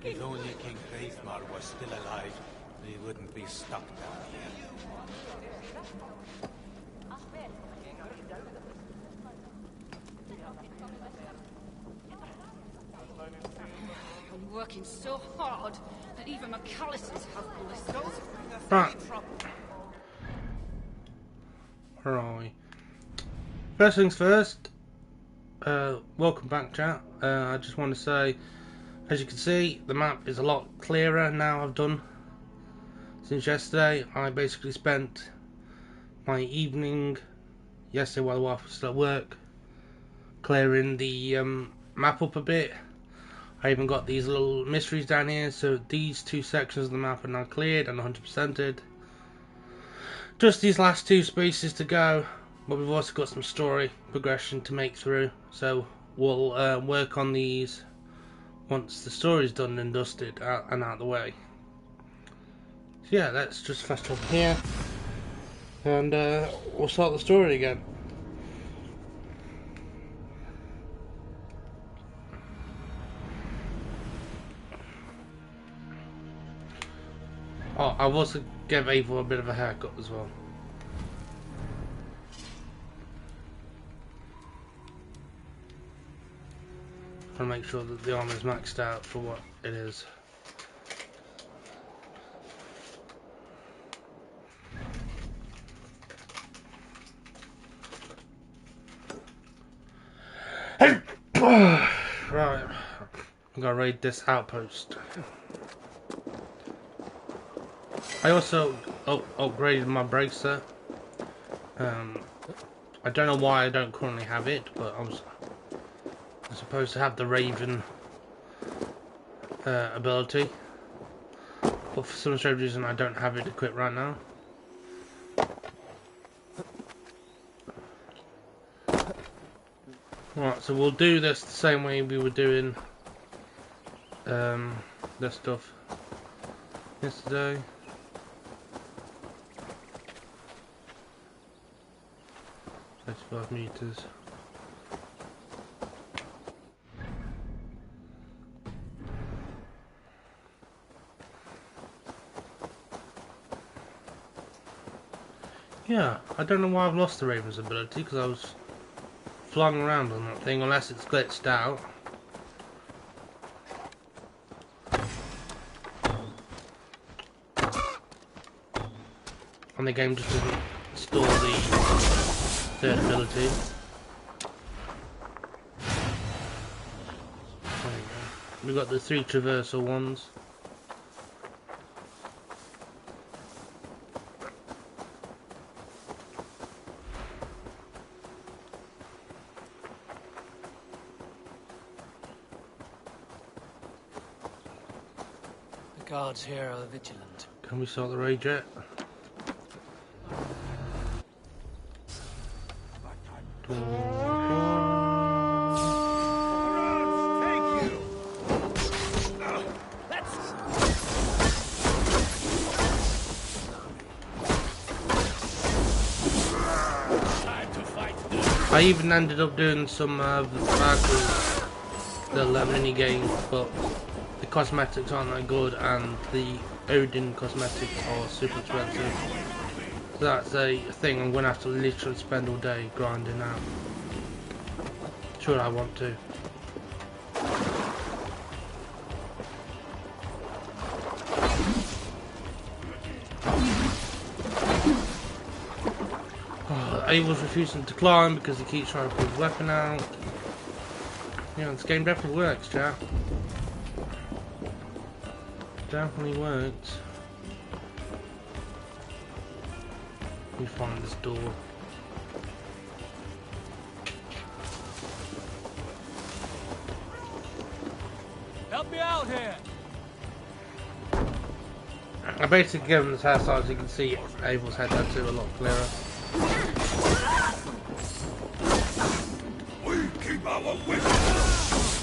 If only King Hreithmar was still alive, we wouldn't be stuck down here. I'm working so hard that even my calluses have blisters. Right. Where are we? First things first. Welcome back, chat. I just want to say, as you can see, the map is a lot clearer now. I've done since yesterday. I basically spent my evening yesterday while the wife was still at work clearing the map up a bit. I even got these little mysteries down here, so these two sections of the map are now cleared and 100%ed. Just these last two spaces to go, but we've also got some story progression to make through, so we'll work on these once the story's done and dusted and out of the way. So yeah, let's just fast travel here, and we'll start the story again. Oh, I've also gave Ava a bit of a haircut as well. Trying to make sure that the armor's maxed out for what it is. Right, I'm gonna raid this outpost. I also upgraded my bracer. I don't know why I don't currently have it, but I'm supposed to have the Raven ability, but for some strange reason I don't have it equipped right now. Right, so we'll do this the same way we were doing this stuff yesterday. 35 meters. Yeah, I don't know why I've lost the Raven's ability, because I was flying around on that thing, unless it's glitched out. And the game just doesn't store the third ability. There we go. We've got the 3 traversal ones. The guards here are vigilant. Can we start the raid yet? I even ended up doing some of the mini game, but the cosmetics aren't that good, and the Odin cosmetics are super expensive. So that's a thing I'm gonna have to literally spend all day grinding out. Sure, I want to. Abel's refusing to climb because he keeps trying to pull his weapon out. Yeah, this game definitely works, chat. Definitely works. Let me find this door. Help me out here! I basically gave him this hairstyle, as you can see Abel's head tattoo a lot clearer. We keep our weapons.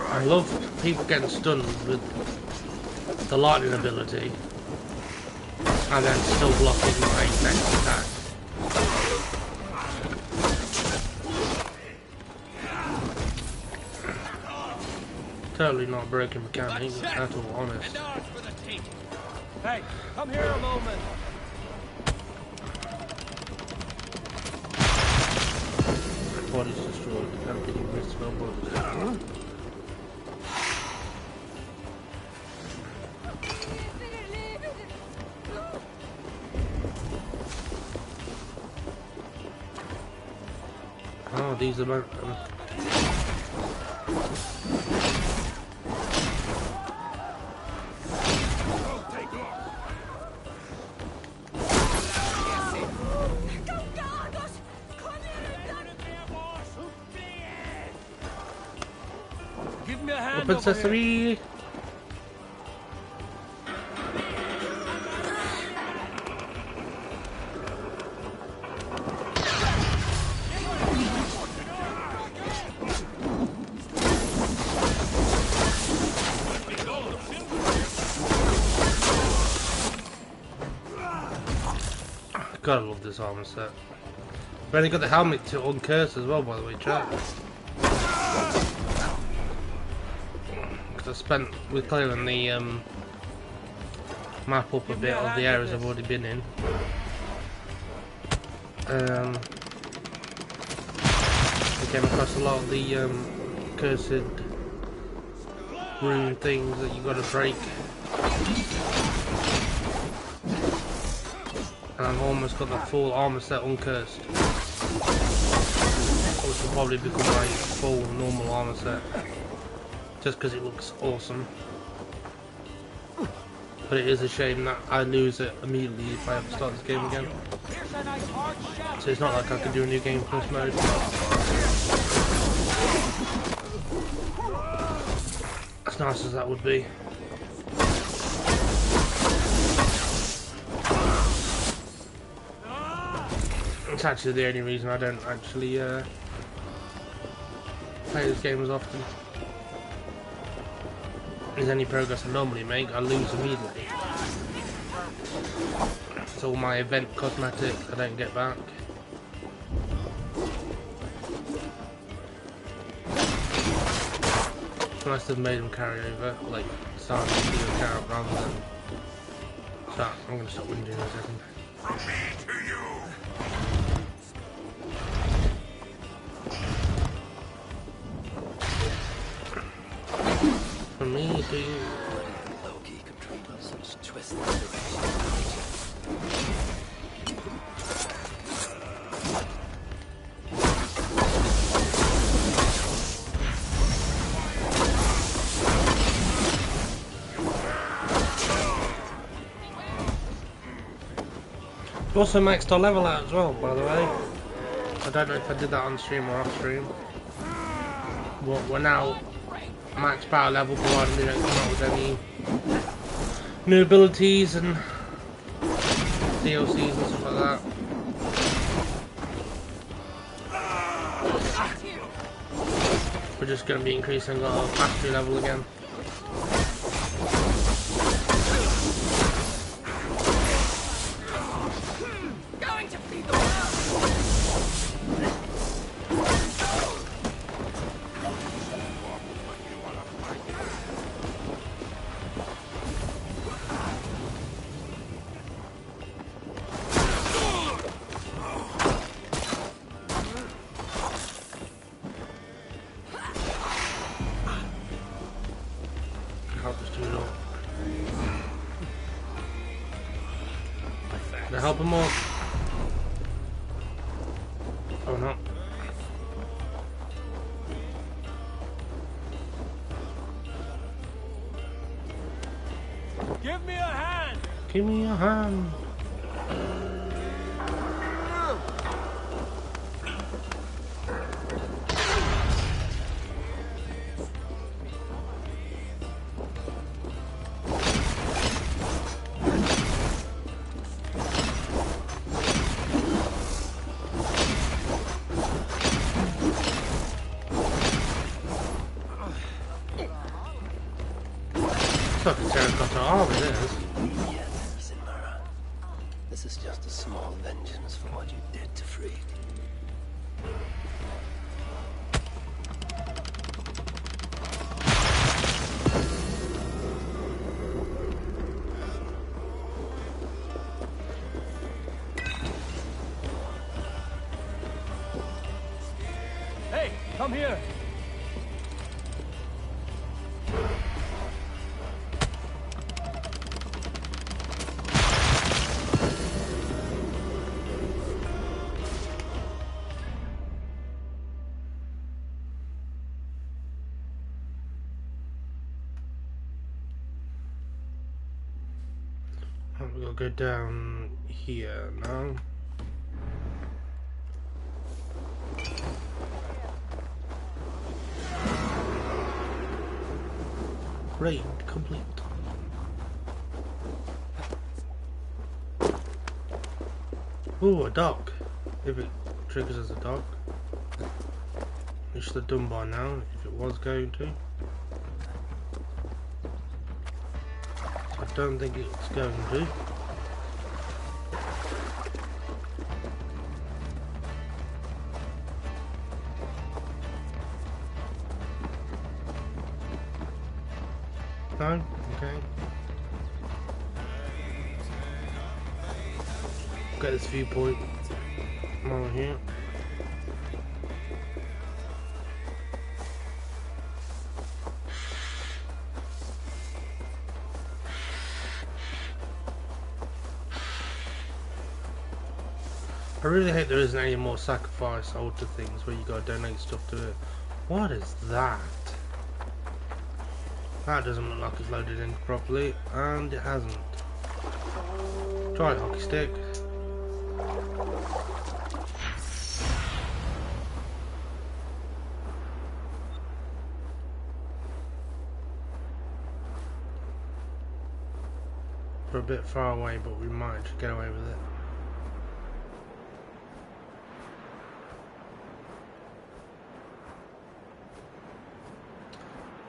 I love people getting stunned with the lightning ability and then still blocking my next attack. Totally not broken mechanic at all, honest. Hey, come here a moment. Body's destroyed. Everything missed well, but oh, these are Give me a hand weapons over here. accessory. Gotta love this armor set. But they got the helmet to uncurse as well, by the way, chat. Because I spent with clearing the map up a bit of the areas I've already been in. I came across a lot of the cursed rune things that you gotta break. And I've almost got the full armor set uncursed, which will probably become my full normal armor set, just because it looks awesome. But it is a shame that I lose it immediately if I ever start this game again. So it's not like I can do a new game plus mode. As nice as that would be. It's actually the only reason I don't actually play this game as often. Is any progress I normally make, I lose immediately. It's all my event cosmetic I don't get back. Unless they've made them carry over, like starting to do a count rather than... So, I'm going to stop whinging in a second. From me to you. Loki controls such twisted directions. Also maxed our level out as well, by the way. I don't know if I did that on stream or off stream. We're now max power level, provided they don't come out with any new abilities and DLCs and stuff like that. We're just going to be increasing our mastery level again. Can I help him more? Oh no. Give me a hand. Give me a hand. Fucking terracotta arm it is. Yes, Simara. This is just a small vengeance for what you did to Frigg. come here. We've got to go down here now. Raid complete. Ooh, a dock. If it triggers as a dock. It should have done by now, if it was going to. I don't think it's going to. No? Okay. Get this viewpoint over here. I really hope there isn't any more sacrifice altar things where you gotta donate stuff to it. What is that? That doesn't look like it's loaded in properly, and it hasn't. Try it, hockey stick. We're a bit far away, but we might just get away with it.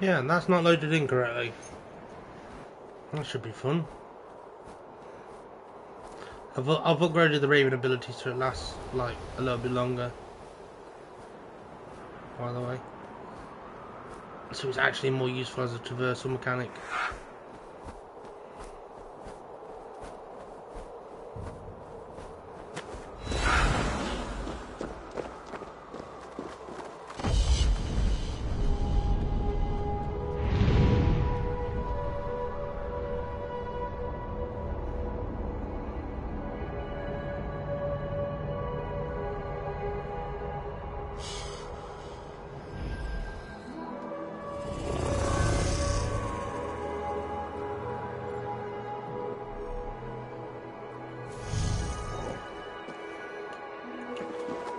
Yeah, and that's not loaded in correctly. That should be fun. I've upgraded the Raven ability so it lasts like a little bit longer. By the way. So it's actually more useful as a traversal mechanic.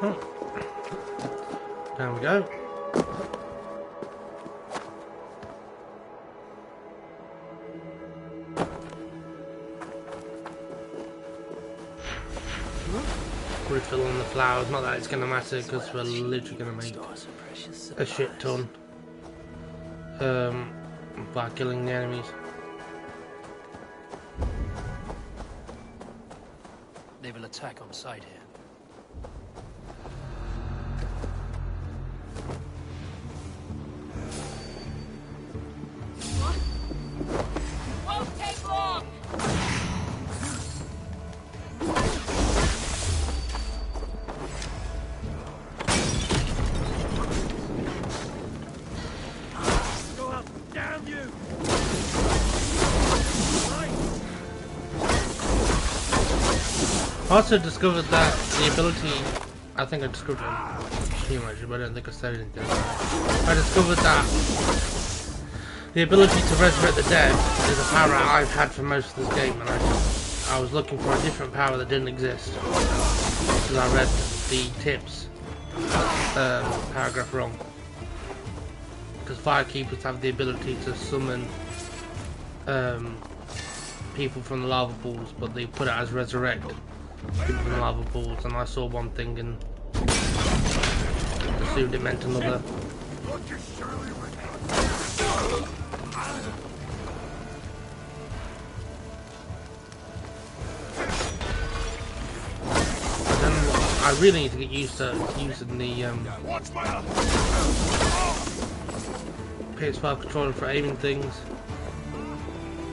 Oh. There we go. Refill on the flowers, not that it's going to matter because we're literally going to make a shit ton by killing the enemies. They will attack on sight here. Won't take long! Go up, damn you! I also discovered that the ability, I think I discovered it too much, but I don't think I said anything. I discovered that the ability to resurrect the dead is a power I've had for most of this game, and I was looking for a different power that didn't exist because I read the tips paragraph wrong. Because firekeepers have the ability to summon people from the lava pools, but they put it as resurrect people from the lava pools, and I saw one thing and assumed it meant another. I really need to get used to using the PS5 controller for aiming things.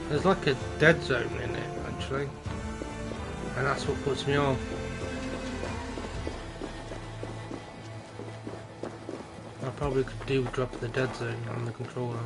There's like a dead zone in it, actually, and that's what puts me off. probably could do with dropping the dead zone on the controller.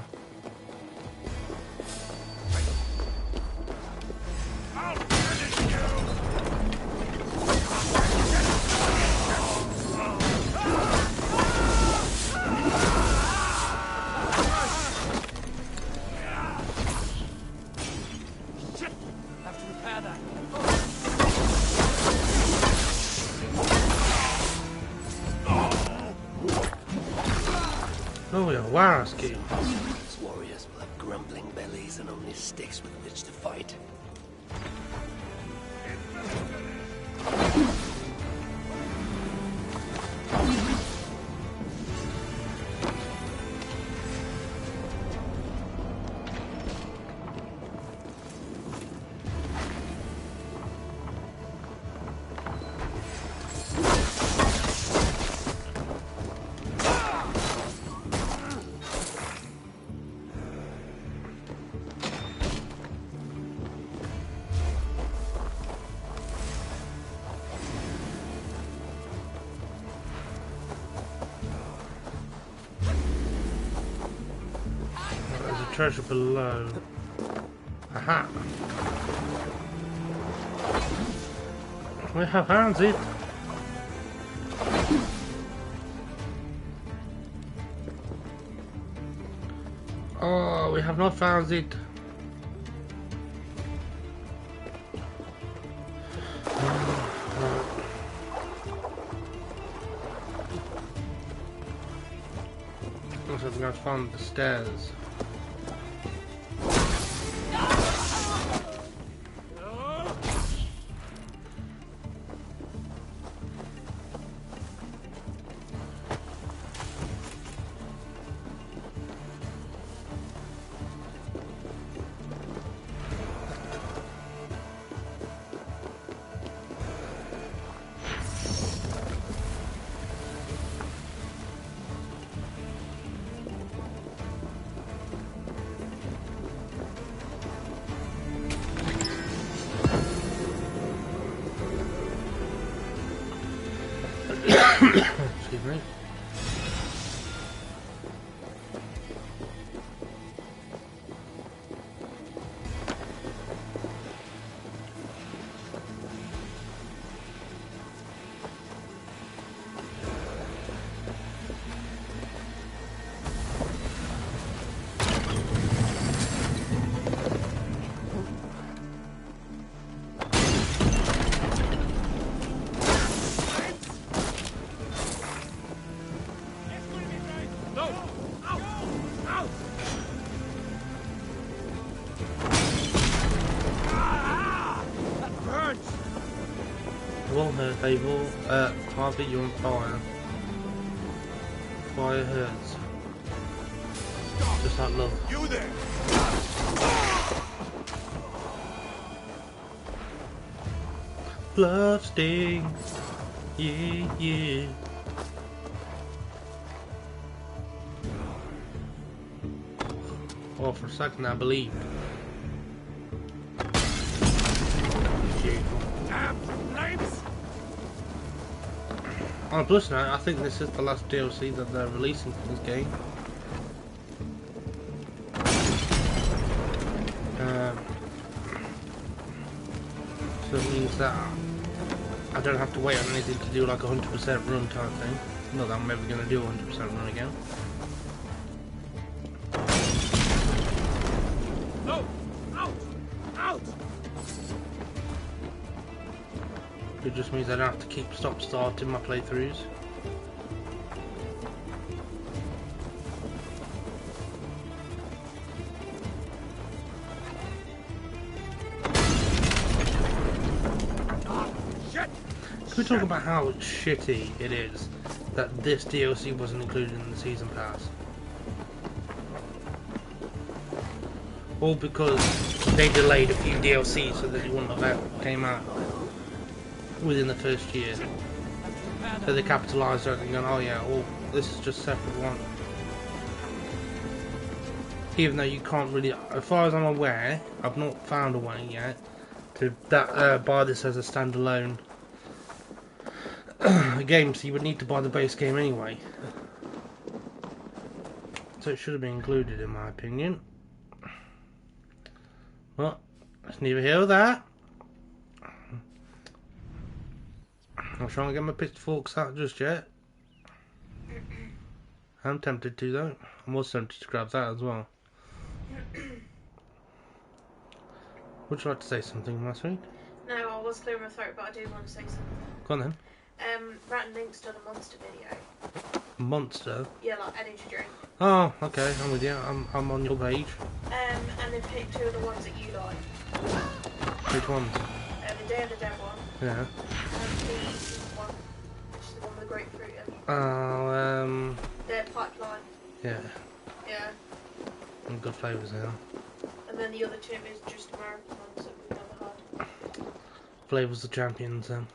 Oh yeah, Waraski. These warriors will have grumbling bellies and only sticks with which to fight. Treasure below. Aha! We have found it. Oh, we have not found it. Looks like we have to find the stairs. Excuse me. Won't hurt, they will. Harvey, you're on fire. Fire hurts. Just like love. You there! Love stings. Yeah, yeah. Oh, for a second I believed. On a plus note, I think this is the last DLC that they're releasing for this game. So it means that I don't have to wait on anything to do like a 100% run type thing. Not that I'm ever going to do a 100% run again. No! Out! Out! It just means I don't have to stop starting my playthroughs. Can we talk about how shitty it is that this DLC wasn't included in the Season Pass? All because they delayed a few DLCs so that it wouldn't have came out within the first year. So they capitalised on it and gone, oh yeah, well, this is just separate one. Even though you can't really, as far as I'm aware, I've not found a way yet to buy this as a standalone game, so you would need to buy the base game anyway. so it should have been included in my opinion. Well, it's neither here or there. I'm trying to get my pitchforks out just yet. I'm tempted to though. I'm also tempted to grab that as well. Would you like to say something, Masri? No, I was clearing my throat, but I do want to say something. Go on then. Rat and Link's done a monster video. Monster? Yeah, like energy drink. Oh, okay, I'm with you. I'm on your page. And they picked two of the ones that you like. Which ones? The Day of the Dead one. Yeah. And the one, which is the one with the grapefruit in. Oh, Their pipeline. yeah. Yeah. Some good flavours there. And then the other two is just American ones that we've never had. Flavours the champions then.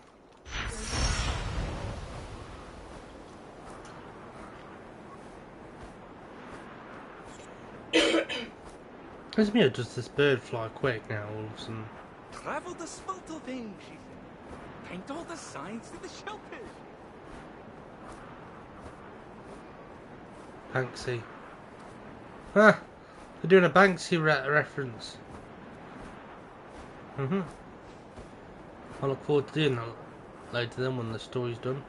Isn't it just this bird fly quick now all of a sudden? Travel the spaltal thing, she said. Paint all the signs to the shellfish. Banksy. Ah! They're doing a Banksy reference. I look forward to doing that later then when the story's done.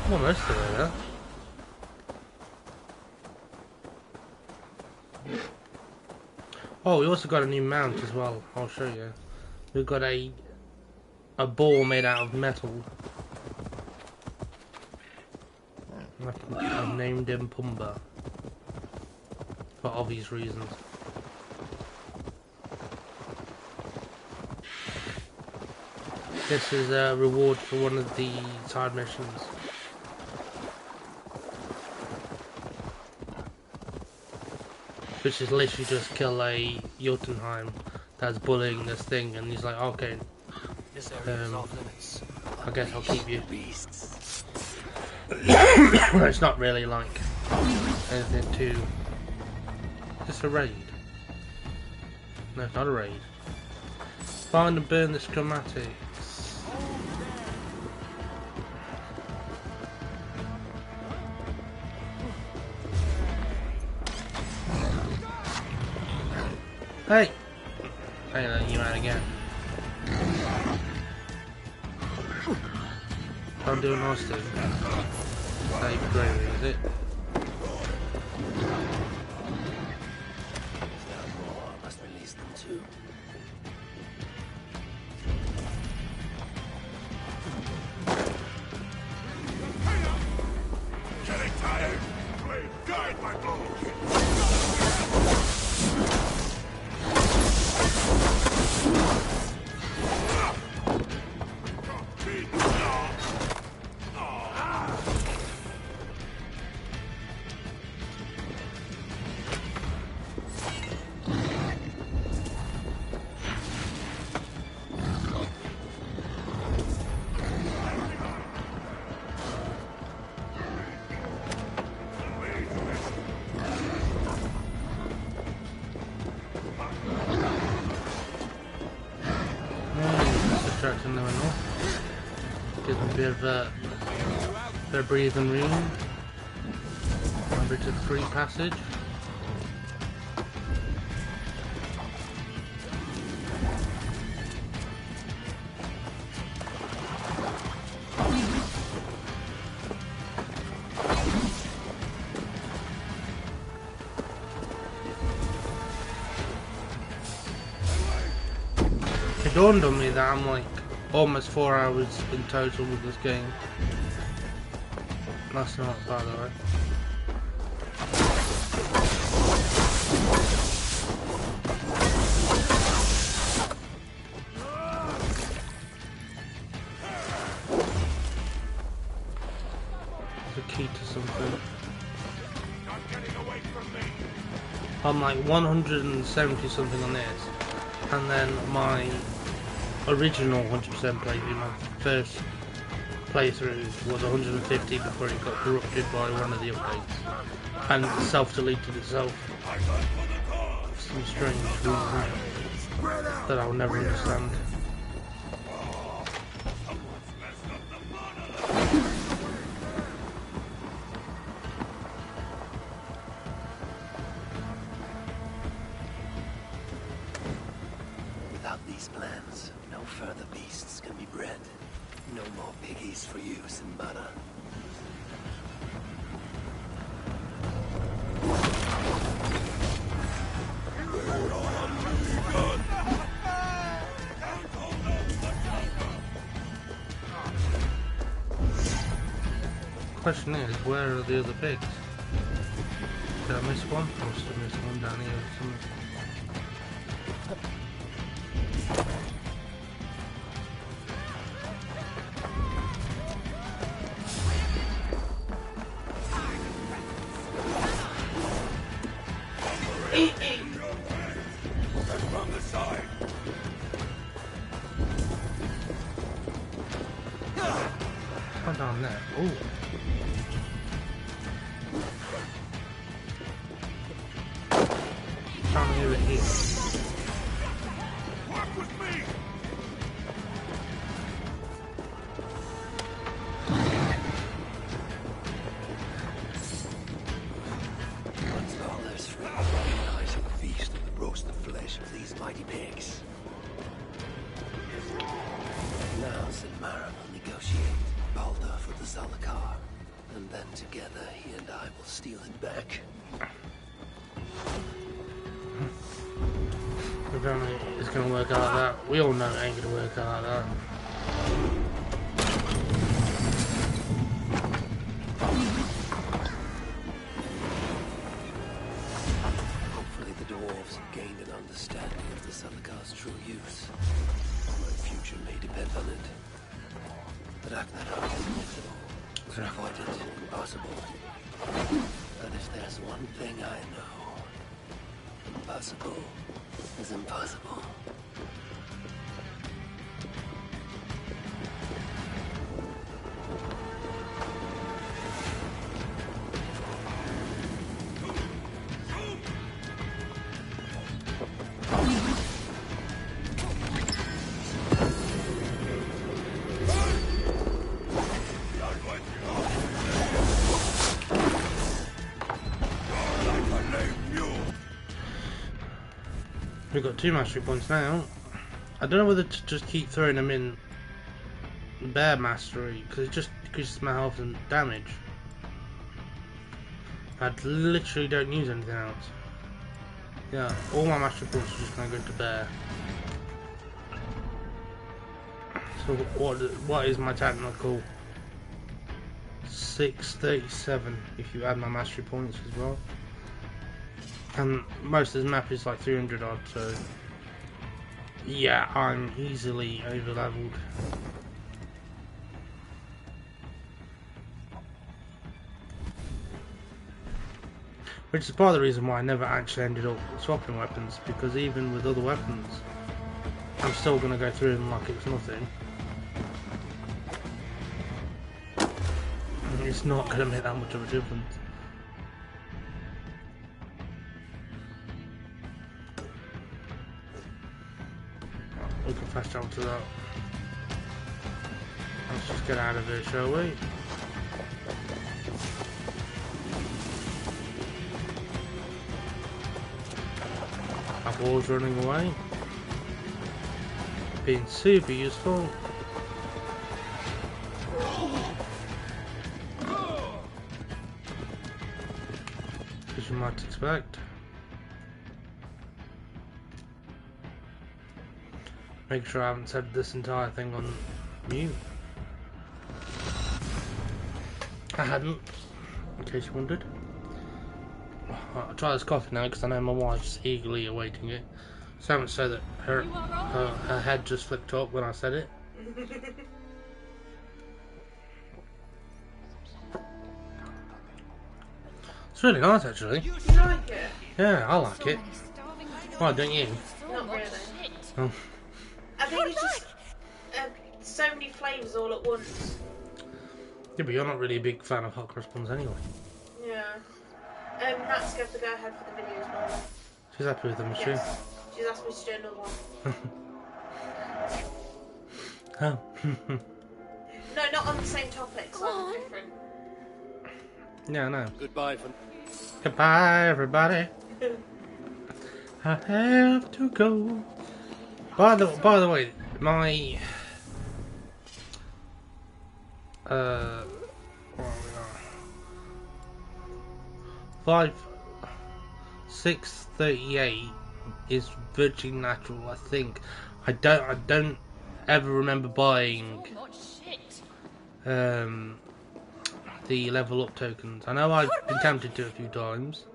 Almost there. Oh, we also got a new mount as well. I'll show you. We've got a ball made out of metal. I've named him Pumba for obvious reasons. This is a reward for one of the side missions. Which is literally just kill a Jotunheim that's bullying this thing, and he's like, okay, This area is off limits. I guess I'll keep you. It's not really like anything too... Is this a raid? No, it's not a raid. Find and burn the schematics. Hey! I ain't letting you out again. I'm doing nice thing. Save gravy, is it? I must release them too. Getting tired? Please guide my blow. Distracting them enough. Give them a bit of breathing room. A bit of free passage. It dawned on me that I'm like almost 4 hours in total with this game. That's not, by the way. The key to something. I'm like 170 something on this, and then my original 100% playthrough, my first playthrough was 150 before it got corrupted by one of the updates and self-deleted itself for some strange reason that I'll never understand. Without these plans, no further beasts can be bred. No more piggies for you, Simbara. Question is, where are the other pigs? Did I miss one? I must have missed one down here or something. From the side. Oh, down there. Ooh. Down here and here. Walk with me. Once all is free, I shall feast on the roasted flesh of these mighty pigs. Now Simbara will negotiate Baldur for the Zalakar, and then together he and I will steal it back. If only it's going to work out like that. We all know it ain't going to work out like that. Hopefully the dwarves have gained an understanding of the Zalakar's true use. My future may depend on it. Ragnarok is inevitable. To avoid it, impossible. But if there's one thing I know, impossible is impossible. We've got 2 mastery points now. I don't know whether to just keep throwing them in bear mastery, because it just decreases my health and damage. I literally don't use anything else. Yeah, all my mastery points are just going to go to bear. So what is my technical? 637 if you add my mastery points as well. And most of the map is like 300 odd, so yeah, I'm easily over leveled. Which is part of the reason why I never actually ended up swapping weapons, because even with other weapons, I'm still going to go through them like it's nothing. And it's not going to make that much of a difference. We can fast travel to that. Let's just get out of here, shall we? Our ball's running away. Being super useful. As you might expect. Make sure I haven't said this entire thing on mute. I hadn't, in case you wondered. I'll try this coffee now because I know my wife's eagerly awaiting it. So much so that her head just flipped up when I said it. It's really nice actually. You like it? Yeah, I like it. Why don't you? Not really. Oh. I think it's just so many flavours all at once. Yeah, but you're not really a big fan of hot cross buns anyway. Yeah. Nat's going to go ahead for the videos, by the way. She's happy with them, is Yes. She's asked me to do another one. she? Oh. No, not on the same topic, something different. Yeah, I know. Goodbye for... Goodbye, everybody. I have to go. By the way, my what are we on? 5638 is virtually natural. I think. I don't ever remember buying So much shit. the level up tokens. I know I've been tempted to a few times.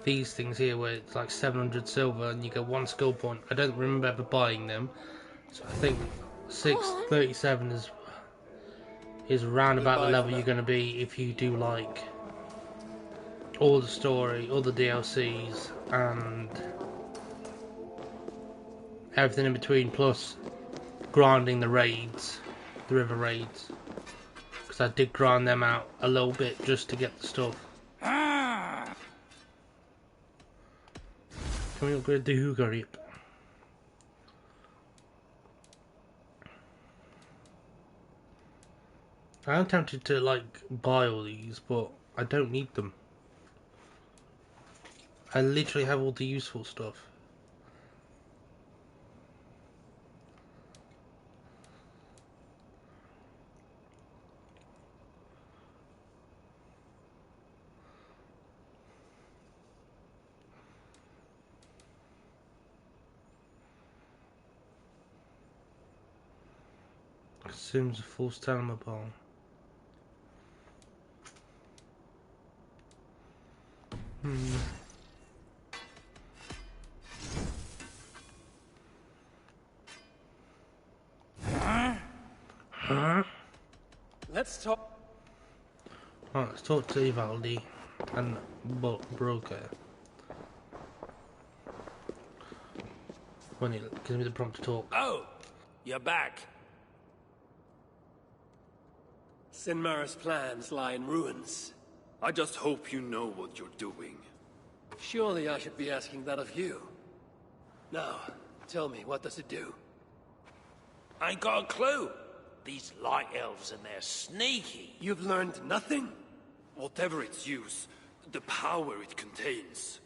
These things here where it's like 700 silver and you get 1 skill point. I don't remember ever buying them. So I think 637 is around about the level you're going to be if you do like all the story, all the DLCs and everything in between, plus grinding the raids, the river raids. Because I did grind them out a little bit just to get the stuff. Can we upgrade the Hugger? I'm tempted to like buy all these, but I don't need them. I literally have all the useful stuff. Consumes a full stamina bar. Huh? Let's talk... Right, let's talk to Ivaldi and Broker. When it gives me the prompt to talk. Oh, you're back. Sinmar's plans lie in ruins. I just hope you know what you're doing. Surely I should be asking that of you. Now, tell me, what does it do? I ain't got a clue. These light elves and they're sneaky. You've learned nothing? Whatever its use, the power it contains,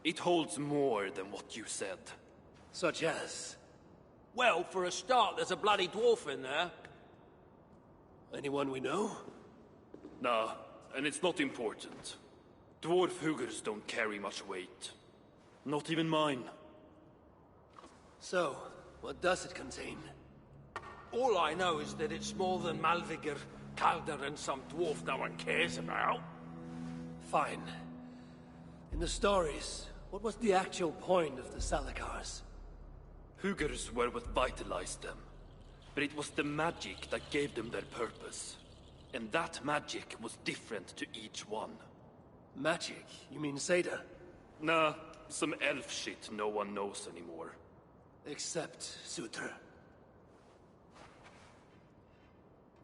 it holds more than what you said. Such as? Well, for a start, there's a bloody dwarf in there. Anyone we know? Nah, and it's not important. Dwarf Hugers don't carry much weight. Not even mine. So, what does it contain? All I know is that it's more than Malvigar, Calder, and some dwarf no one cares about. Fine. In the stories, what was the actual point of the Salakars? Hugers were what vitalized them. But it was the magic that gave them their purpose. And that magic was different to each one. Magic? You mean Seda? Nah, some elf shit no one knows anymore. Except Sutra.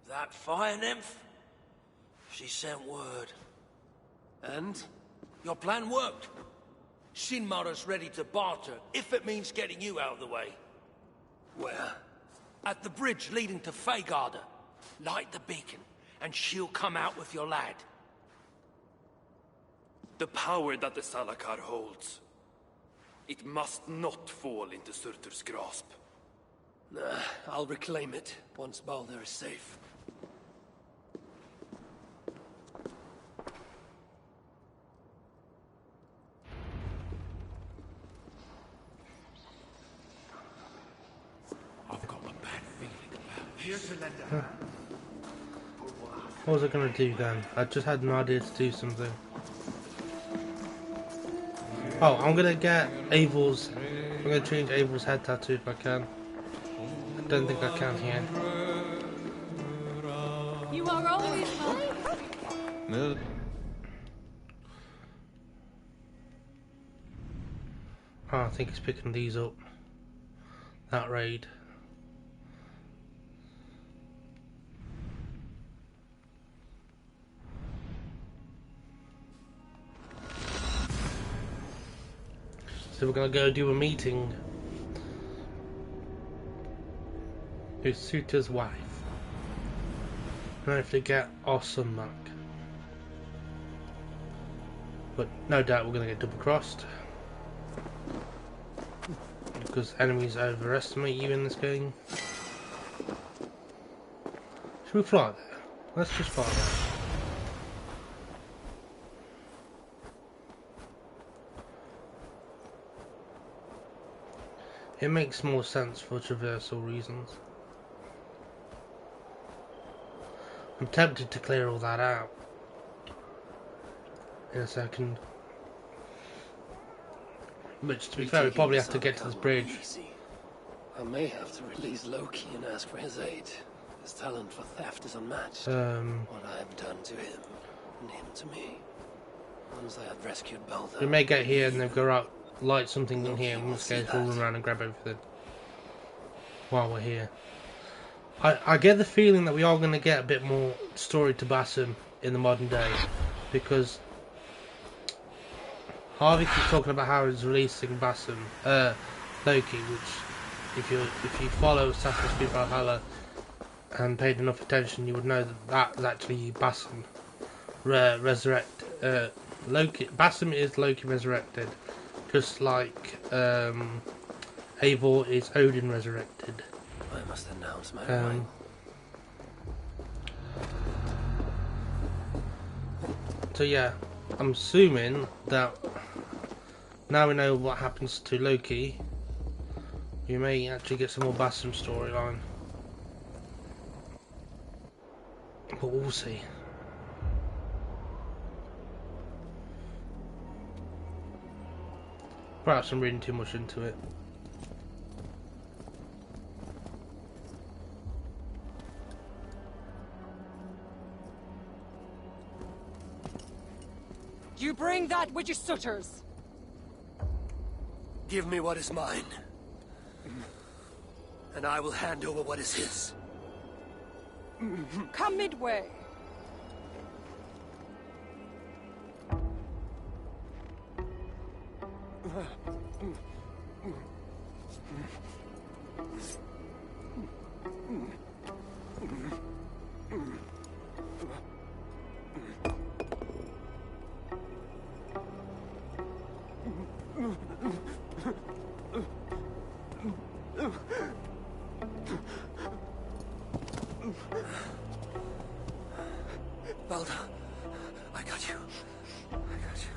That fire nymph? She sent word. And? Your plan worked. Shinmara's ready to barter, if it means getting you out of the way. Where? At the bridge leading to Feygarda. Light the beacon, and she'll come out with your lad. The power that the Salakar holds, it must not fall into Surtur's grasp. Nah, I'll reclaim it once Baldur is safe. I've got a bad feeling about this. What was I going to do then? I just had an idea to do something. Oh, I'm going to get Abel's... I'm going to change Abel's head tattoo if I can. I don't think I can here. You are always right. Oh, I think he's picking these up. That raid. So we're gonna go do a meeting with Suter's wife. And hopefully get our son back. But no doubt we're gonna get double crossed. Because enemies overestimate you in this game. Should we fly there? Let's just fly there. It makes more sense for traversal reasons. I'm tempted to clear all that out in a second. Which, to be fair, we probably have to get to this bridge. I may have to release Loki and ask for his aid. His talent for theft is unmatched. What I have done to him, and him to me. Once I had rescued Balder. We may get here and they'll go out, light something in here, and we'll just run around and grab everything while we're here. I get the feeling that we are going to get a bit more story to Bassam in the modern day, because Harvey keeps talking about how he's releasing Loki, which if you follow Assassin's Creed Valhalla and paid enough attention, you would know that is actually Bassam resurrect Loki. Bassam is Loki resurrected, just like Eivor is Odin resurrected. I must announce my arrival. So yeah, I'm assuming that now we know what happens to Loki, we may actually get some more Bassam storyline. But we'll see. Perhaps I'm reading too much into it. You bring that which is Sutter's. Give me what is mine, and I will hand over what is his. Come midway. Balder, I got you. I got you.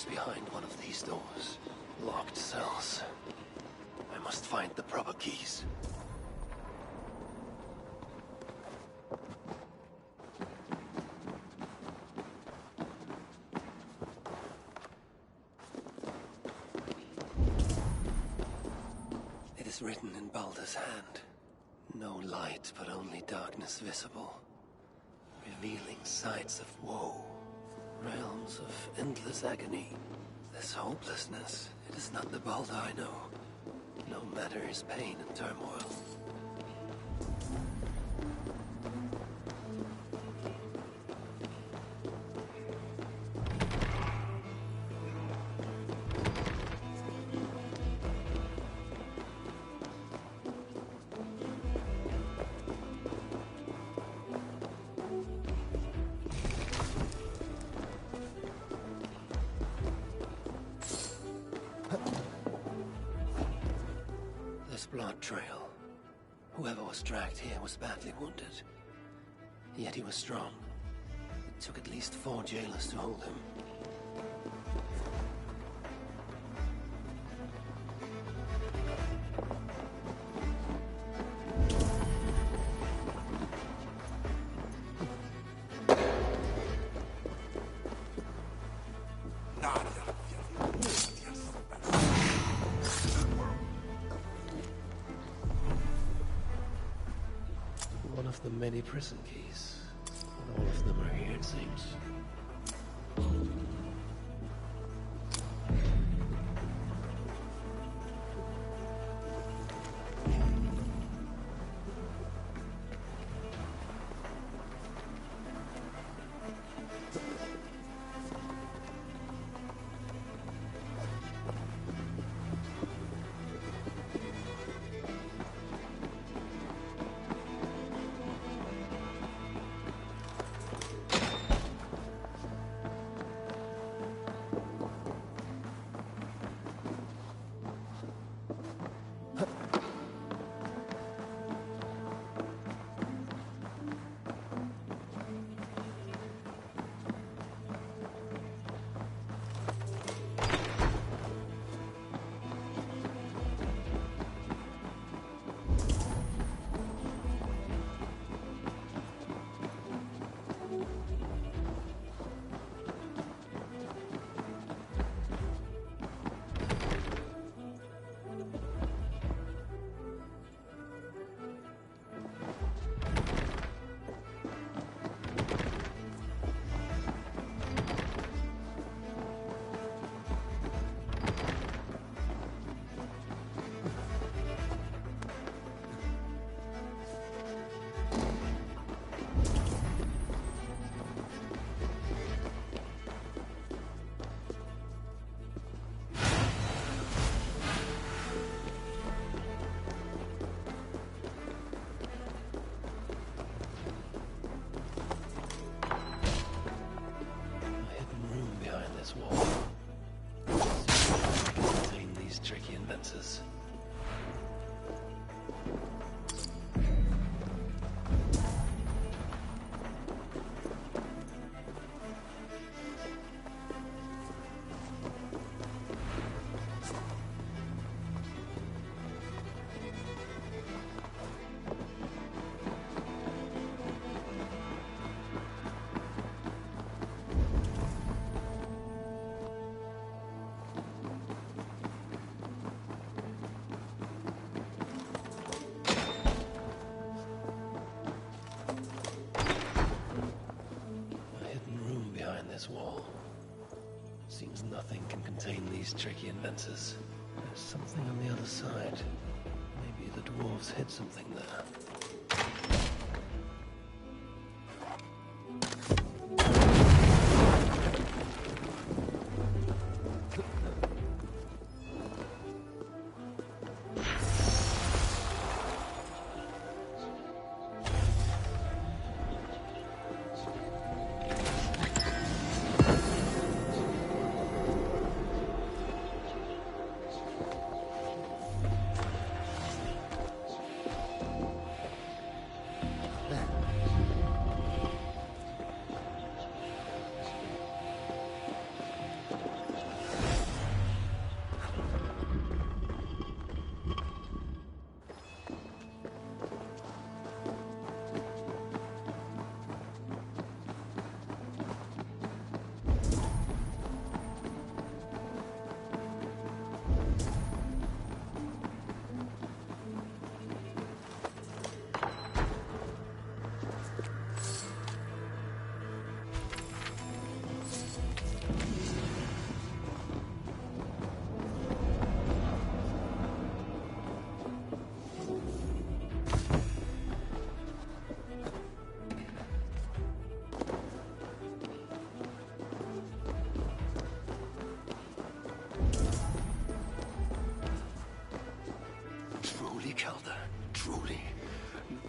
treasures behind one of these doors. Locked cells. I must find the proper keys. It is written in Baldur's hand. No light, but only darkness visible. Revealing sights of woe. Realms of endless agony. This hopelessness, it is not the Baldur I know. No matter his pain and turmoil. Blood trail. Whoever was dragged here was badly wounded. Yet he was strong. It took at least 4 jailers to hold him. One of the many prison keys. All of them are here, it seems. This wall. Seems nothing can contain these tricky inventors. There's something on the other side. Maybe the dwarves hid something there.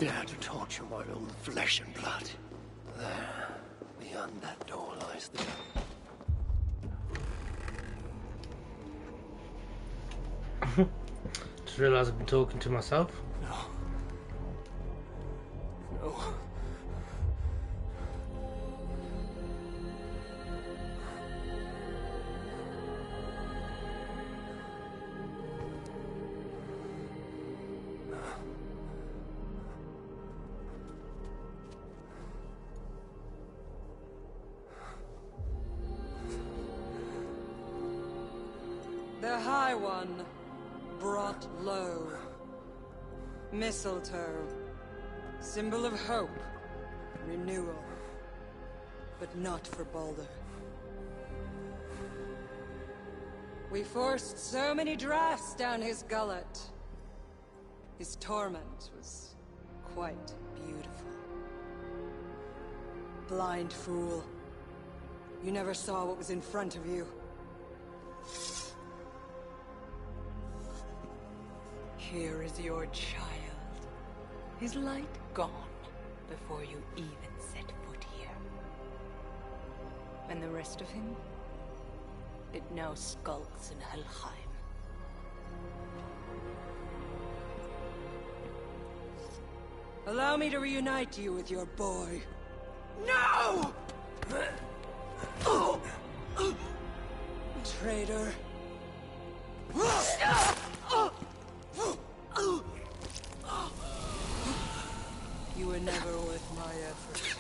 dare to torture my own flesh and blood. There, beyond that door lies the... Just realised I've been talking to myself. No. The High One, brought low. Mistletoe, symbol of hope, renewal. But not for Baldur. We forced so many drafts down his gullet. His torment was quite beautiful. Blind fool. You never saw what was in front of you. Here is your child. His light gone before you even set foot here. And the rest of him? It now skulks in Helheim. Allow me to reunite you with your boy. No! Traitor. You were never worth my effort.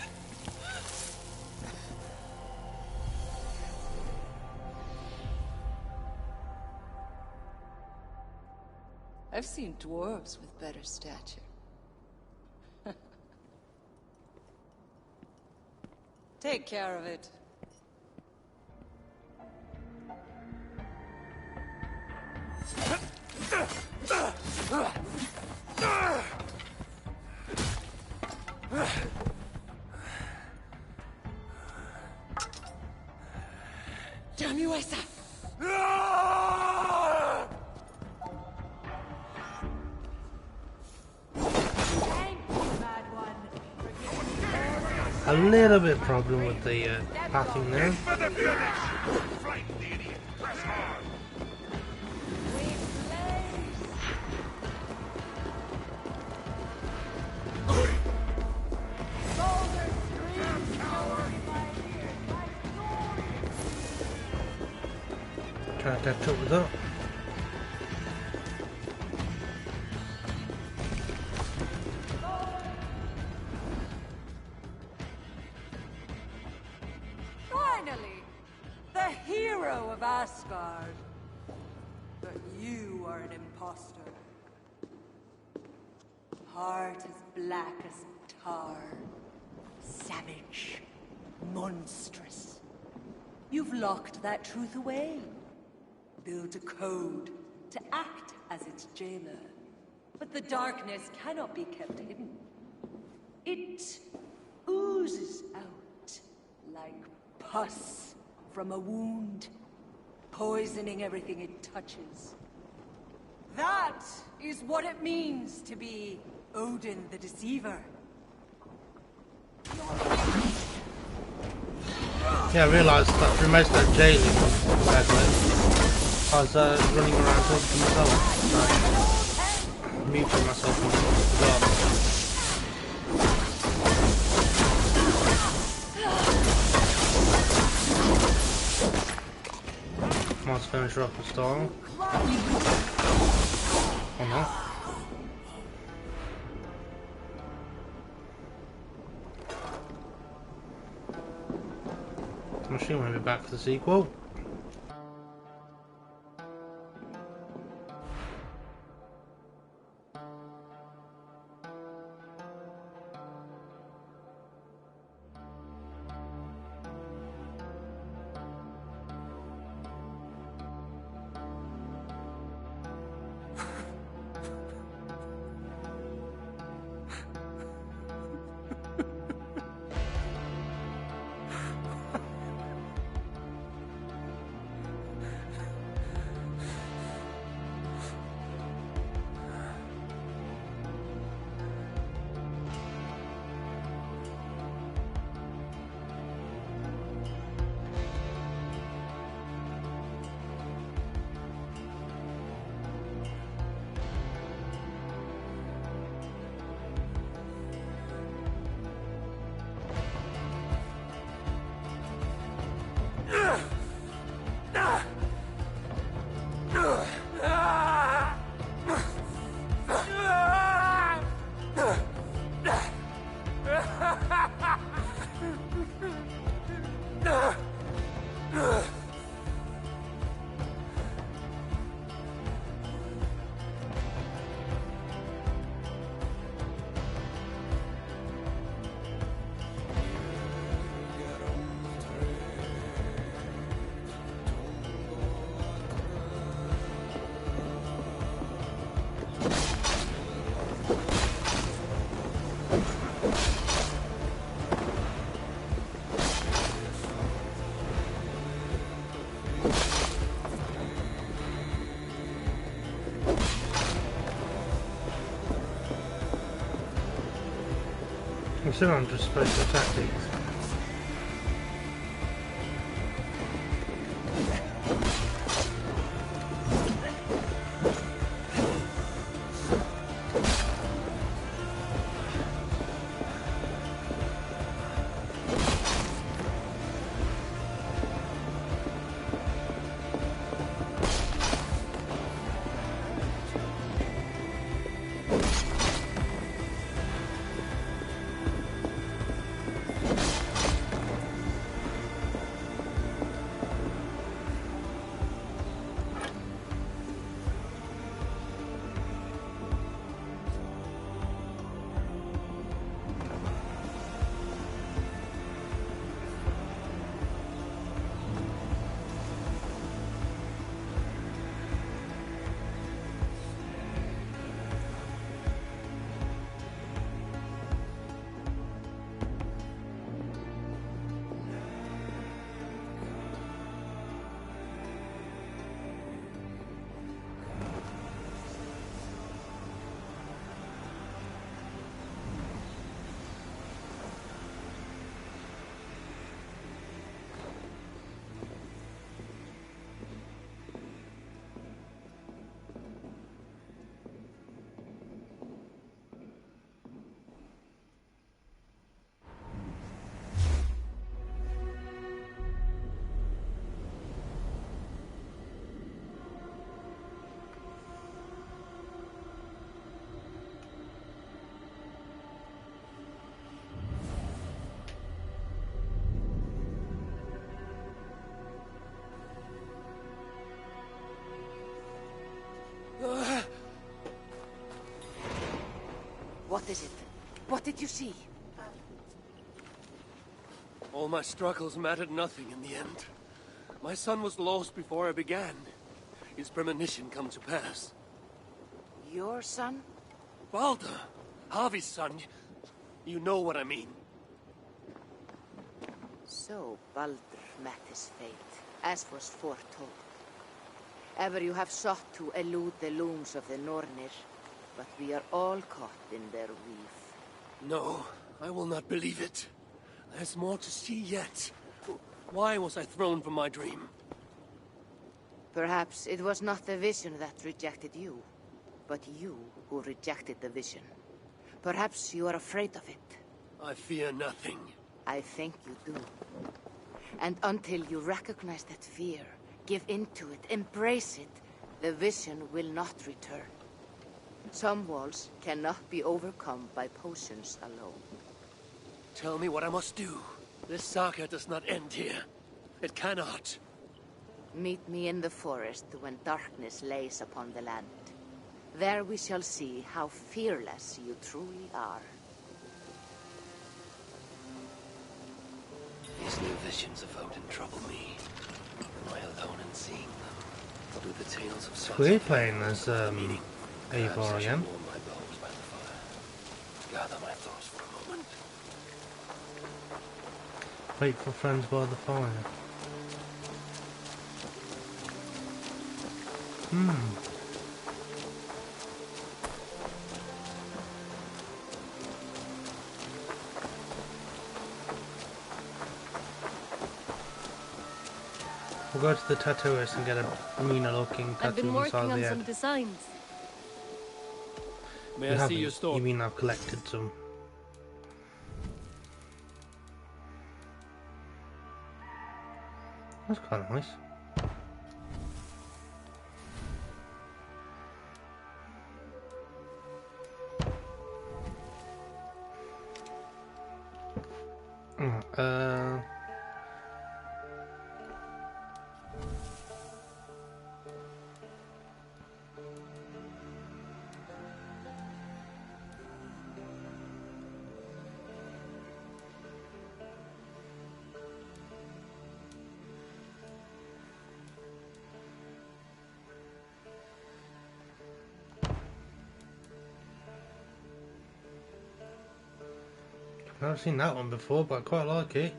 I've seen dwarves with better stature. Take care of it. Damn you, Asa! A little bit problem with the pathing there. Try to catch up with that. Finally! The hero of Asgard! But you are an imposter. Heart as black as tar. Savage. Monstrous. You've locked that truth away. Built a code to act as its jailer. But the darkness cannot be kept hidden. It oozes out like pus from a wound, poisoning everything it touches. That is what it means to be Odin the Deceiver. Yeah, I realised that through most of that jailing I was running around talking to myself, like, muting myself and forgot. Might finish her off with style. Or not. I'm sure we'll be back for the sequel. I'm still on just supposed to attack these. What is it? What did you see? All my struggles mattered nothing in the end. My son was lost before I began. His premonition come to pass. Your son? Balder! Harvey's son. You know what I mean. So Balder met his fate, as was foretold. Ever you have sought to elude the looms of the Nornir, but we are all caught in their weave. No, I will not believe it. There's more to see yet. Why was I thrown from my dream? Perhaps it was not the vision that rejected you, but you who rejected the vision. Perhaps you are afraid of it. I fear nothing. I think you do. And until you recognize that fear, give in to it, embrace it, the vision will not return. Some walls cannot be overcome by potions alone. Tell me what I must do. This saga does not end here. It cannot. Meet me in the forest when darkness lays upon the land. There we shall see how fearless you truly are. These new visions of Odin trouble me. Am I alone in seeing them? Do the tales of sons We're of playing as meaning? Eivor Perhaps I should again. warm my bones by the fire. Gather my thoughts for a moment. Wait for friends by the fire. We'll go to the tattooist and get a meaner looking I've been tattoo working inside on the some head. designs. May You I see haven't. your store? You mean I've collected some? That's kind of nice. Never seen that one before, but I quite like it.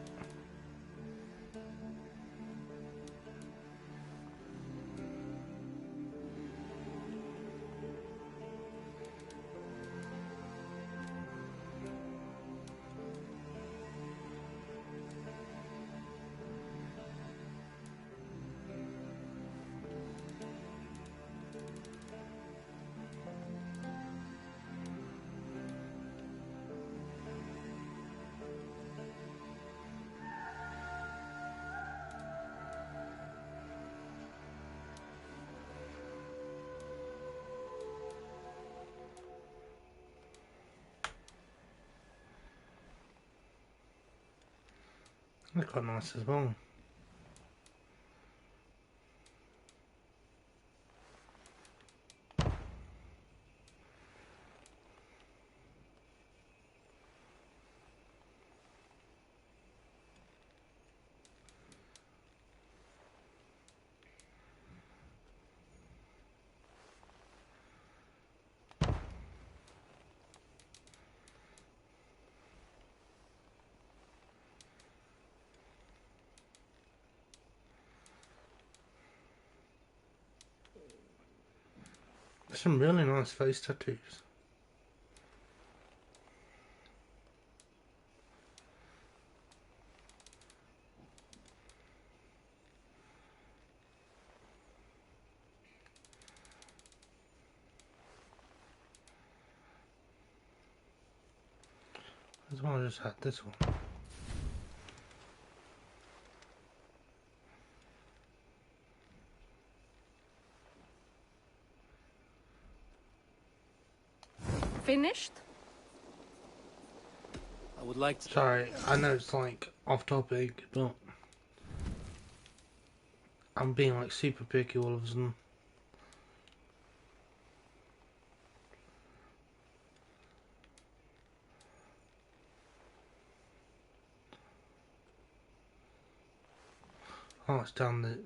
They're quite nice as well. Some really nice face tattoos. As well, I just had this one. Finished? I would like to... Sorry, I know it's like off topic, but I'm being like super picky all of a sudden. Oh, it's down the...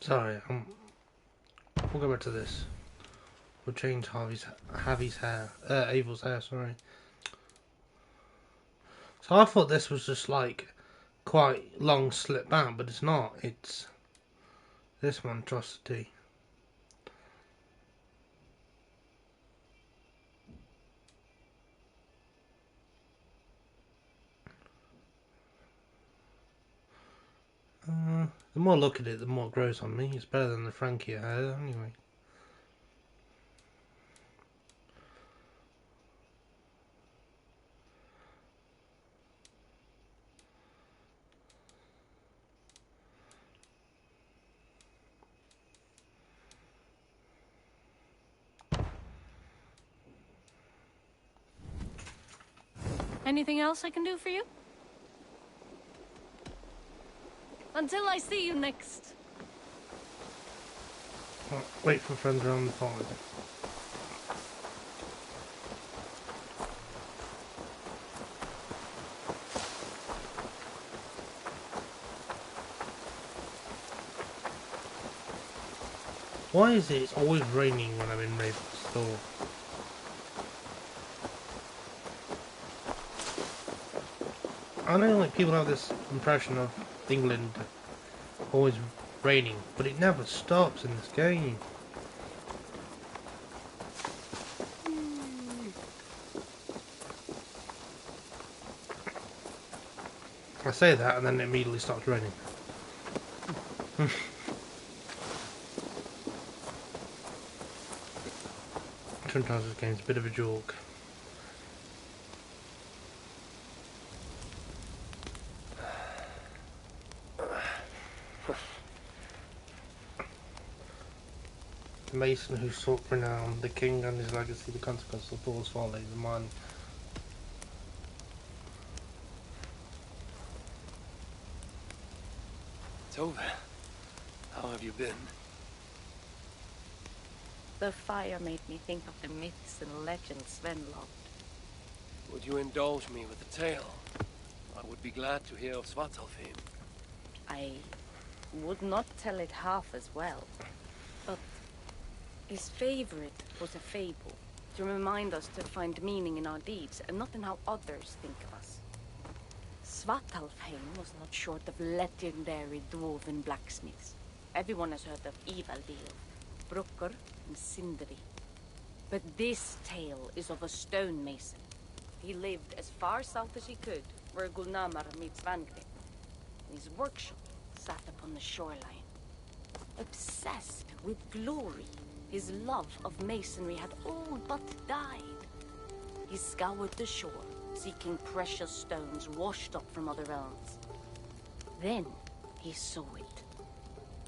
Sorry, we'll go back to this. We'll change Javi's hair, Abel's hair, sorry. So I thought this was just like quite long slip back, but it's not. It's this monstrosity. The more I look at it, the more it grows on me. It's better than the Frankie hair, anyway. Anything else I can do for you? Until I see you next. Oh, wait for friends around the fire. Why is it it's always raining when I'm in Raven's store? I know like people have this impression of England always raining, but it never stops in this game. I say that and then it immediately starts raining. Sometimes this game's a bit of a joke. The Mason who sought renown, the king and his legacy, the consequence of Thor's folly, the man. Tove, how have you been? The fire made me think of the myths and legends Sven loved. Would you indulge me with a tale? I would be glad to hear of Svartalfheim. I would not tell it half as well, but his favorite was a fable, to remind us to find meaning in our deeds and not in how others think of us. Svartalfheim was not short of legendary dwarven blacksmiths. Everyone has heard of Ivaldir, Brucker, and Sindri. But this tale is of a stonemason. He lived as far south as he could, where Gulnamar meets Vangrid. His workshop sat upon the shoreline. Obsessed with glory, his love of masonry had all but died. He scoured the shore, seeking precious stones washed up from other realms. Then he saw it.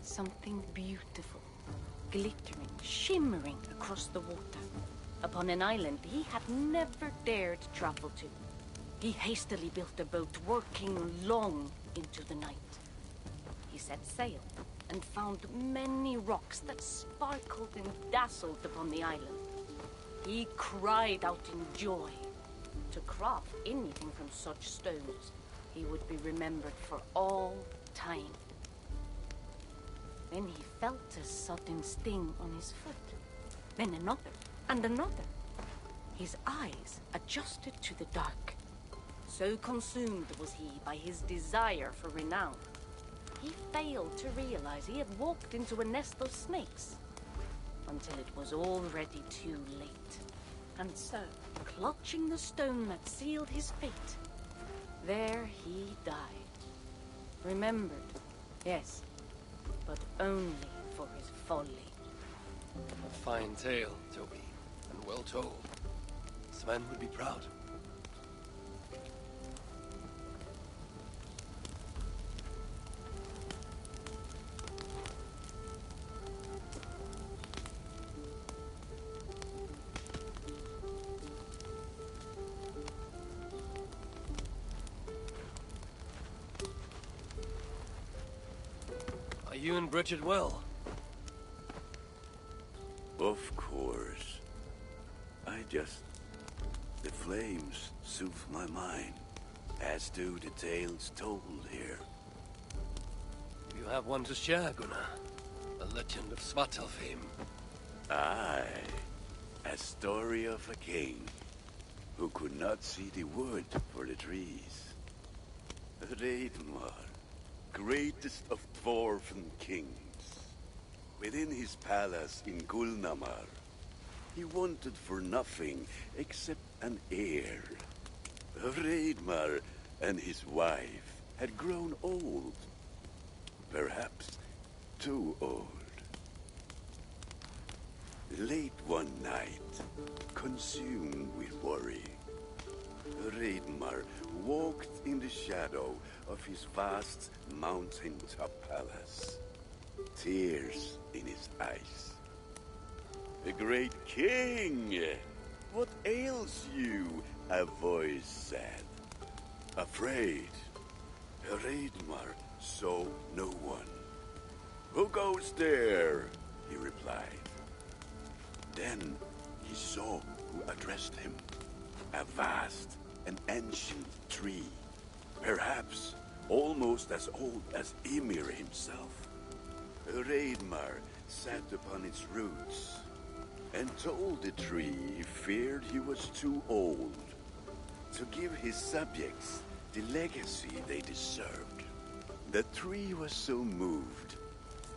Something beautiful, glittering, shimmering across the water, upon an island he had never dared travel to. He hastily built a boat, working long into the night. He set sail and found many rocks that sparkled and dazzled upon the island. He cried out in joy. To craft anything from such stones, he would be remembered for all time. Then he felt a sudden sting on his foot. Then another, and another. His eyes adjusted to the dark. So consumed was he by his desire for renown, he failed to realize he had walked into a nest of snakes, until it was already too late. And so, clutching the stone that sealed his fate, there he died. Remembered, yes, but only for his folly. A fine tale, Toby, and well told. Sven would be proud. Are you and Bridget well? Of course. The flames soothe my mind, as do the tales told here. You have one to share, Gunnar. A legend of Svartalfheim. Aye, a story of a king who could not see the wood for the trees. Ragnarok, greatest of dwarven kings. Within his palace in Gulnamar, he wanted for nothing except an heir. Ragnarok and his wife had grown old. Perhaps too old. Late one night, consumed with worry, Ragnarok walked in the shadow of his vast mountaintop palace, tears in his eyes. "The great king! What ails you?" a voice said. Afraid, Ragnarok saw no one. "Who goes there?" he replied. Then he saw who addressed him. A vast and ancient tree, perhaps almost as old as Ymir himself. Ragnarok sat upon its roots and told the tree he feared he was too old to give his subjects the legacy they deserved. The tree was so moved,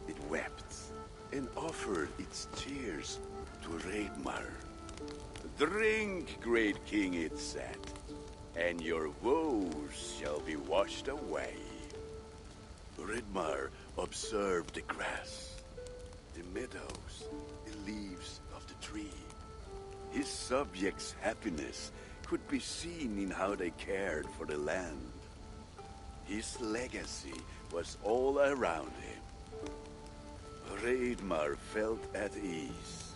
it wept and offered its tears to Ragnarok. "Drink, great king," it said. and your woes shall be washed away. Ridmar observed the grass, the meadows, the leaves of the tree. His subjects' happiness could be seen in how they cared for the land. His legacy was all around him. Raidmar felt at ease,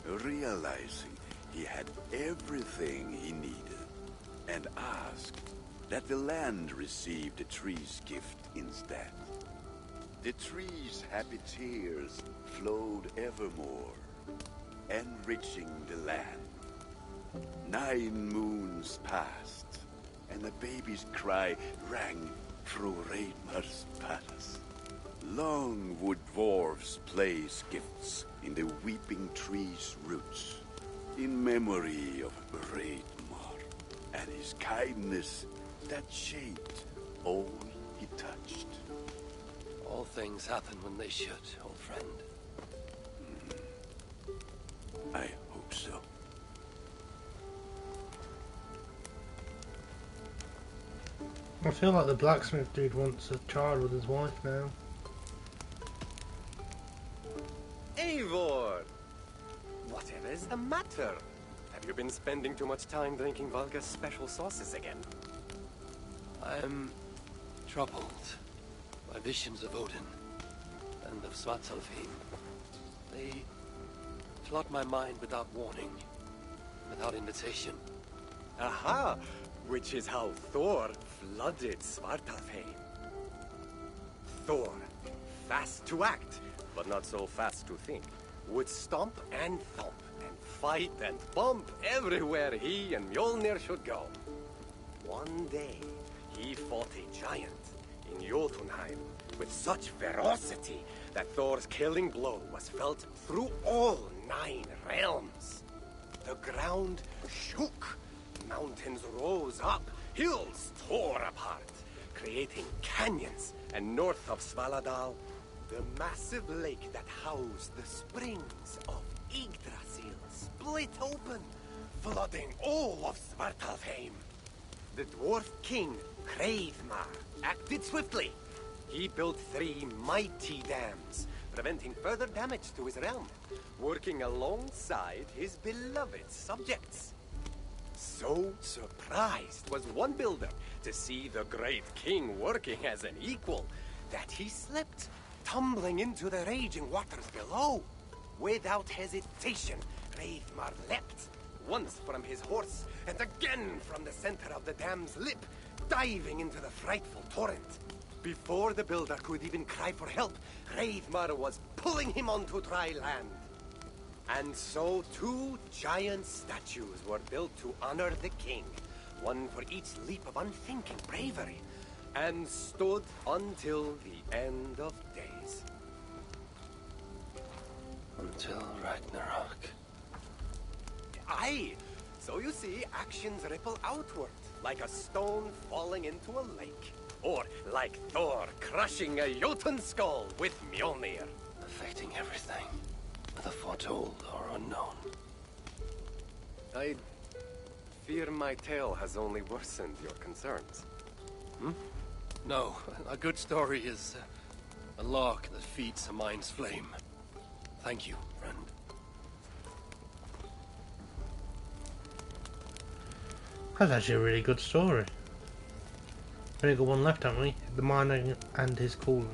realizing he had everything he needed, and asked that the land receive the tree's gift instead. The tree's happy tears flowed evermore, enriching the land. 9 moons passed, and the baby's cry rang through Raidmar's palace. Long would dwarves place gifts in the weeping tree's roots, in memory of Raidmar and his kindness that shaped all he touched. All things happen when they should, old friend. I hope so. I feel like the blacksmith dude wants a child with his wife now. Eivor! Whatever is the matter? Have you been spending too much time drinking Valga's special sauces again? I'm troubled by visions of Odin and of Svartalfheim. They flood my mind without warning, without invitation. Aha! Which is how Thor flooded Svartalfheim. Thor, fast to act, but not so fast to think, would stomp and thump and fight and bump everywhere he and Mjolnir should go. One day, he fought a giant in Jotunheim with such ferocity that Thor's killing blow was felt through all 9 realms. The ground shook, mountains rose up, hills tore apart, creating canyons, and north of Svaladal, the massive lake that housed the springs of Yggdrasil split open, flooding all of Svartalfheim. The dwarf king, Hreidmar, acted swiftly. He built 3 mighty dams, preventing further damage to his realm, working alongside his beloved subjects. So surprised was one builder to see the great king working as an equal that he slipped, tumbling into the raging waters below. Without hesitation, Hreidmar leapt, once from his horse and again from the center of the dam's lip, diving into the frightful torrent. Before the builder could even cry for help, Hreidmar was pulling him onto dry land. And so 2 giant statues were built to honor the king, one for each leap of unthinking bravery, and stood until the end of days. Until Ragnarok. Aye! So you see, actions ripple outward, like a stone falling into a lake. Or like Thor crushing a Jotun skull with Mjolnir. Affecting everything, whether foretold or unknown. I fear my tale has only worsened your concerns. No, a good story is a lark that feeds a mind's flame. Thank you, friend. That's actually a really good story. We've only got one left, haven't we? The miner and his calling.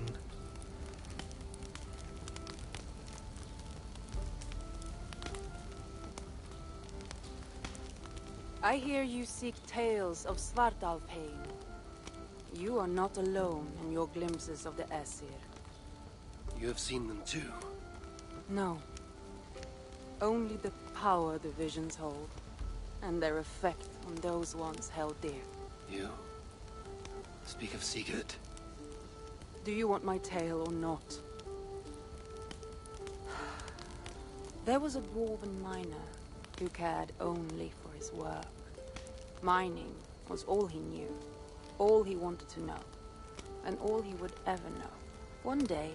I hear you seek tales of Svartalfheim. You are not alone in your glimpses of the Aesir. You have seen them too. No. Only the power the visions hold, and their effect on those once held dear. You speak of Sigurd. Do you want my tale or not? There was a dwarven miner who cared only for his work. Mining was all he knew, all he wanted to know, and all he would ever know. One day,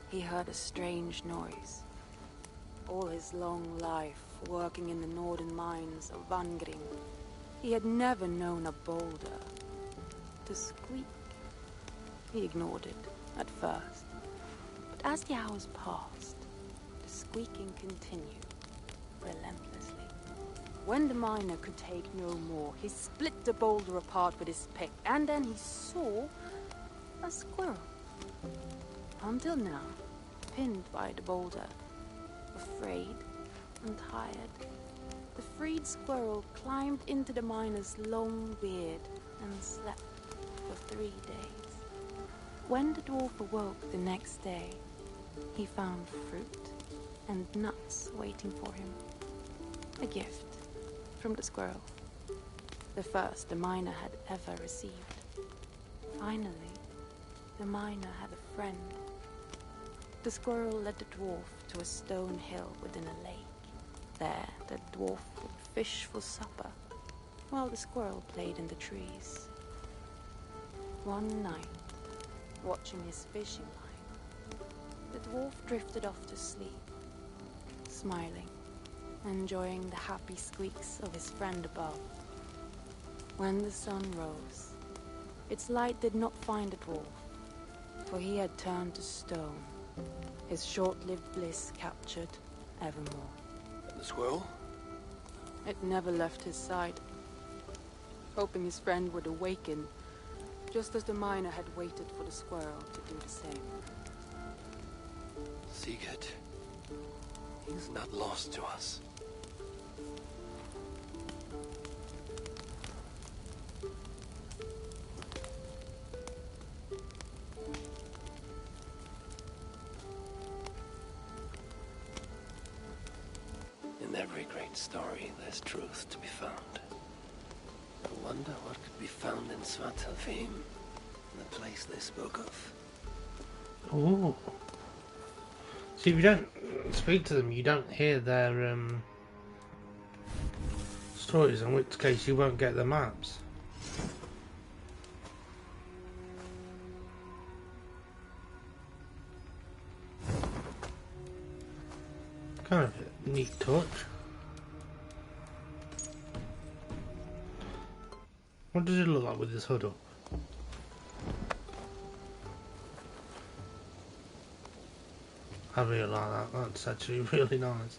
he heard a strange noise. All his long life, working in the northern mines of Vangrim, He had never known a boulder to squeak. He ignored it at first, but as the hours passed, the squeaking continued relentlessly. When the miner could take no more, he split the boulder apart with his pick, and then he saw a squirrel. Until now, pinned by the boulder, afraid and tired, the freed squirrel climbed into the miner's long beard and slept for 3 days. When the dwarf awoke the next day, he found fruit and nuts waiting for him. A gift from the squirrel. The first the miner had ever received. Finally, the miner had a friend. The squirrel led the dwarf to a stone hill within a lake. There, the dwarf would fish for supper, while the squirrel played in the trees. One night, watching his fishing line, the dwarf drifted off to sleep, smiling, enjoying the happy squeaks of his friend above. When the sun rose, its light did not find the dwarf, for he had turned to stone, his short-lived bliss captured evermore. And the squirrel? It never left his side, hoping his friend would awaken, just as the miner had waited for the squirrel to do the same. Sigurd, he's not lost to us. In every great story, there's truth to be found. I wonder what could be found in Svartalfheim, the place they spoke of. Oh. See, if you don't speak to them, you don't hear their stories, in which case you won't get the maps. Kind of a neat touch. What does it look like with this hood up? I really like that. That's actually really nice.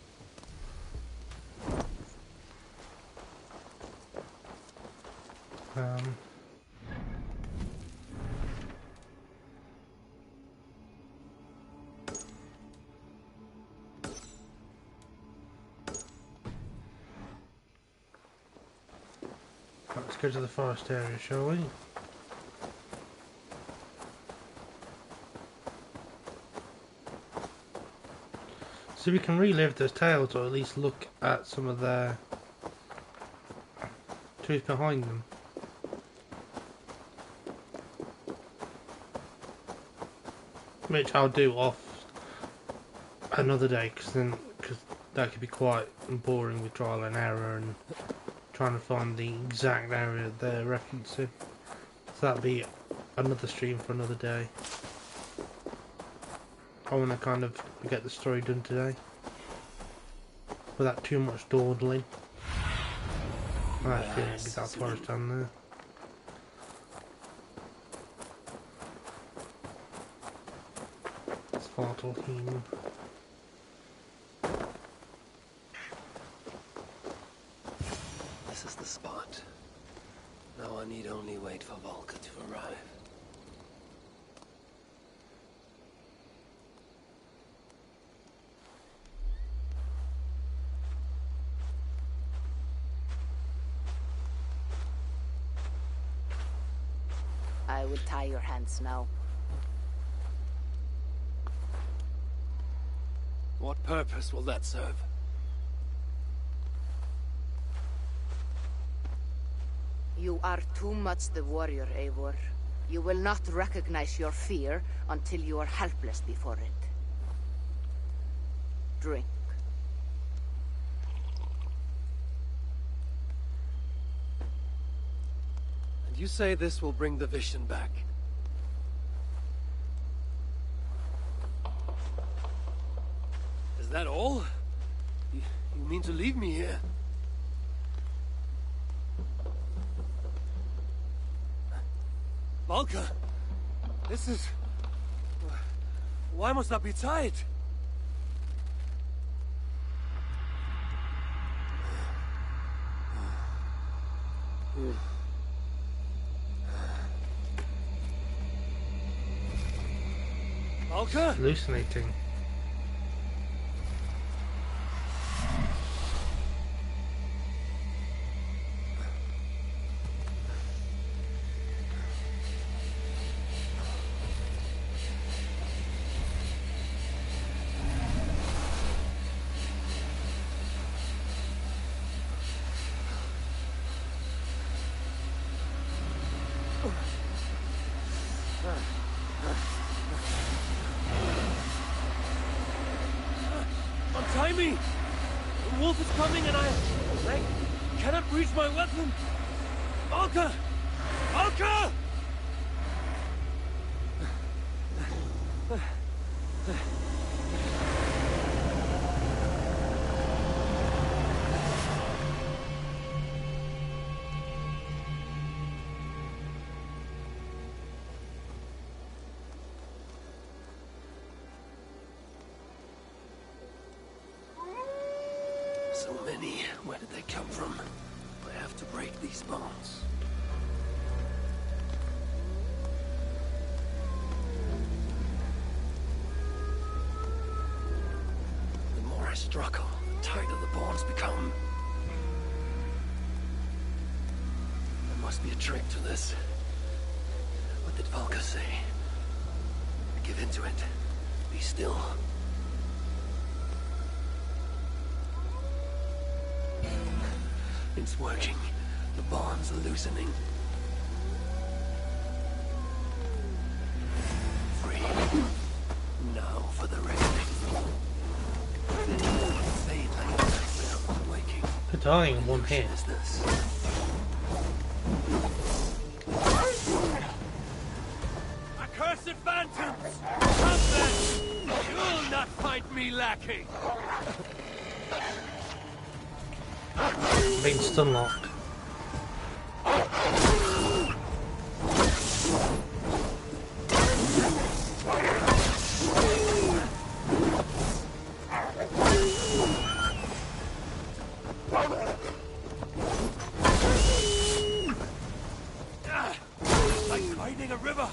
Let's go to the forest area, shall we? So we can relive those tales, or at least look at some of the truth behind them. Which I'll do off another day, because that could be quite boring with trial and error and trying to find the exact area they're referencing. So that'll be another stream for another day. I want to kind of get the story done today without too much dawdling. I feel like that forest down there. Svartalfheim. This is the spot. Now I need only wait for Volker to arrive. I will tie your hands now. What purpose will that serve? You are too much the warrior, Eivor. You will not recognize your fear until you are helpless before it. Drink. And you say this will bring the vision back? Is that all? You mean to leave me here? Valka, this is... Why must that be tied? Valka? Hallucinating. Untie me! The wolf is coming and I cannot reach my weapon! Valka! Valka! So many. Where did they come from? I have to break these bonds. The more I struggle, the tighter the bonds become. There must be a trick to this. What did Valka say? Give into it. Be still. It's working. The bonds are loosening. Free. Now for the reckoning. Fade like a sound waking. Good dying in one hit. Is this? Accursed phantoms! Come then! You'll not find me lacking! Being stun locked. Like finding a river!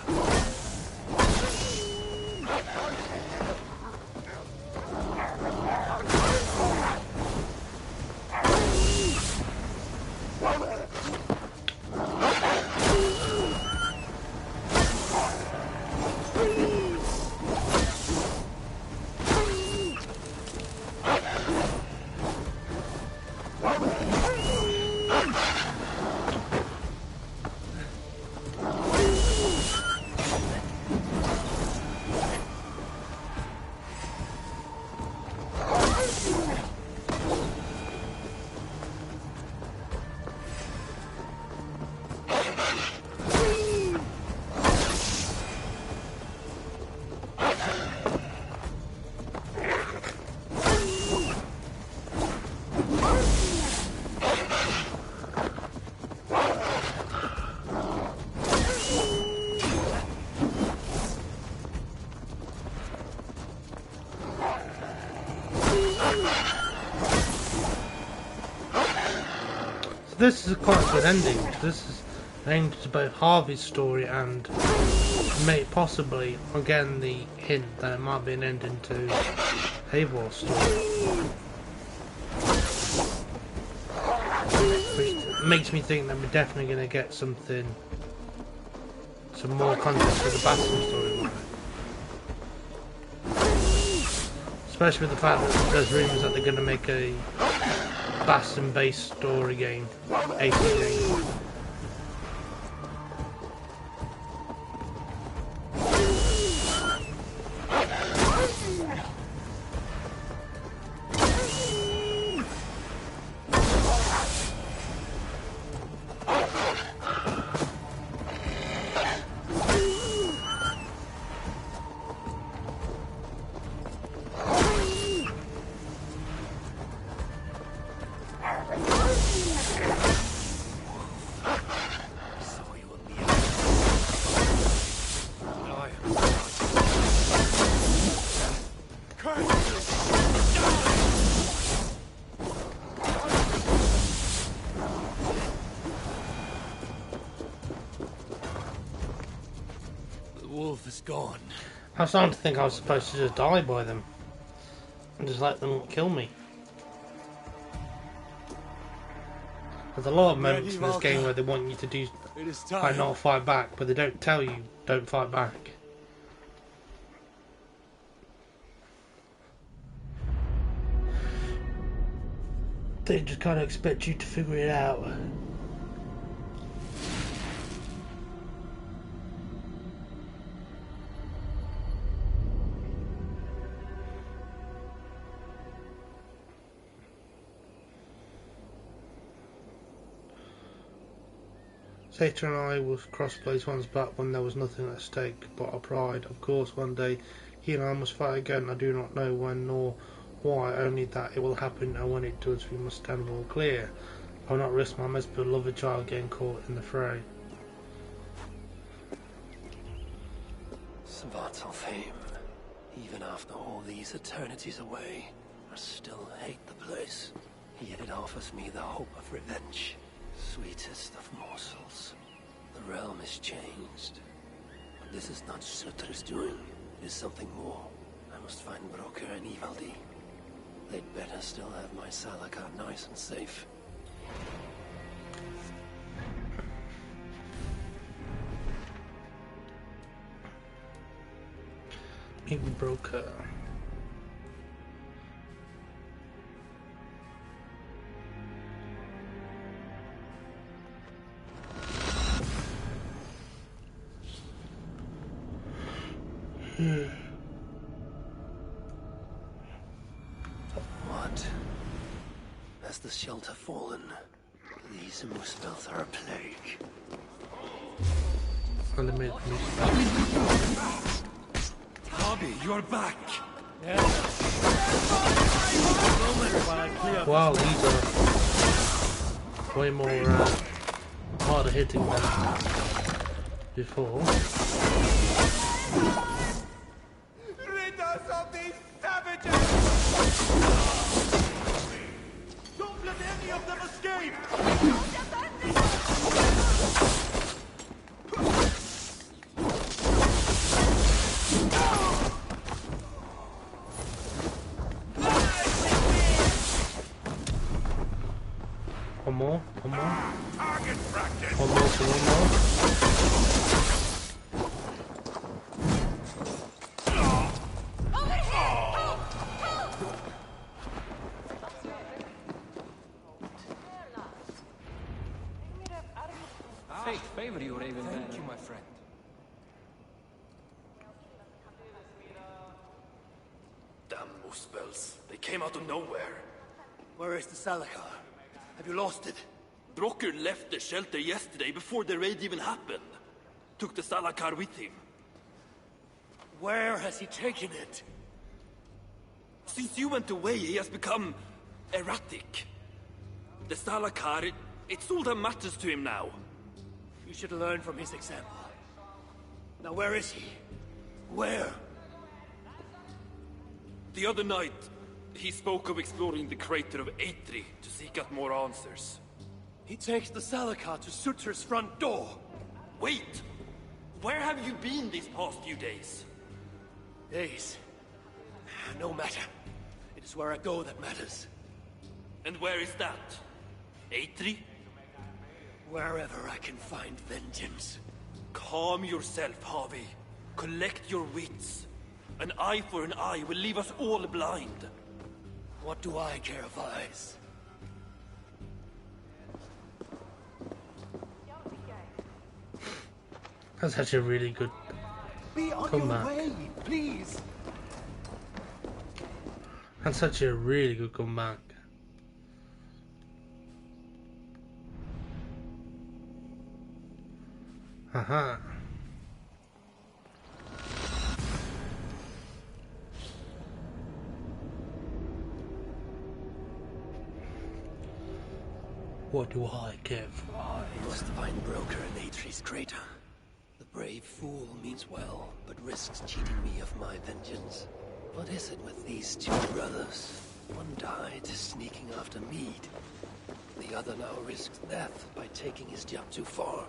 This is quite a good ending. This is aimed to both Harvey's story and possibly, again, the hint that it might be an ending to Havor's story. Which makes me think that we're definitely going to get some more context to the Bastion storyline. Especially with the fact that there's rumours that they're going to make a Bastion-based story game, AC game. wolf is gone. I was starting to think I was supposed to just die by them and just let them kill me. There's a lot of moments in this game where they want you to do like not fight back, but they don't tell you don't fight back. They just kind of expect you to figure it out. Zeta and I was cross-blades once back when there was nothing at stake but our pride. Of course, one day he and I must fight again. I do not know when nor why, only that it will happen, and when it does we must stand well clear. I will not risk my most beloved child getting caught in the fray. Svartalfheim, even after all these eternities away, I still hate the place. Yet it offers me the hope of revenge. Sweetest of morsels. The realm is changed. But this is not Surtr's doing. It is something more. I must find Broker and Ivaldi. They'd better still have my Salakar nice and safe. Maybe Broker. What? Has the shelter fallen? These Muspels are a plague. Bobby, you're back! Wow, these are way more harder hitting than before. Rid us of these savages! Don't let any of them escape! One more. Target practice! One more. Fate favor you, Raven. Thank you, my friend. Damn Muspels. They came out of nowhere. Where is the Salakar? Have you lost it? Brocker left the shelter yesterday before the raid even happened. Took the Salakar with him. Where has he taken it? Since you went away, he has become erratic. The Salakar, it's all that matters to him now. You should learn from his example. Now where is he? Where? The other night, he spoke of exploring the crater of Eitri to seek out more answers. He takes the Salakar to Surtr's front door. Wait! Where have you been these past few days? Days. No matter. It is where I go that matters. And where is that? Eitri? Wherever I can find vengeance. Calm yourself, Harvey. Collect your wits. An eye for an eye will leave us all blind. What do I care of eyes? That's actually a really good Be on comeback. your way, please! That's actually a really good comeback. Haha. What do I care for? I must find Broker in Eitri's crater. The brave fool means well, but risks cheating me of my vengeance. What is it with these two brothers? One died sneaking after mead. The other now risks death by taking his job too far.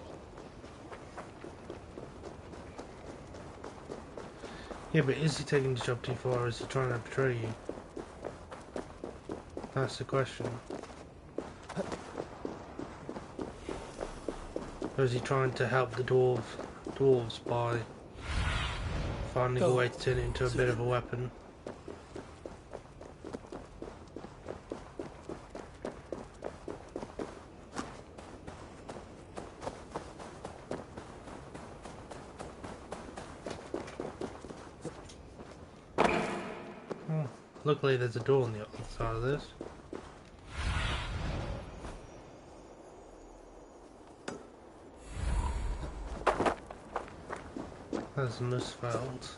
Yeah, but is he taking the job too far, or is he trying to betray you? That's the question. Or is he trying to help the dwarves by finding a way to turn it into a bit of a weapon? Luckily there's a door on the other side of this. There's Nussfeld.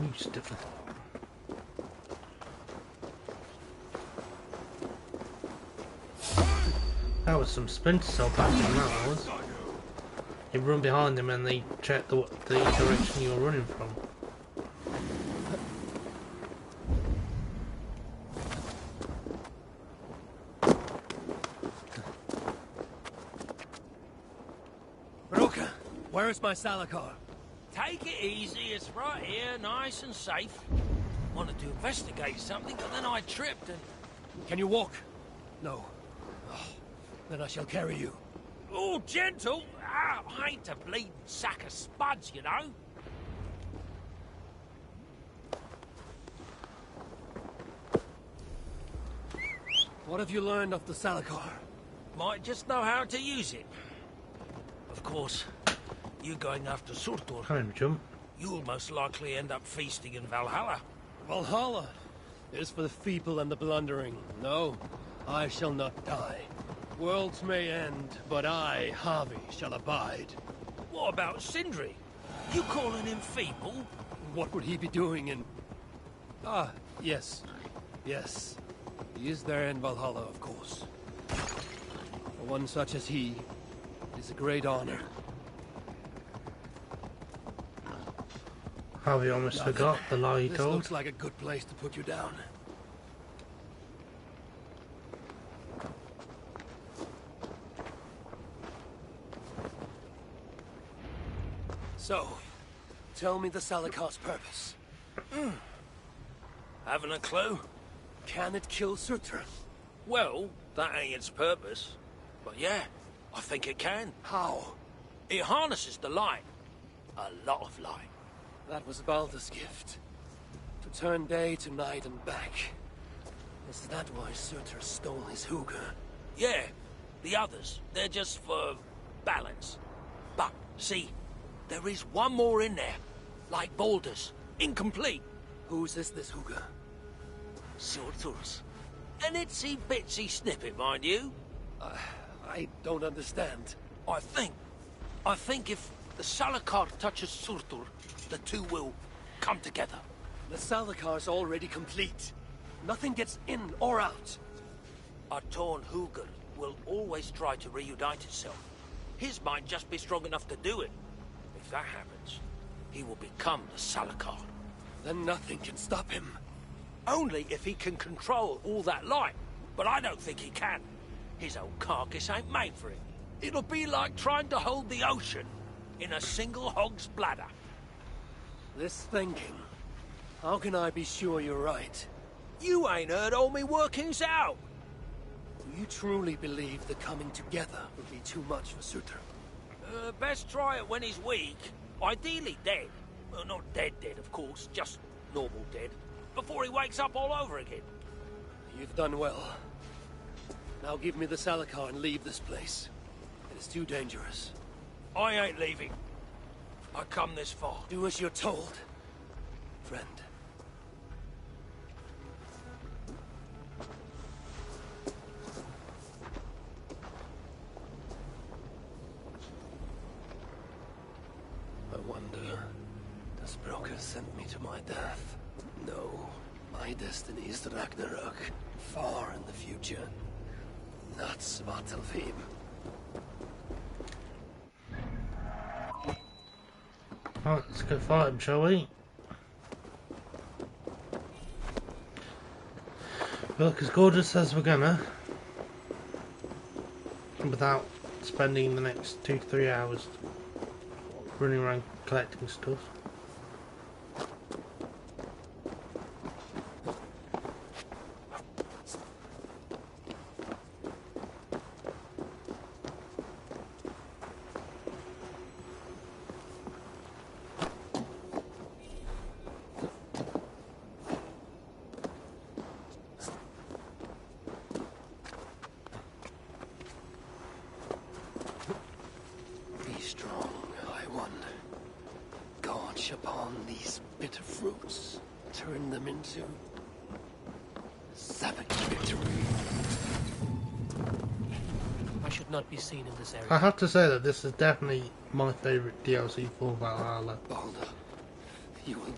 You stiffen. That was some Splinter Cell pattern, that was. You run behind them and they check the direction you're running from. Broker, where is my Salakar? Take it easy, it's right here, nice and safe. Wanted to investigate something, but then I tripped and... Can you walk? No. Oh, then I shall carry you. Oh, gentle! Ah, I ain't a bleeding sack of spuds, you know. What have you learned of the Salakar? Might just know how to use it. Of course, you going after Surtur. Time jump. You'll most likely end up feasting in Valhalla. Valhalla is for the feeble and the blundering. No, I shall not die. Worlds may end, but I, Harvey, shall abide. What about Sindri? You calling him feeble? What would he be doing in... Ah, yes. Yes. He is there in Valhalla, of course. For one such as he, it is a great honor. Harvey almost forgot the lie he This told. looks like a good place to put you down. So, tell me the Salakar's purpose. Haven't a clue? Can it kill Surtur? Well, that ain't its purpose. But yeah, I think it can. How? It harnesses the light. A lot of light. That was Baldur's gift. To turn day to night and back. Is that why Surtur stole his Hugr? Yeah, the others, they're just for balance. But, see, there is one more in there. Like Baldur's. Incomplete. Whose is this Hugr? Surtur's. An itsy bitsy snippet, mind you. I don't understand. I think if the Salakar touches Surtur, the two will come together. The Salakar's already complete. Nothing gets in or out. A torn Hugr will always try to reunite itself. His might just be strong enough to do it. If that happens, he will become the Salakar. Then nothing can stop him. Only if he can control all that light. But I don't think he can. His old carcass ain't made for it. It'll be like trying to hold the ocean in a single hog's bladder. This thinking. How can I be sure you're right? You ain't heard all me workings out. Do you truly believe the coming together will be too much for Surtur? Best try it when he's weak. Ideally dead. Well, not dead, of course. Just normal dead. Before he wakes up all over again. You've done well. Now give me the Salakar and leave this place. It is too dangerous. I ain't leaving. I come this far. Do as you're told, friend. I wonder, does Broker send me to my death? No, my destiny is Ragnarok, far in the future. Not Svartalfheim. Right, let's go fight him, shall we? We look as gorgeous as we're gonna, without spending the next 2 to 3 hours running around collecting stuff. Be strong, High One. Gorge upon these bitter fruits. Turn them into savage victory. I should not be seen in this area. I have to say that this is definitely my favourite DLC for Valhalla.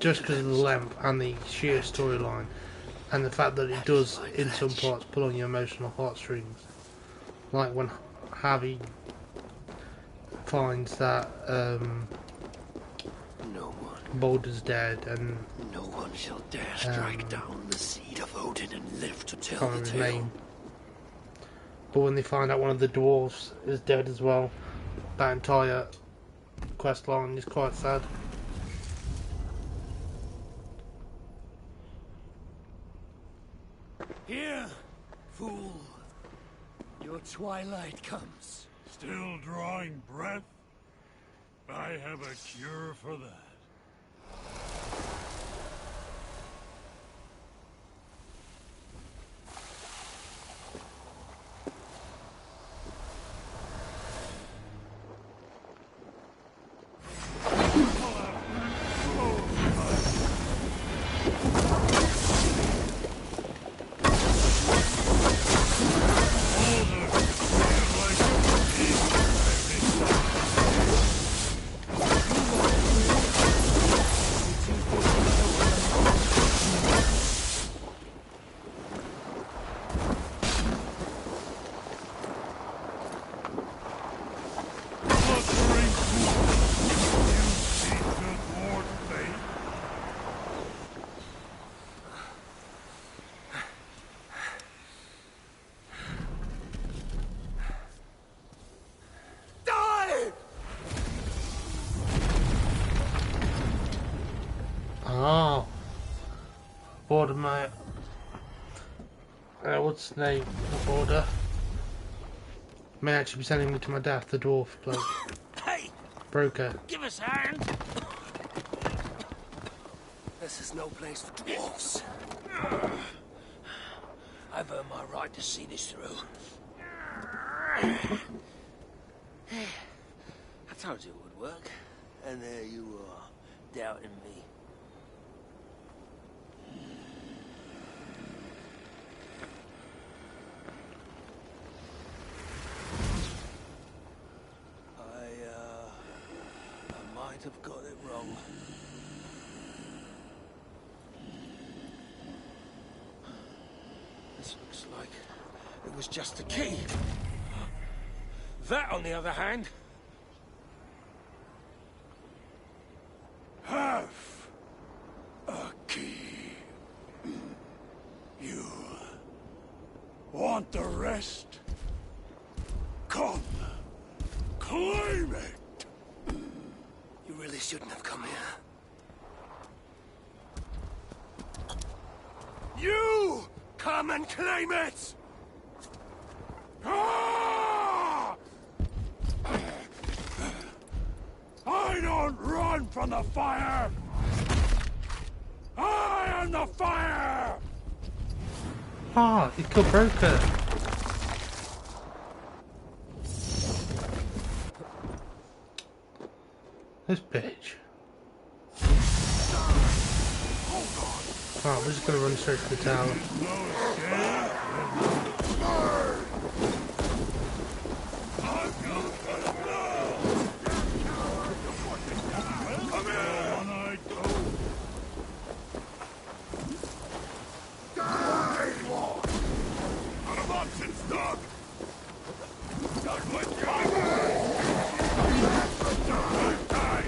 Just because of the length and the sheer storyline, and the fact that it does, in some parts, pull on your emotional heartstrings. Like when Javi finds that Balder's dead, and no one shall dare strike down the seed of Odin and live to tell can't the remember his tale. name. But when they find out one of the dwarves is dead as well, that entire quest line is quite sad. Here, fool. Your twilight comes. Still drawing breath? I have a cure for that. Oh, Border mate. What's his name? The Border. May actually be sending me to my death, the dwarf bloke. Hey! Broker. Give us a hand! This is no place for dwarfs. I've earned my right to see this through. I told you it would work. And there you are, doubting me. I might have got it wrong. This looks like it was just a key. That, on the other hand... Half a key. You want the rest? Come, claim it. You really shouldn't have come here. You come and claim it. Ah! I don't run from the fire. I am the fire. Ah, he killed Broker. This bitch. Alright, we're just gonna run straight to the tower.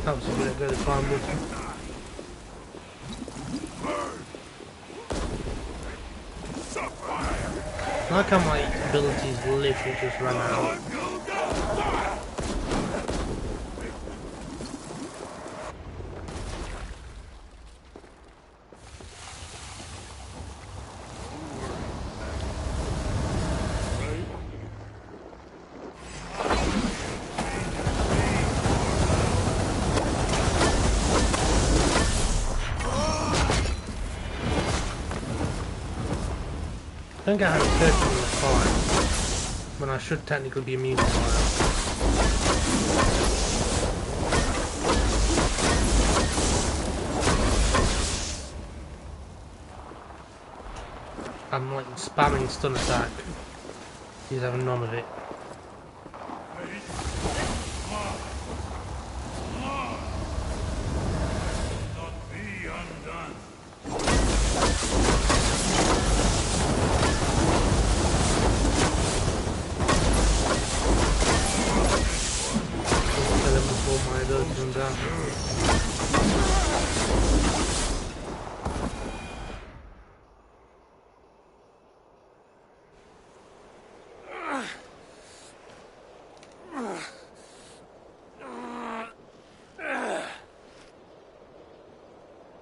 That was a bit good climb with him. I like how my abilities literally just run out. don't get how it's hurting me fire when I should technically be immune to fire. I'm like spamming stun attack. He's having none of it.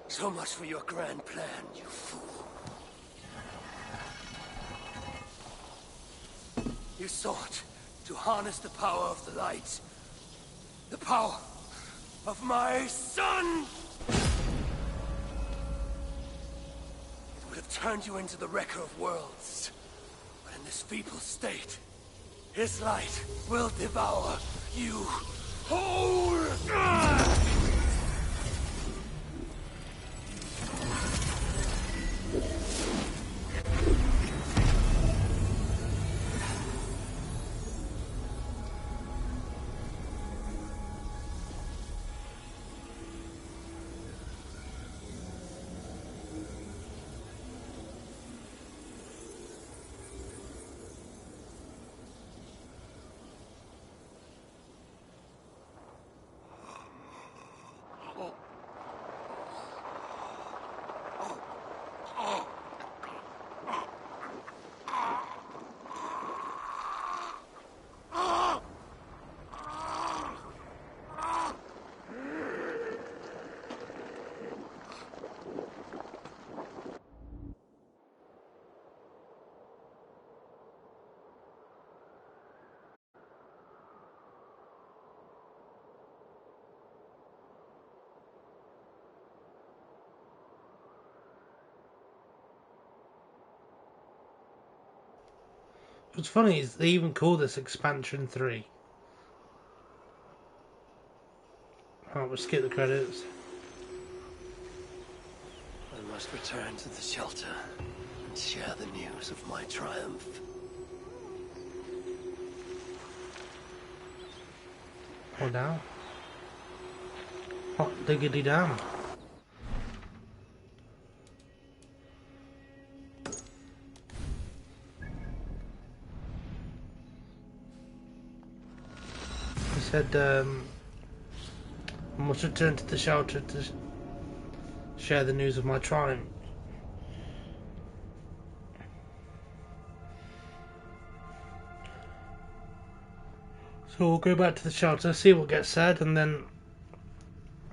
So much for your grand plan, you fool. You sought to harness the power of the light. The power of my son! It would have turned you into the wrecker of worlds. But in this feeble state, his light will devour you whole! What's funny is they even call this expansion 3. Alright, we'll skip the credits. I must return to the shelter and share the news of my triumph. Oh, down. Hot diggity damn. He said, I must return to the shelter to share the news of my triumph. So we'll go back to the shelter, see what gets said, and then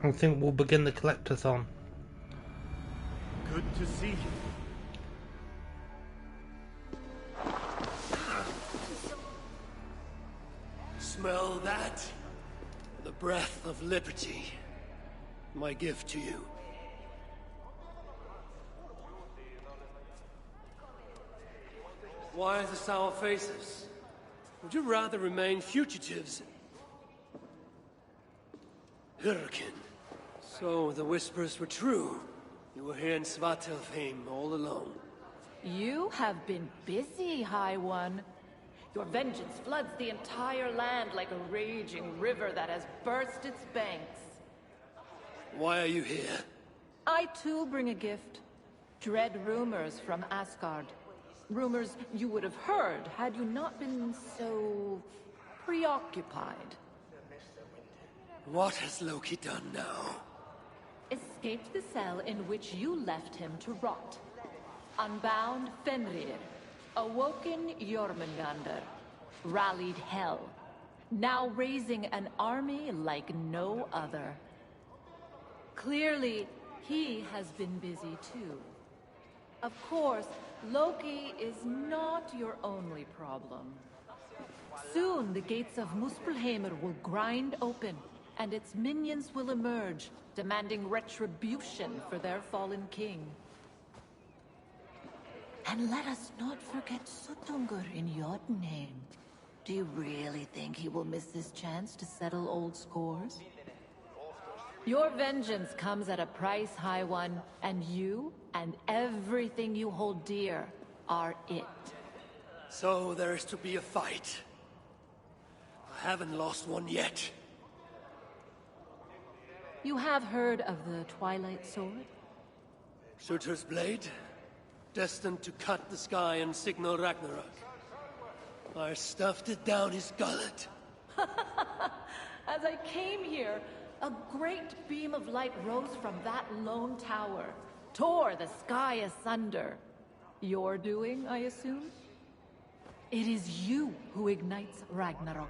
I think we'll begin the collectathon. Good to see you. Smell that? The breath of liberty. My gift to you. Why the sour faces? Would you rather remain fugitives? Hurricane. So the whispers were true. You were here in Svartalfheim all alone. You have been busy, High One. Your vengeance floods the entire land like a raging river that has burst its banks. Why are you here? I too bring a gift. Dread rumors from Asgard. Rumors you would have heard had you not been so preoccupied. What has Loki done now? Escaped the cell in which you left him to rot. Unbound Fenrir. Awoken Jormungandr. Rallied Hel. Now raising an army like no other. Clearly, he has been busy too. Of course, Loki is not your only problem. Soon the gates of Muspelheimr will grind open, and its minions will emerge, demanding retribution for their fallen king. And let us not forget Sutungur in Jotunheim. Do you really think he will miss this chance to settle old scores? Your vengeance comes at a price, High One, and you and everything you hold dear are it. So there is to be a fight. I haven't lost one yet. You have heard of the Twilight Sword? Surtur's blade, destined to cut the sky and signal Ragnarok. I stuffed it down his gullet. As I came here, a great beam of light rose from that lone tower, tore the sky asunder. Your doing, I assume? It is you who ignites Ragnarok.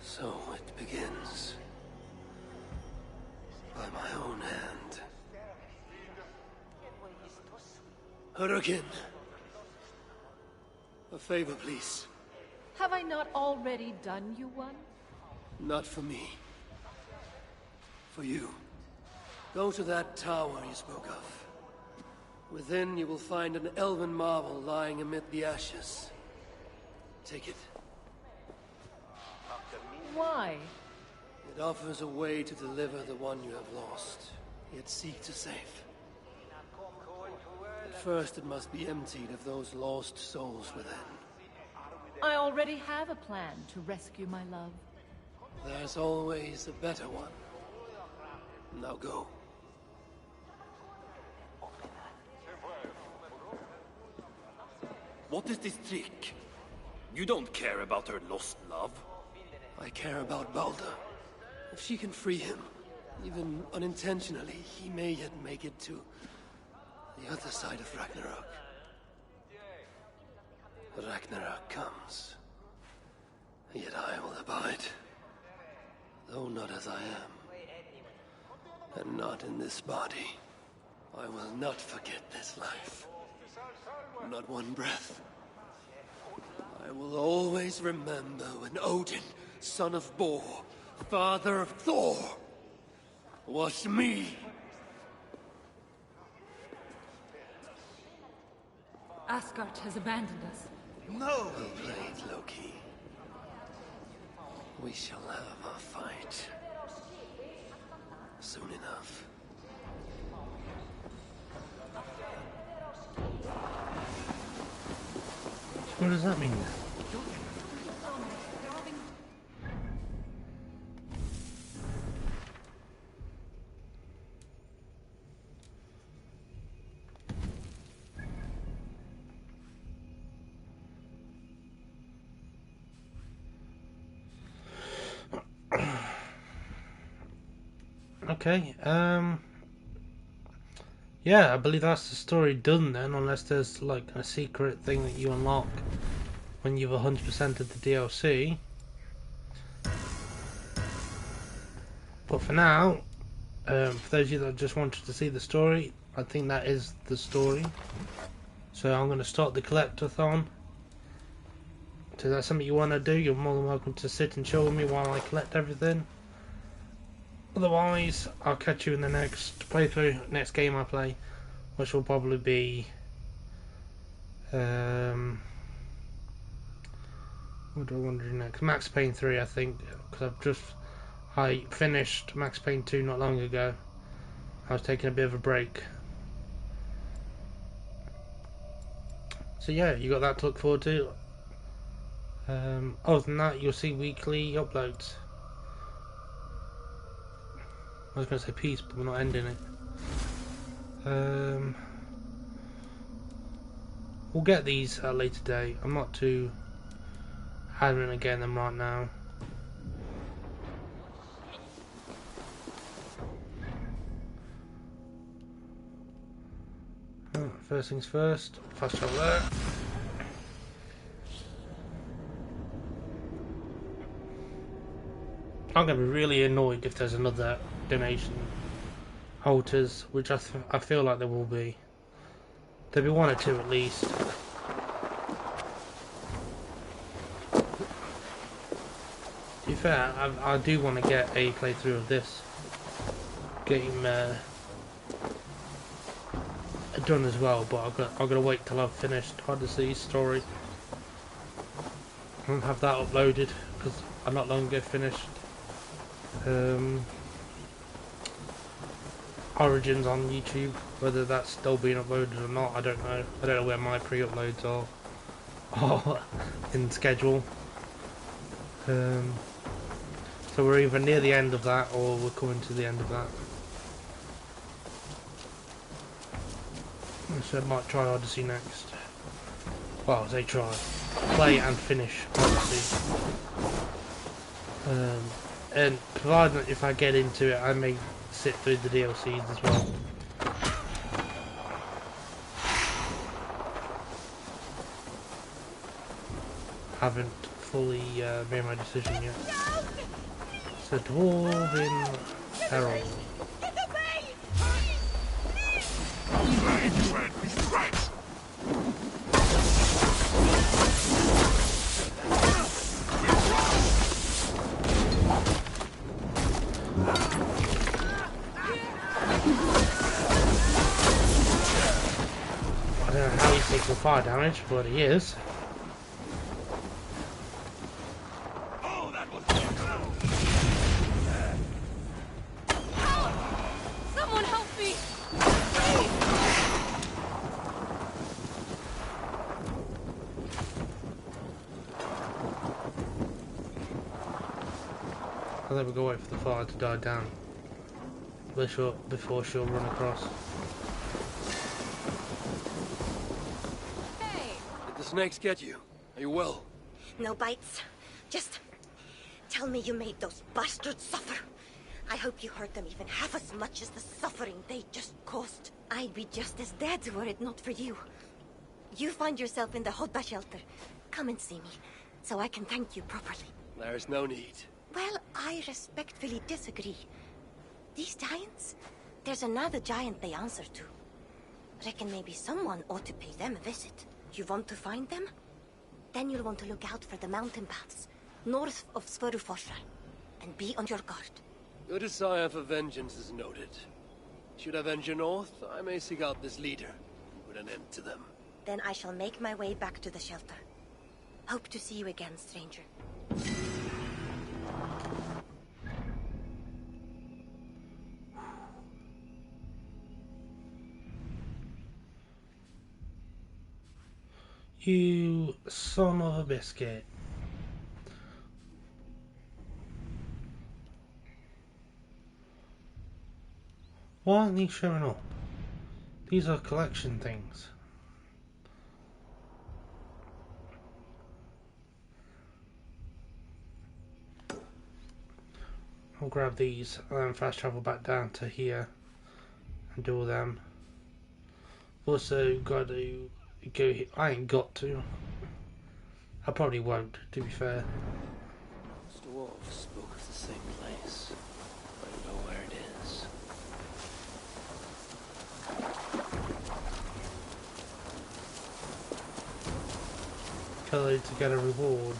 So it begins. By my own hand. Hurricane. A favor, please. Have I not already done you one? Not for me. For you. Go to that tower you spoke of. Within you will find an elven marvel lying amid the ashes. Take it. Why? It offers a way to deliver the one you have lost, yet seek to save. At first it must be emptied of those lost souls within. I already have a plan to rescue my love. There's always a better one. Now go. What is this trick? You don't care about her lost love? I care about Balder. If she can free him, even unintentionally, he may yet make it to the other side of Ragnarok. Ragnarok comes, yet I will abide, though not as I am, and not in this body. I will not forget this life, not one breath. I will always remember when Odin, son of Bor, father of Thor, was me. Asgard has abandoned us. No! Well played, Loki. We shall have a fight. Soon enough. What does that mean? Okay, yeah, I believe that's the story done then, unless there's like a secret thing that you unlock when you've 100% of the DLC. But for now, for those of you that just wanted to see the story, I think that is the story. So I'm going to start the collectathon. So if that's something you want to do, you're more than welcome to sit and chill with me while I collect everything. Otherwise, I'll catch you in the next playthrough, next game I play, which will probably be what do I want to do next? Max Payne 3, I think, because I finished Max Payne 2 not long ago. I was taking a bit of a break. So yeah, you got that to look forward to. Other than that, you'll see weekly uploads. I was going to say peace, but we're not ending it. We'll get these at a later date. I'm not too adamant at getting them right now. First things first, fast travel there. I'm going to be really annoyed if there's another donation altars, which I feel like there will be. There'll be one or two at least. To be fair, I do want to get a playthrough of this game done as well, but I'm gonna wait till I've finished Odyssey's story and have that uploaded because I not long ago finished Origins on YouTube. Whether that's still being uploaded or not, I don't know. I don't know where my pre-uploads are in schedule. So we're either near the end of that or we're coming to the end of that. So I might try Odyssey next. Well, I say try. Play and finish Odyssey. And provided if I get into it, I may sit through the DLCs as well. Haven't fully made my decision yet. It's a Dwarven Herald. I don't know how he's taking fire damage, but he is. Someone help me! I think we'll go wait for the fire to die down before she'll run across. Did the snakes get you? Are you well? No bites. Just tell me you made those bastards suffer. I hope you hurt them even half as much as the suffering they just caused. I'd be just as dead were it not for you. You find yourself in the Hodba shelter. Come and see me, so I can thank you properly. There's no need. Well, I respectfully disagree. These giants? There's another giant they answer to. Reckon maybe someone ought to pay them a visit. You want to find them? Then you'll want to look out for the mountain paths, north of Svörufosra, and be on your guard. Your desire for vengeance is noted. Should I venture north, I may seek out this leader, put an end to them. Then I shall make my way back to the shelter. Hope to see you again, stranger. You son of a biscuit. Why aren't these showing up? These are collection things. I'll grab these and then fast travel back down to here and do all them. Also got to go here. I ain't got to. I probably won't, to be fair. Dwarves spoke of the same place. I don't know where it is. Tell you to get a reward.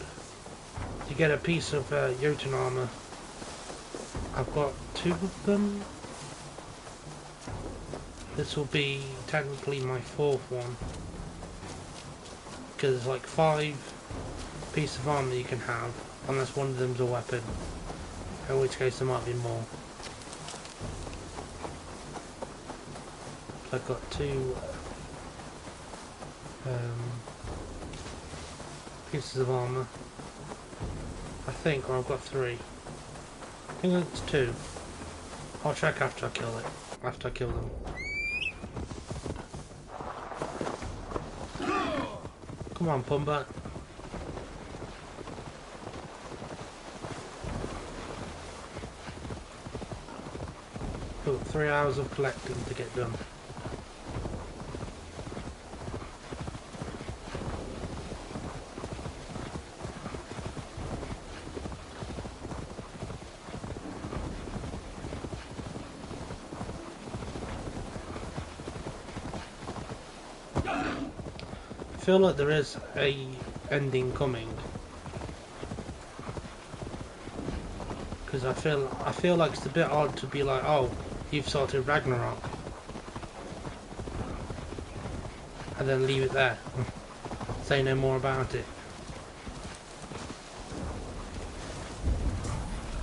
You get a piece of Jotun armor. I've got 2 of them. This will be technically my 4th one. Because there's like 5 pieces of armor you can have, unless one of them's a weapon. In which case there might be more. I've got 2 pieces of armor. I think, or I've got 3. I think it's 2. I'll check after I kill it. After I kill them. Come on, Pumba. Oh, 3 hours of collecting to get done. I feel like there is a ending coming, because I feel like it's a bit odd to be like, oh, you've sorted Ragnarok. and then leave it there. Say no more about it.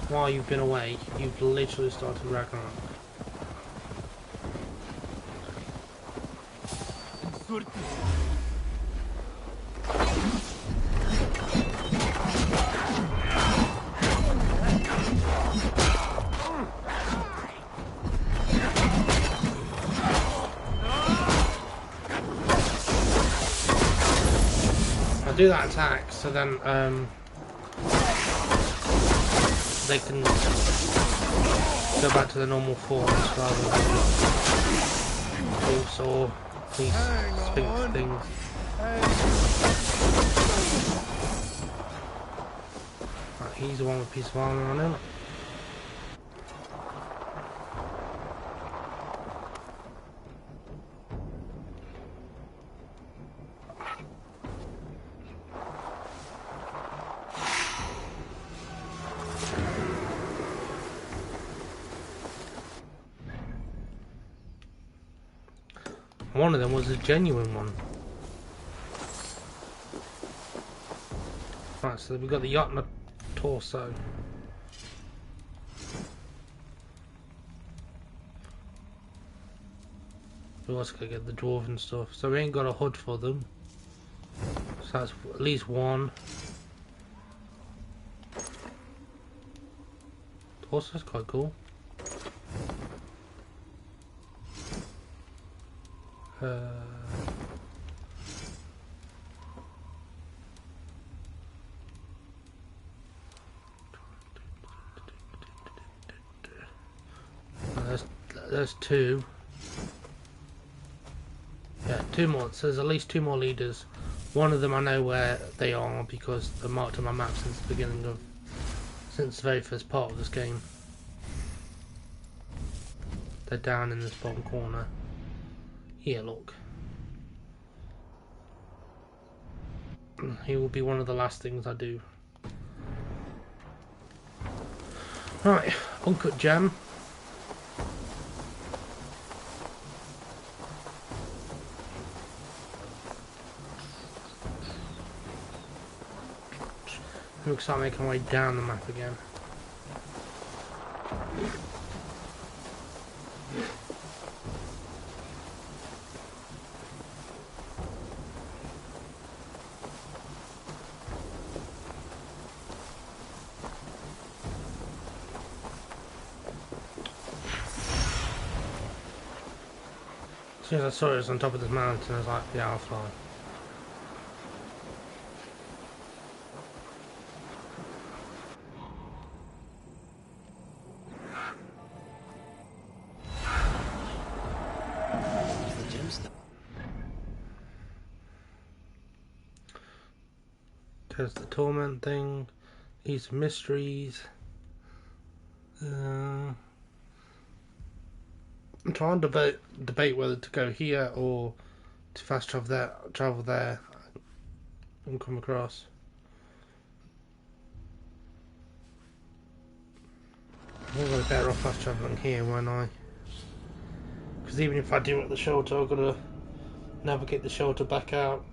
While you've been away, you've literally started Ragnarok. I'll do that attack, so then they can go back to the normal forms rather than also these sphinx things. Right, he's the one with a piece of armor on him. One of them was a genuine one. Right, so we've got the yacht and the torso. We also gotta get the dwarven stuff. So we ain't got a hood for them. So that's at least one. Torso's quite cool. There's two. Yeah, two more. So there's at least two more leaders. One of them I know where they are because they're marked on my map since the beginning of, since the very first part of this game. They're down in this bottom corner. Here, look. He will be one of the last things I do. Right, uncut gem. We can start making our way down the map again. As soon as I saw it was on top of this mountain, I was like, yeah, I'll fly. There's the torment thing, these mysteries. I'm trying to debate whether to go here or to fast travel there and come across. I think I'd be better off fast travelling here, won't I? Because even if I do at the shelter, I've got to navigate the shelter back out.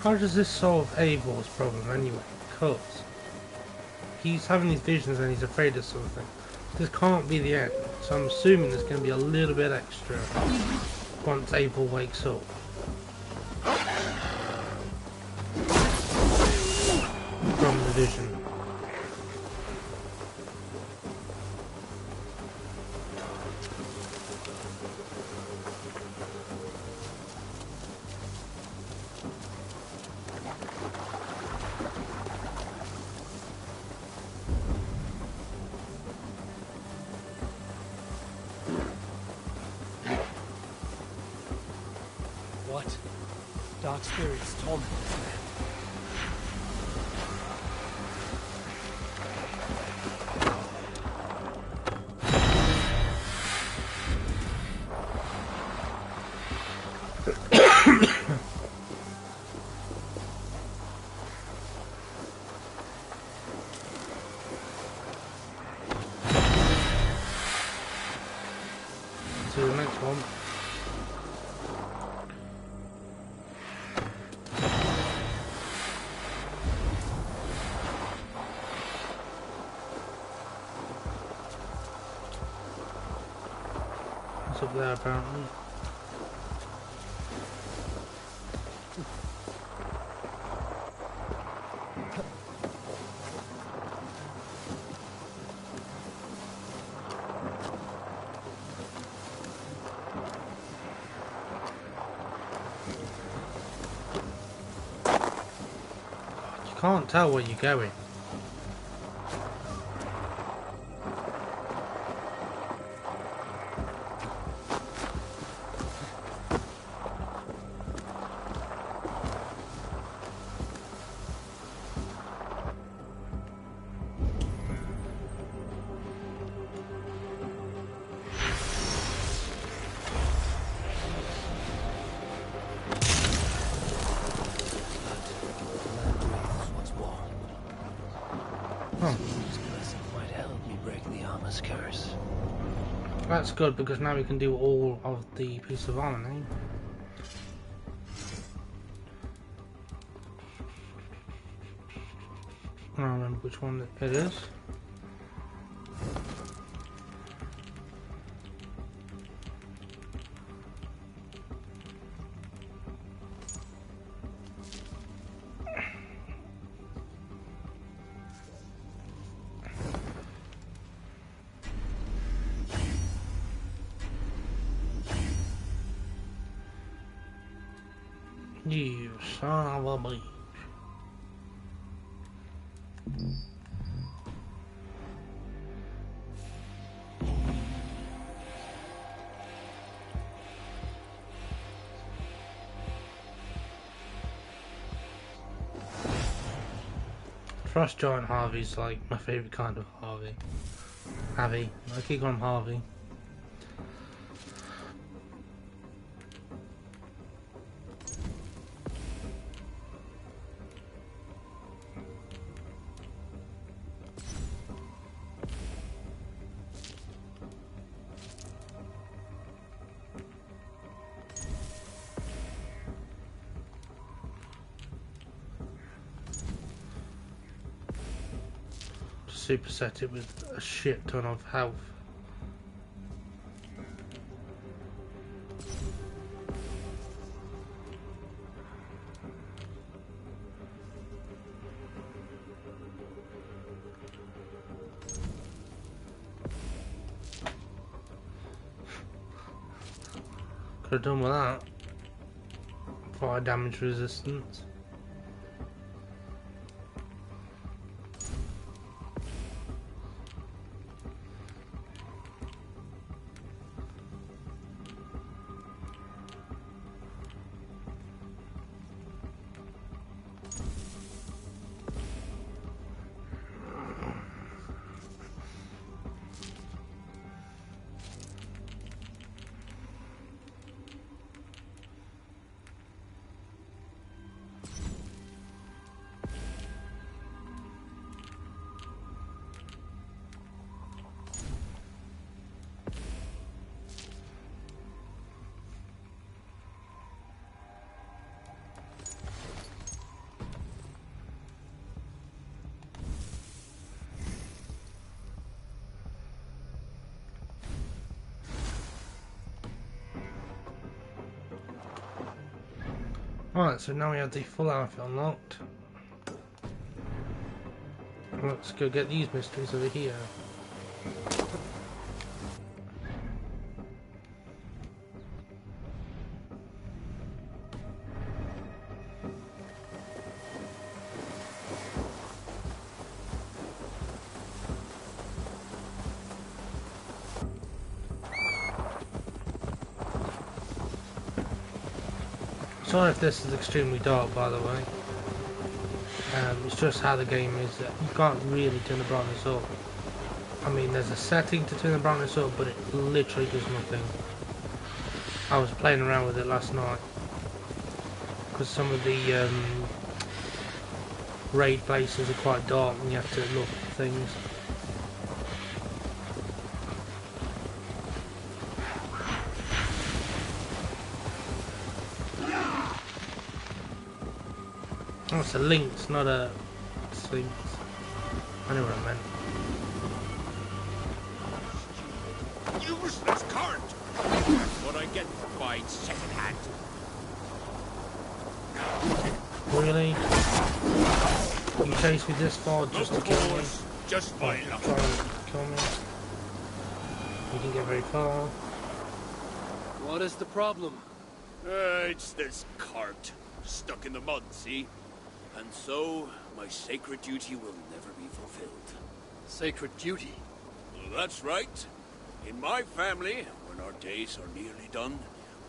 How does this solve Eivor's problem anyway? Because he's having these visions and he's afraid of something. This can't be the end, so I'm assuming there's going to be a little bit extra once Eivor wakes up. From the vision. What? Dark spirits torment this man. To the next one. It's up there apparently. You can't tell where you're going. That's good because now we can do all of the piece of armor now. I don't remember which one it is. You son of a bitch. Frost Giant Harvey's like my favourite kind of Harvey. I keep calling him Harvey. Superset it with a shit ton of health. Could have done with that. Fire damage resistance. Alright, so now we have the full outfit unlocked. Let's go get these mysteries over here. Sorry if this is extremely dark, by the way. It's just how the game is. You can't really turn the brightness up. I mean, there's a setting to turn the brightness up, but it literally does nothing. I was playing around with it last night because some of the raid places are quite dark and you have to look at things. Oh, it's a lynx, not a sphinx. I know what I meant. Useless cart! That's what I get for buying second-hand. Really? You chased me this far just to kill me? Just my luck. Try and kill me. You didn't get very far. What is the problem? It's this cart. Stuck in the mud, see? And so, my sacred duty will never be fulfilled. Sacred duty? That's right. In my family, when our days are nearly done,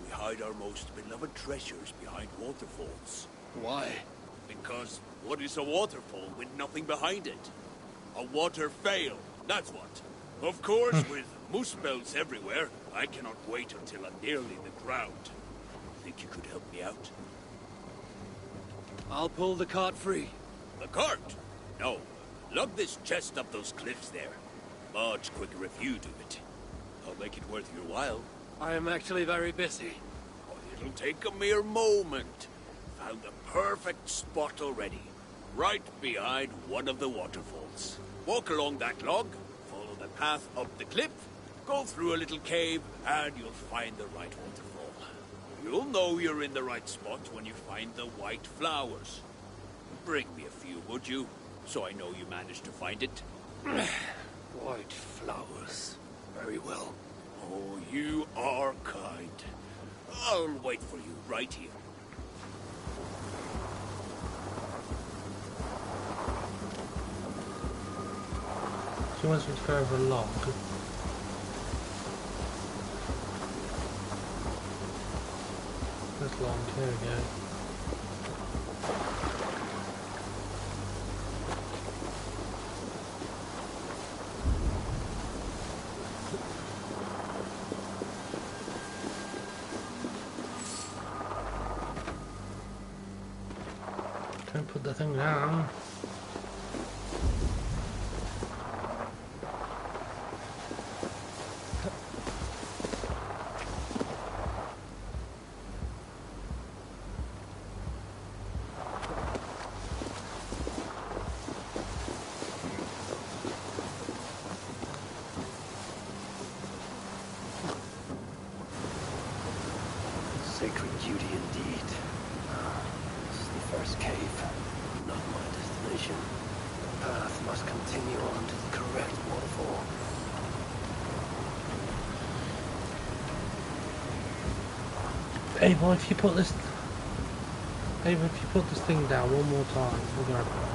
we hide our most beloved treasures behind waterfalls. Why? Because what is a waterfall with nothing behind it? A water fail, that's what. Of course, with moose bells everywhere, I cannot wait until I'm nearly the ground. Think you could help me out? I'll pull the cart free. The cart? No. Lug this chest up those cliffs there. Much quicker if you do it. I'll make it worth your while. I am actually very busy. Oh, it'll take a mere moment. Found the perfect spot already. Right behind one of the waterfalls. Walk along that log, follow the path up the cliff, go through a little cave, and you'll find the right waterfall. You'll know you're in the right spot when you find the white flowers. Bring me a few, would you? So I know you managed to find it. White flowers. Very well. Oh, you are kind. I'll wait for you right here. She wants me to go over a log. That's long, there we go. Don't put the thing down. Sacred duty indeed. This is the first cave, not my destination. The path must continue on to the correct waterfall. Ava, if you put this thing down one more time, we're gonna have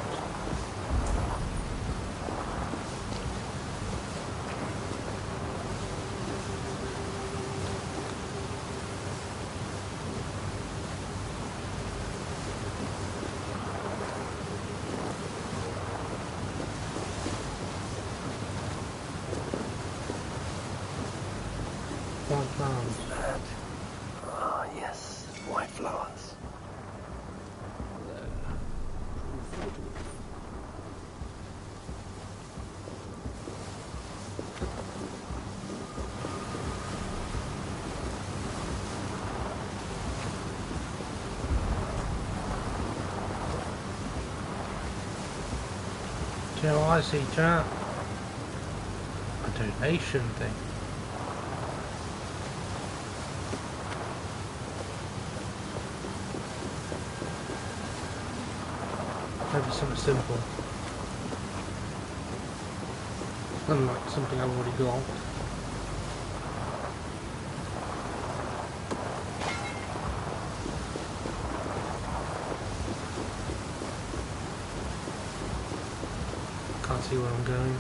white flowers. That. Ah, yes. White flowers. Do you know what I see, chat? A donation thing. Maybe something simple. Unlike something I've already got. Can't see where I'm going.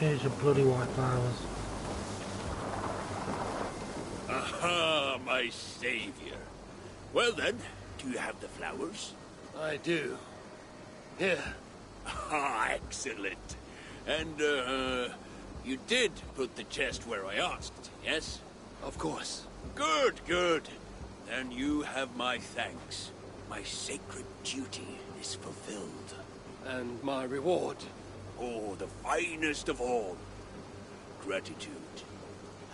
Here's your bloody white flowers. Aha, my savior. Well then, do you have the flowers? I do. Here. Ah, excellent. And, you did put the chest where I asked, yes? Of course. Good, good. Then you have my thanks. My sacred duty is fulfilled. And my reward? Oh, the finest of all. Gratitude.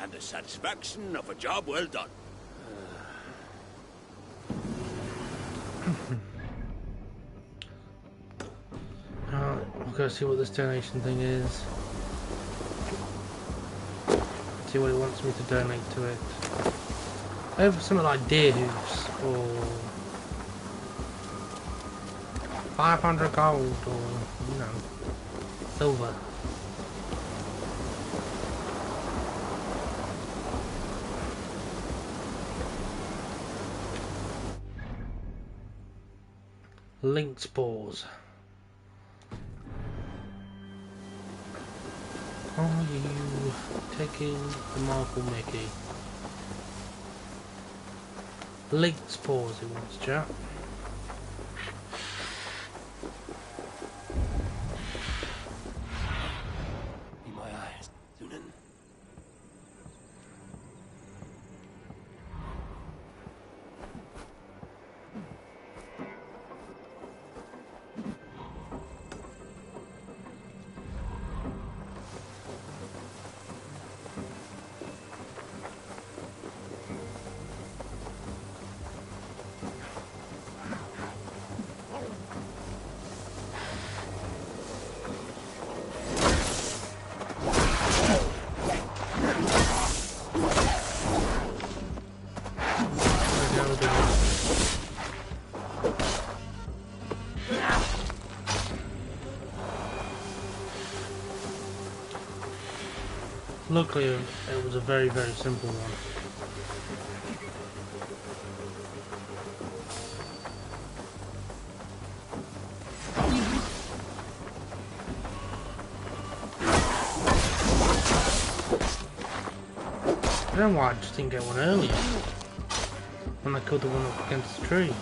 And the satisfaction of a job well done. Alright, we'll go see what this donation thing is. See what it wants me to donate to it. Over something like deer hoofs, or 500 gold, or, you know, silver. Link spores. Are you taking the Marble Mickey? Link spores it wants, chap. In my eyes, Sunan. Luckily, it was a very, very simple one. I don't know why I just didn't get one earlier when I killed the one up against the tree.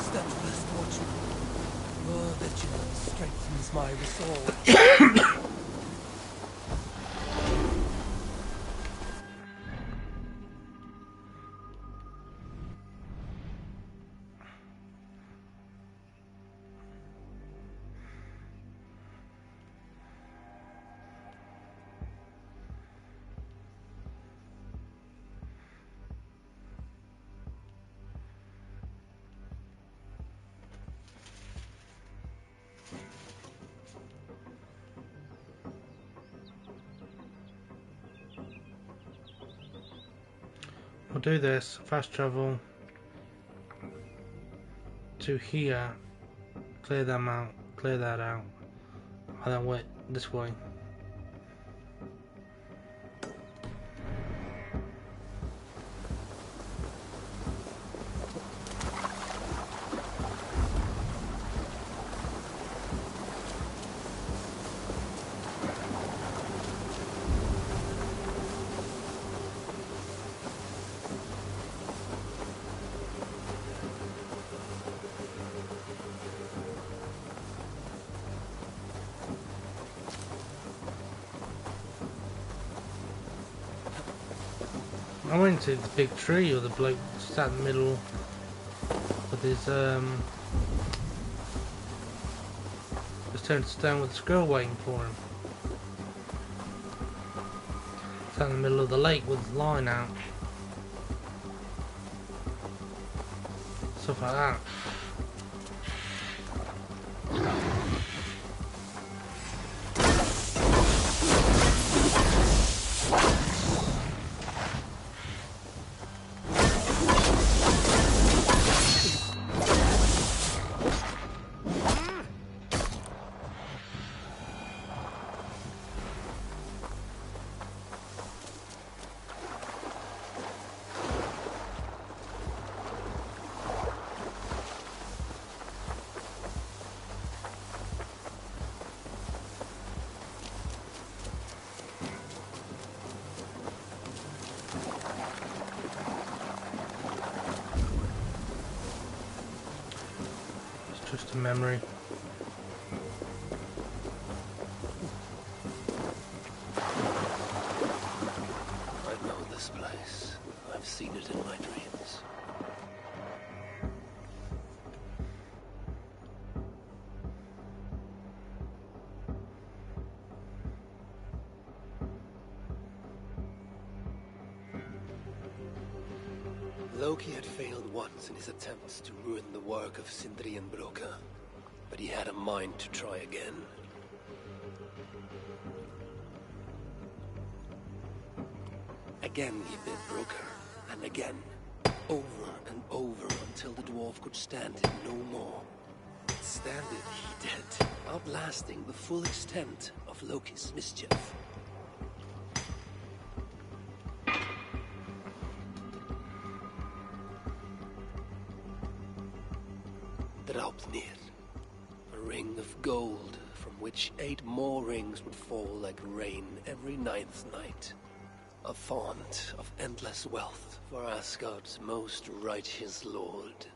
Steadfast fortune. Your vigilance strengthens my resolve. We'll do this, fast travel to here, clear them out, clear that out, and then wait this way. I went to the big tree, or the bloke sat in the middle with his just turned to stone with a squirrel waiting for him. Sat in the middle of the lake with his line out. Stuff like that. just a memory. I know this place. I've seen it in my dreams. Loki had failed once in his attempts to ruin the work of Sindri and Broca, but he had a mind to try again. Again he bit Broca, and again, over and over until the dwarf could stand it no more. Stand it he did, outlasting the full extent of Loki's mischief. Draupnir, a ring of gold from which 8 more rings would fall like rain every 9th night. A font of endless wealth for Asgard's most righteous lord.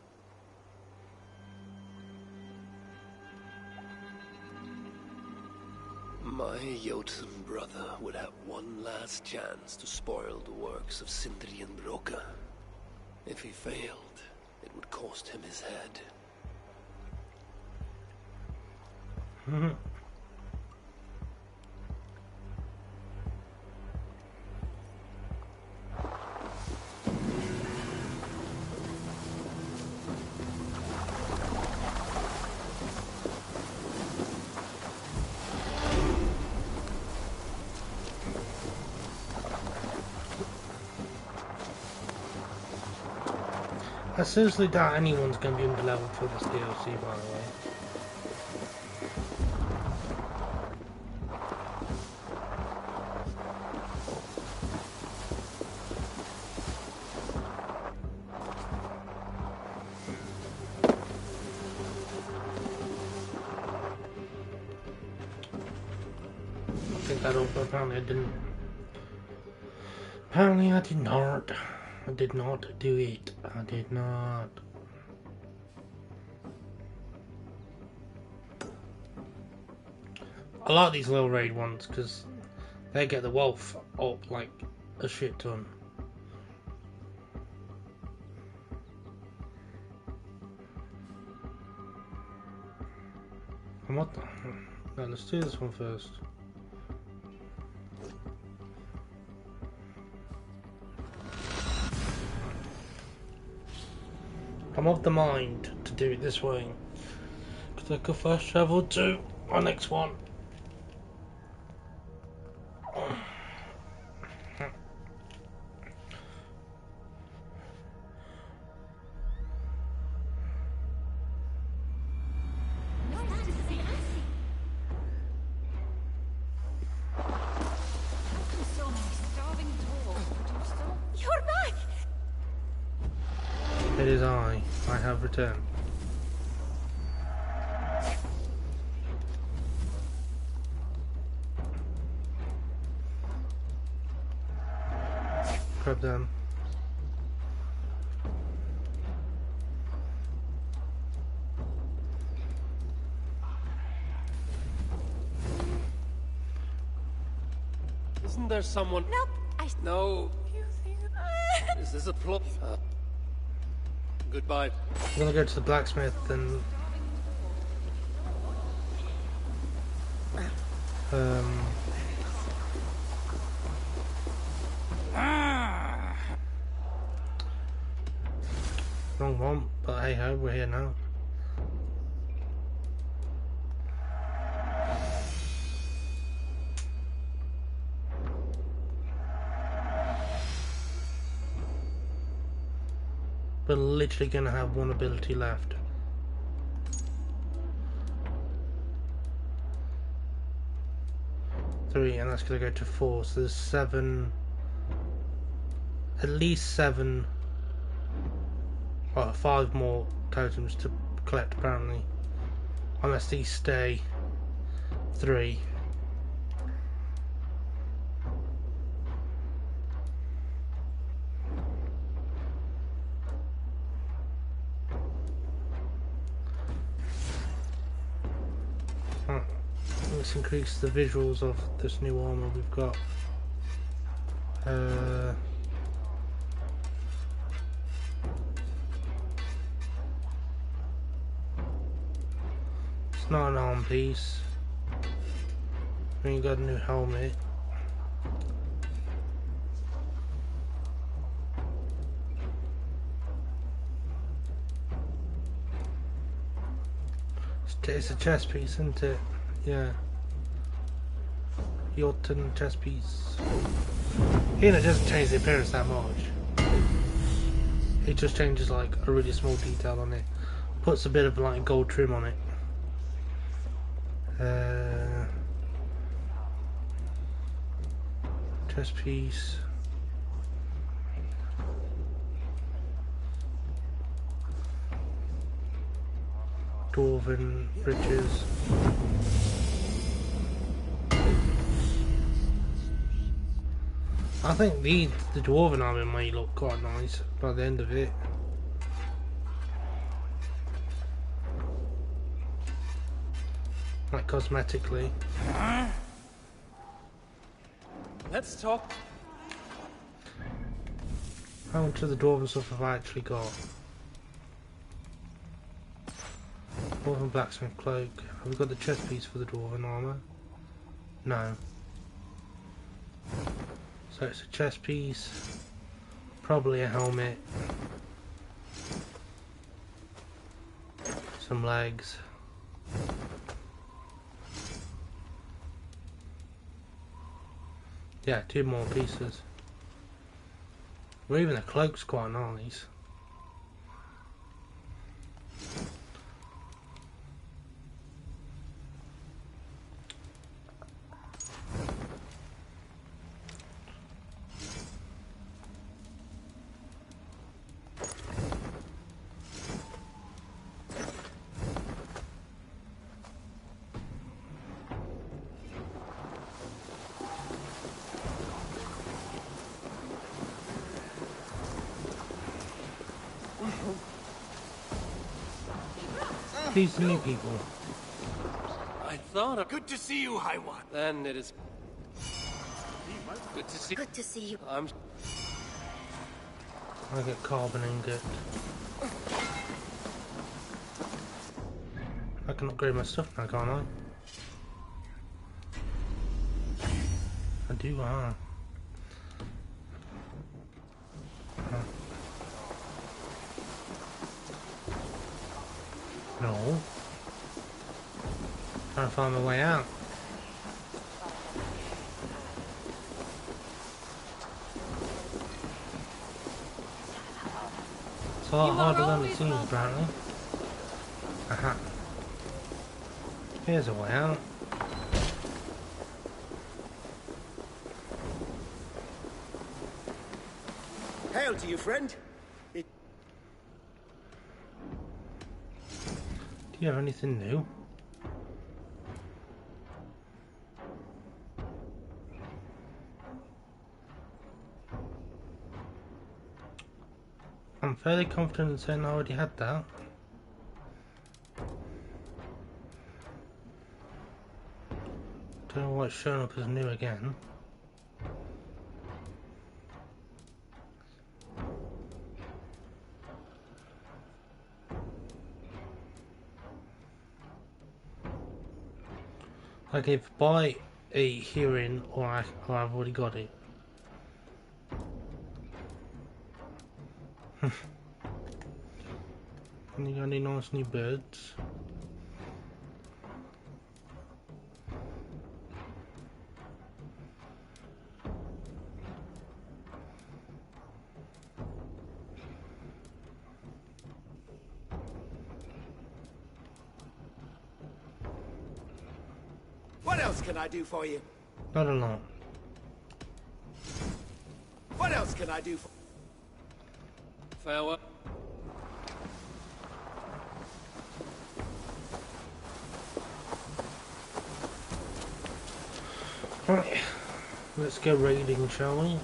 My Jotun brother would have one last chance to spoil the works of Sindri and Broca. If he failed, it would cost him his head. I seriously doubt anyone's going to be underleveled for this DLC, by the way. I think that over, apparently I didn't. Apparently I did not. I did not do it. I did not. I like these little raid ones because they get the wealth up like a shit ton. And what the? No, let's do this one first. I'm of the mind to do it this way because I could fast travel to our next one. You're back! It is I have returned. Grab them. Isn't there someone? Nope, No. Is this a plot? Goodbye. I'm gonna go to the blacksmith and wrong one, but hey ho, we're here now. We're literally gonna have one ability left. Three, and that's gonna go to 4. So there's 7, at least 7, well, 5 more totems to collect apparently, unless these stay 3. Right, let's increase the visuals of this new armor we've got. It's not an arm piece. We got a new helmet. It's a chest piece, isn't it? Yeah. Jotun chest piece. It doesn't change the appearance that much. It just changes like a really small detail on it. Puts a bit of like gold trim on it. Chest piece. Dwarven bridges. I think the dwarven armor might look quite nice by the end of it. Like cosmetically. Let's talk. How much of the dwarven stuff have I actually got? Dwarven blacksmith cloak. Have we got the chest piece for the dwarven armor? No. So it's a chest piece, probably a helmet, some legs. Yeah, 2 more pieces. Or even the cloak's quite nice. These new people. I thought of... Good to see you, High One. Then it is... Good to see... Good to see you. I'm... I get carbon ingot. I can upgrade my stuff now, can't I? I do, No. Trying to find my way out. It's a lot harder than it seems, apparently. Aha. Here's a way out. Hail to you, friend. Do you have anything new? I'm fairly confident in saying I already had that. Don't know why it's showing up as new again. Like if buy a hearing or I've already got it. You got any nice new birds? What else can I do for you? Not a lot. What else can I do for... Farewell. Right, let's go raiding, shall we?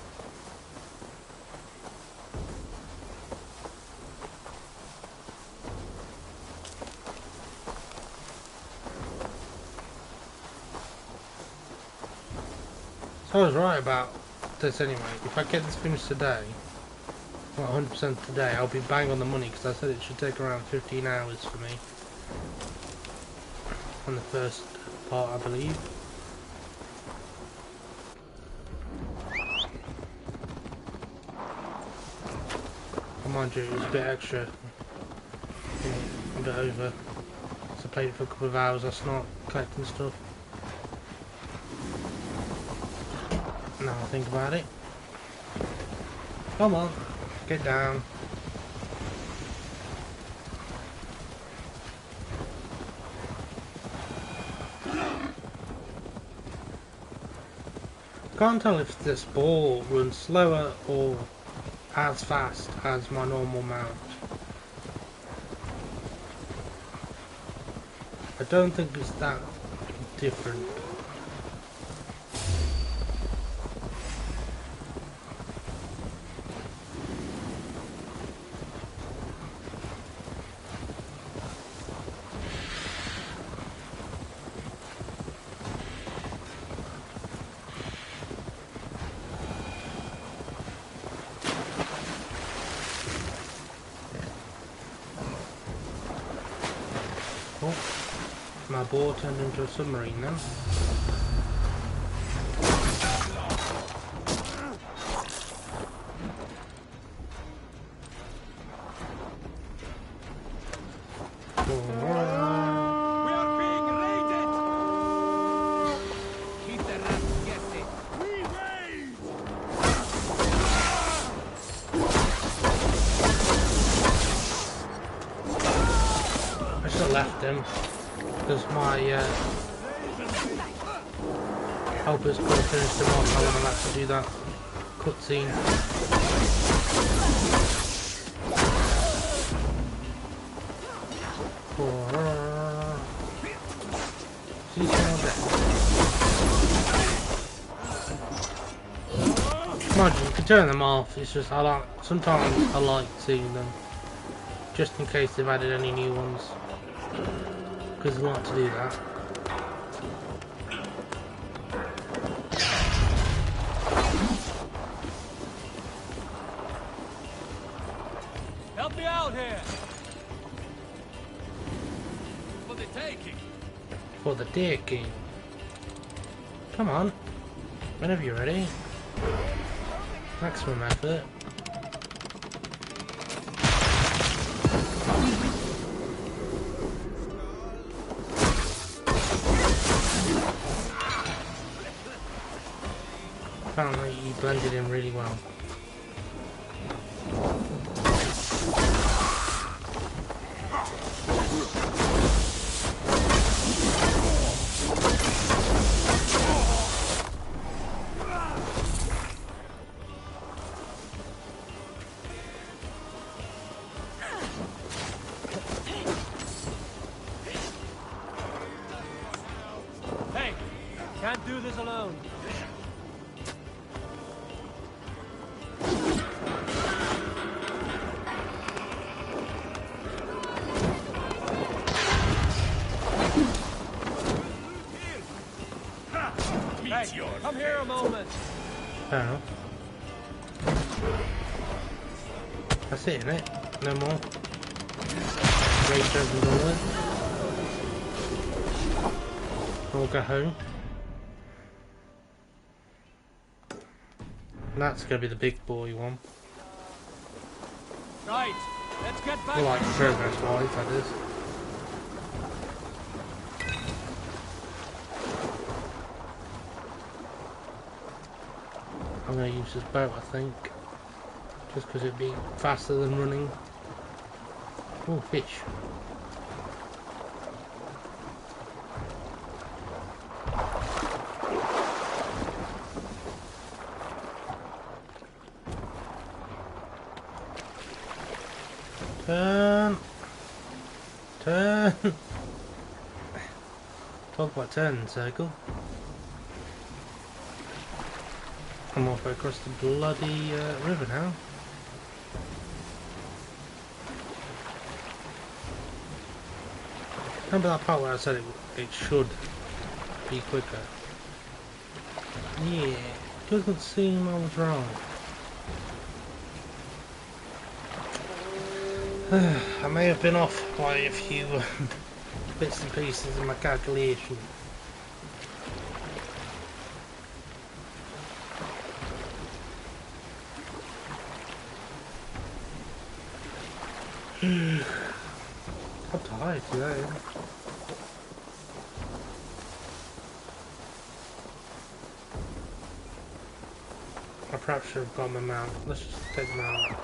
I was right about this anyway. If I get this finished today, well, 100% today, I'll be bang on the money because I said it should take around 15 hours for me on the first part, I believe. Mind you, it was a bit extra, a bit over. So I played it for a couple of hours last night, collecting stuff. Now I think about it. Come on, get down. Can't tell if this ball runs slower or as fast as my normal mount. I don't think it's that different. Oh, my boat turned into a submarine now. Because my helpers could have finished them off. I would have had to do that cutscene. Mind you, you can turn them off. It's just sometimes I like seeing them, just in case they've added any new ones. Because I like to do that. Help me out here! For the taking. For the taking. Come on. Whenever you're ready. Maximum effort. Apparently he blended in really well. Hey, can't do this alone. Hey, come here a moment. Fair enough. That's it, innit? No more. Rage over all that. We'll go home. That's gonna be the big boy one. Right, let's get back. Well, like progress wise, that is. I'm going to use this boat, I think, just because it'd be faster than running. Oh, fish. Turn. Turn. Talk about turning circle. I'm halfway across the bloody river now. Remember that part where I said it should be quicker? Yeah. Doesn't seem I was right. I may have been off by a few bits and pieces in my calculation. I'm tired today. I perhaps should have got my mount. Let's just take them out.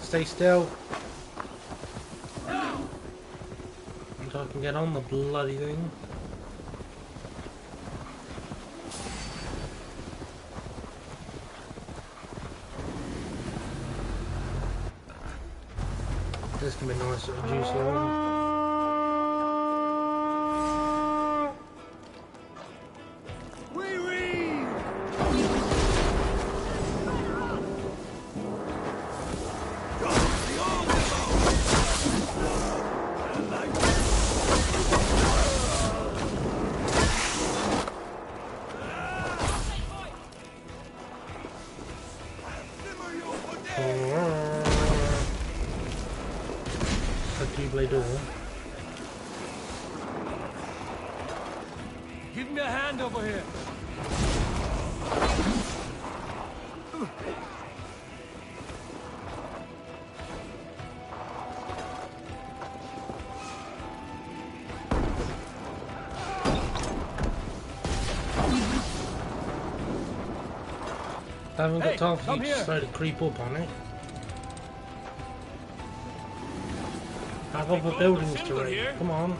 Stay still. Until I can get on the bloody thing. This can be nice little juicy one. Give me a hand over here. I haven't got time for you to try to creep up on it. I have other buildings to raid. Come on.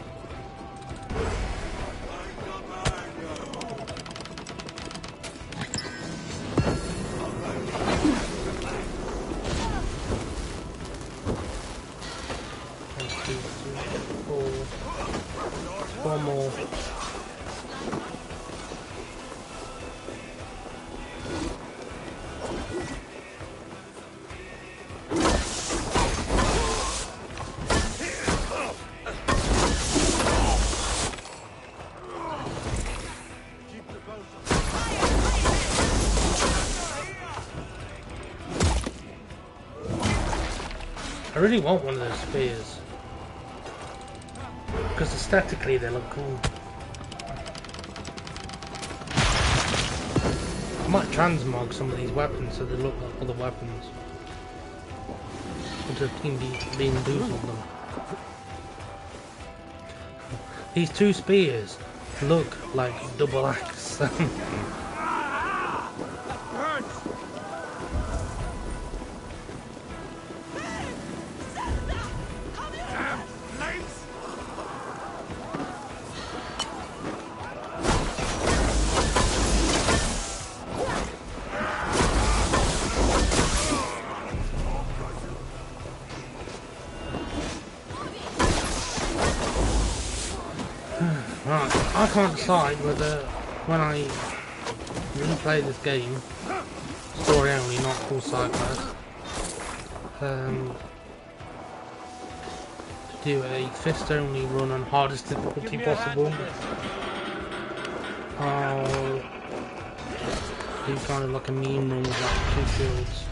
Four more. I really want one of those spears because aesthetically they look cool. I might transmog some of these weapons so they look like other weapons. Instead of being boots on them. These two spears look like double axe. Right, I can't decide whether when I replay this game, story only, not full side quest, to do a fist only run on hardest difficulty possible. I'll do kind of like a mean run with like 2 shields.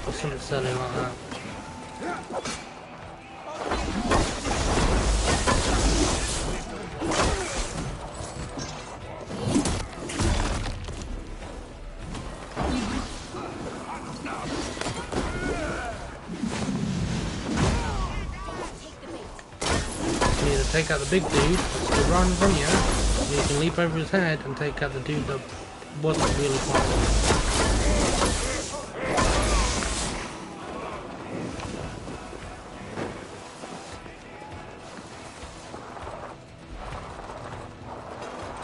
Or something silly like that. Take out the big dude that's right in front of you, and you can leap over his head and take out the dude that wasn't really possible.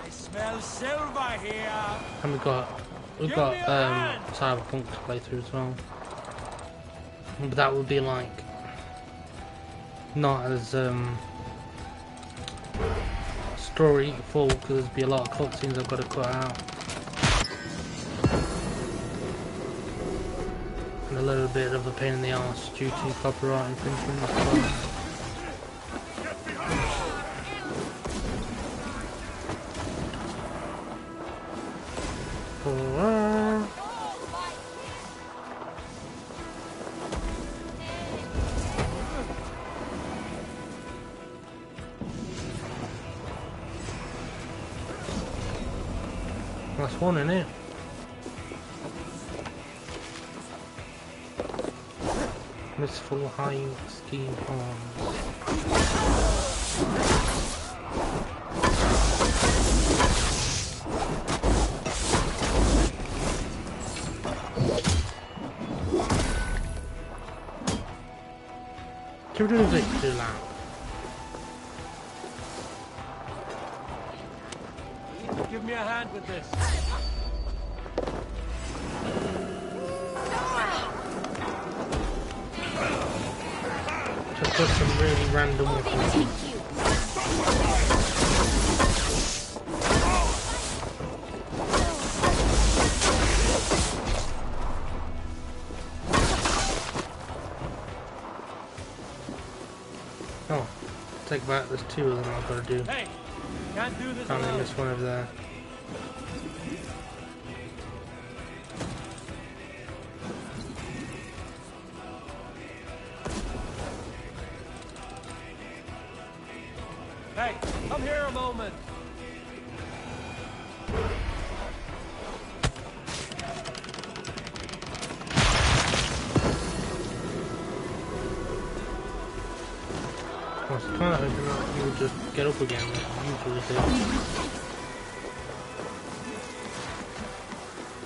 I smell silver here. And we've got Cyberpunk to play through as well. But that would be like not as story full because there'd be a lot of cutscenes I've got to cut out. And a little bit of a pain in the arse due to copyright infringement as well. last one, isn't it? Mistful High Scheme Arms. Should we do a victory lap? Give me a hand with this. Just put some really random weapons. Oh, take back. There's two of them I've got to do. Hey, can't do this. Can't miss one over there. Hey, come here a moment. I was kind of hoping that you would just get up again, like you usually do.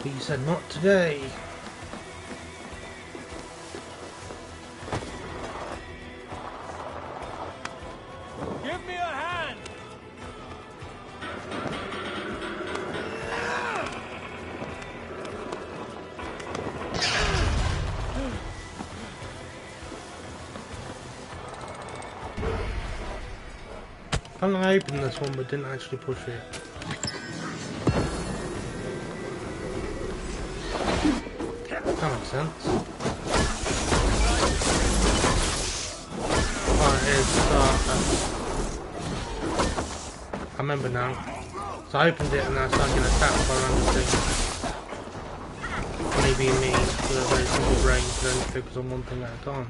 But you said not today. Give me a hand. I opened this one but didn't actually push it. That makes sense. Right, here's I remember now. So I opened it and I started getting attacked by random things. Maybe me, with a very simple brain, can only focus on one thing at a time.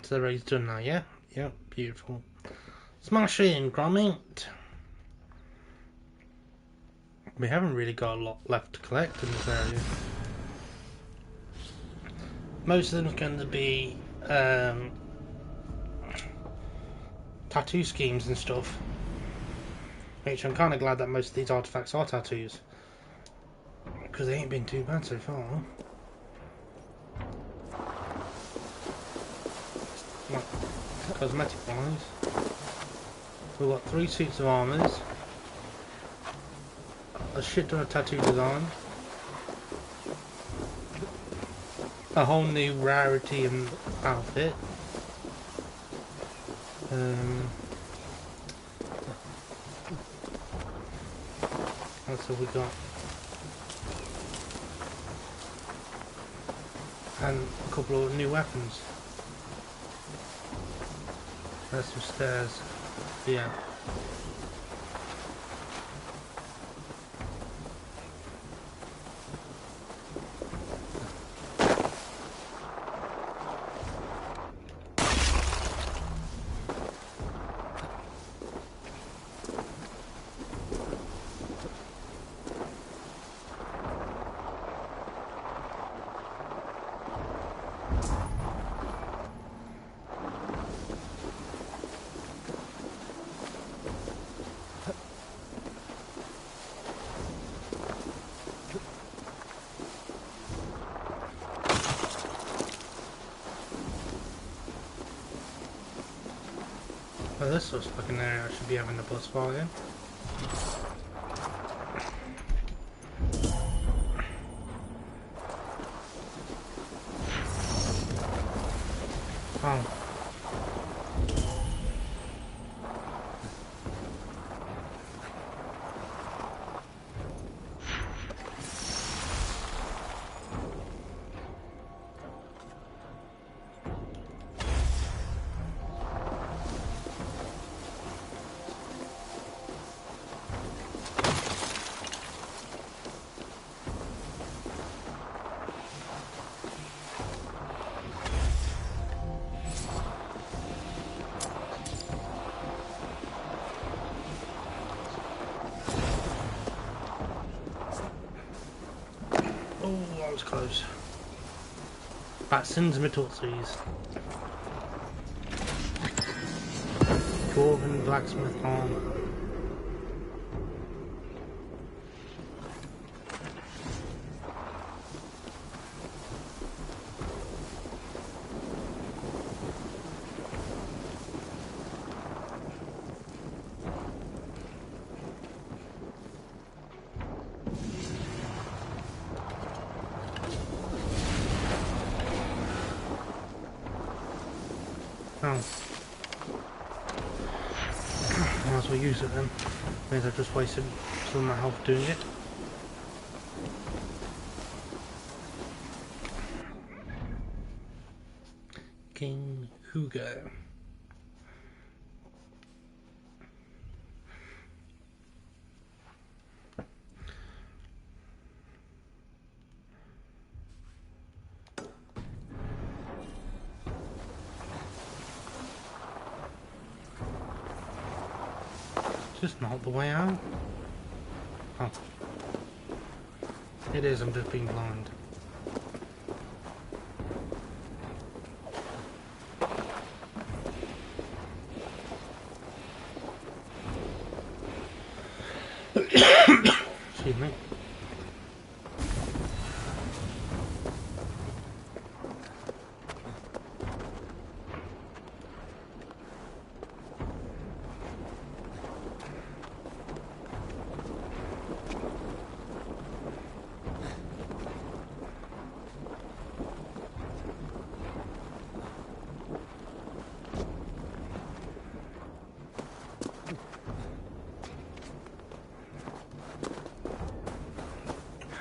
So the raid's done now, yeah? Yep, beautiful. Smash in, Gromit! We haven't really got a lot left to collect in this area. Most of them are going to be tattoo schemes and stuff. Which I'm kind of glad that most of these artifacts are tattoos. Because they ain't been too bad so far. Right. Cosmetic wise, we've got 3 suits of armors, a shit ton of tattoo design, a whole new rarity and outfit, that's all we got, and a couple of new weapons. There's some stairs. Yeah. Well, this looks like an area I should be having a boss fight in. Oh. was close. Batsins Mitotsis. Dwarven blacksmith armor. Oh. Might as well use it then. Means I've just wasted some of my health doing it. King Hugo. Just not the way out. Oh. It is, I'm just being blind. Excuse me.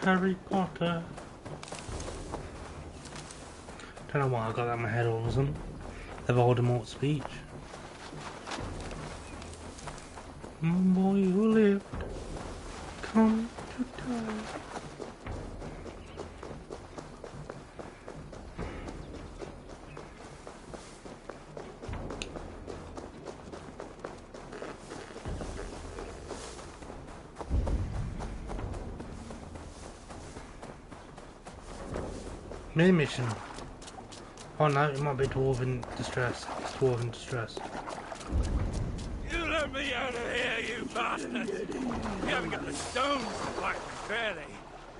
Harry Potter. Don't know why I got that in my head all of a sudden. The Voldemort speech. Boy who lived, come to die. Main mission. Oh no, it might be Dwarven Distress. It's Dwarven Distress. You let me out of here, you bastard! You haven't got the stones to fight me fairly.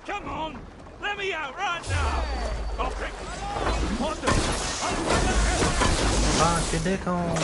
Come on, let me out right now! I'll break it. What the? Pass your dick on.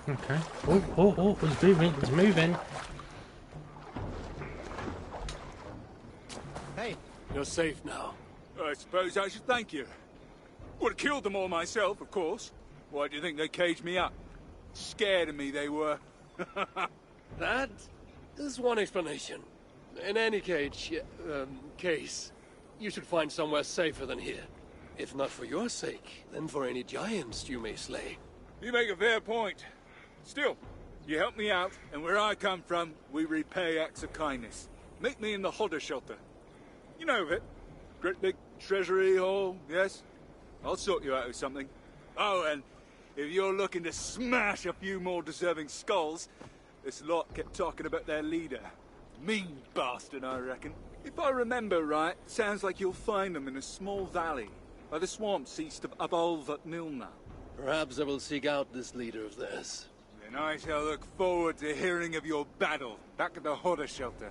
Okay. Oh, it's moving, it's moving. Hey, you're safe now. I suppose I should thank you. Would have killed them all myself, of course. Why do you think they caged me up? Scared of me, they were. That is one explanation. In any case, you should find somewhere safer than here. If not for your sake, then for any giants you may slay. You make a fair point. Still, you helped me out, and where I come from, we repay acts of kindness. Meet me in the Hodder shelter. You know of it. Great big treasury hall, yes? I'll sort you out with something. Oh, and if you're looking to smash a few more deserving skulls, this lot kept talking about their leader. Mean bastard, I reckon. If I remember right, sounds like you'll find them in a small valley, by the swamps east of Abolvat Nilna. Perhaps I will seek out this leader of theirs. Then I shall look forward to hearing of your battle back at the Hodder shelter.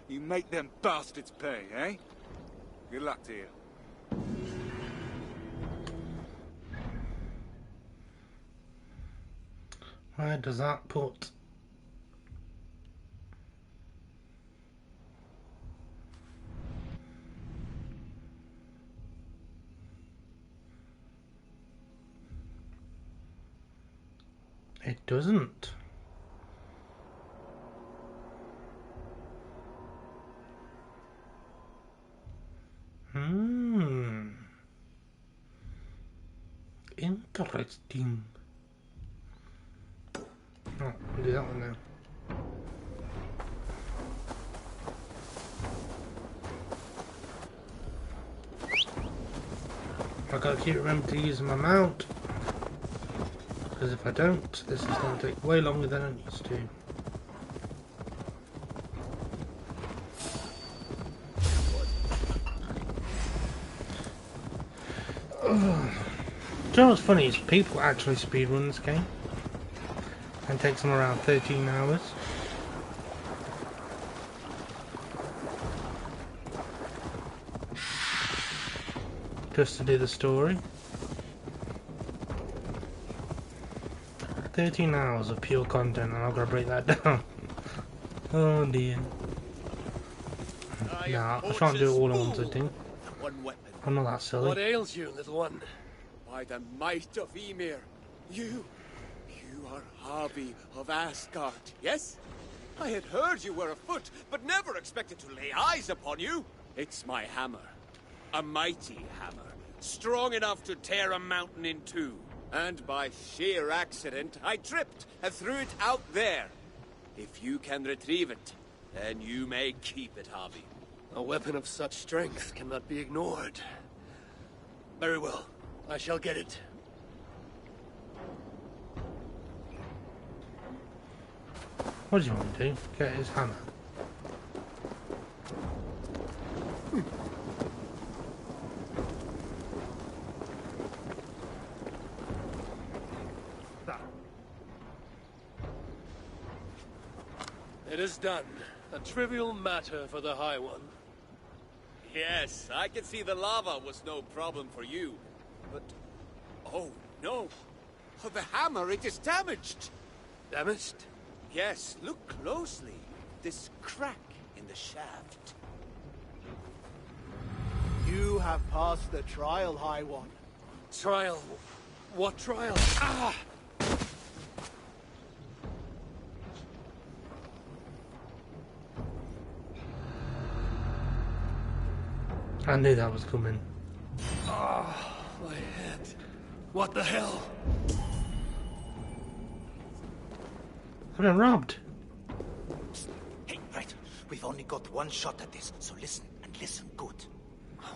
You make them bastards pay, eh? Good luck to you. Where does that put? It doesn't. Interesting. Oh, I'll do that one now. I gotta keep remembering to use my mount, because if I don't, this is going to take way longer than it needs to. Do you know what's funny is people actually speedrun this game, and it takes them around 13 hours. Just to do the story. 13 hours of pure content, and I've got to break that down. Oh dear. Nah, I can't do it all at once, I think. I'm not that silly. What ails you, little one? By the might of Ymir, you are Harvey of Asgard, yes? I had heard you were afoot, but never expected to lay eyes upon you. It's my hammer. A mighty hammer, strong enough to tear a mountain in two. And by sheer accident, I tripped and threw it out there. If you can retrieve it, then you may keep it, Harvey. A weapon of such strength cannot be ignored. Very well. I shall get it. What do you want to do? Get his hammer. It is done. A trivial matter for the High One. Yes, I can see the lava was no problem for you. But, oh no. The hammer, it is damaged. Damaged? Yes, look closely. This crack in the shaft. You have passed the trial, High One. Trial? What trial? Ah! I knew that was coming. Ah, my head. What the hell? I've been robbed. Hey, right. We've only got one shot at this, so listen, and listen good.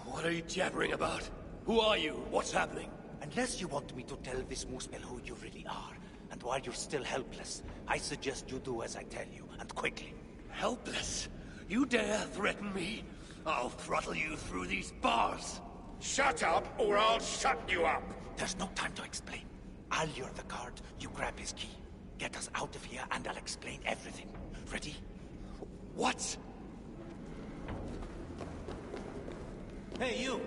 What are you jabbering about? Who are you? What's happening? Unless you want me to tell this Muspel who you really are, and while you're still helpless, I suggest you do as I tell you, and quickly. Helpless? You dare threaten me? I'll throttle you through these bars. Shut up, or I'll shut you up! There's no time to explain. I'll lure the card, you grab his key. Get us out of here, and I'll explain everything. Ready? What? Hey, you!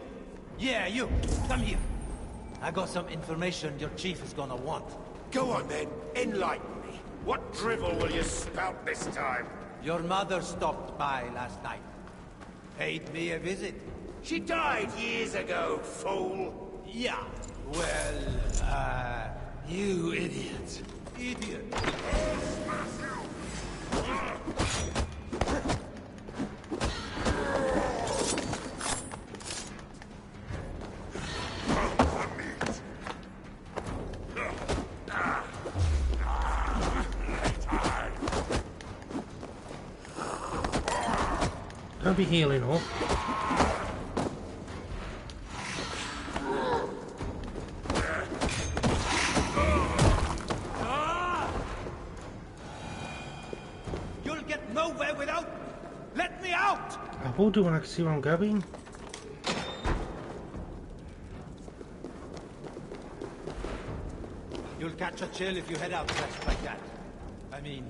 Yeah, you! Come here. I got some information your chief is gonna want. Go on, then. Enlighten me. What drivel will you spout this time? Your mother stopped by last night. Paid me a visit. She died years ago, fool. Yeah. Well, you idiot. Idiot. Don't be healing up. You'll get nowhere without me. Let me out! I will do when I can see where I'm going. You'll catch a chill if you head out dressed like that. I mean,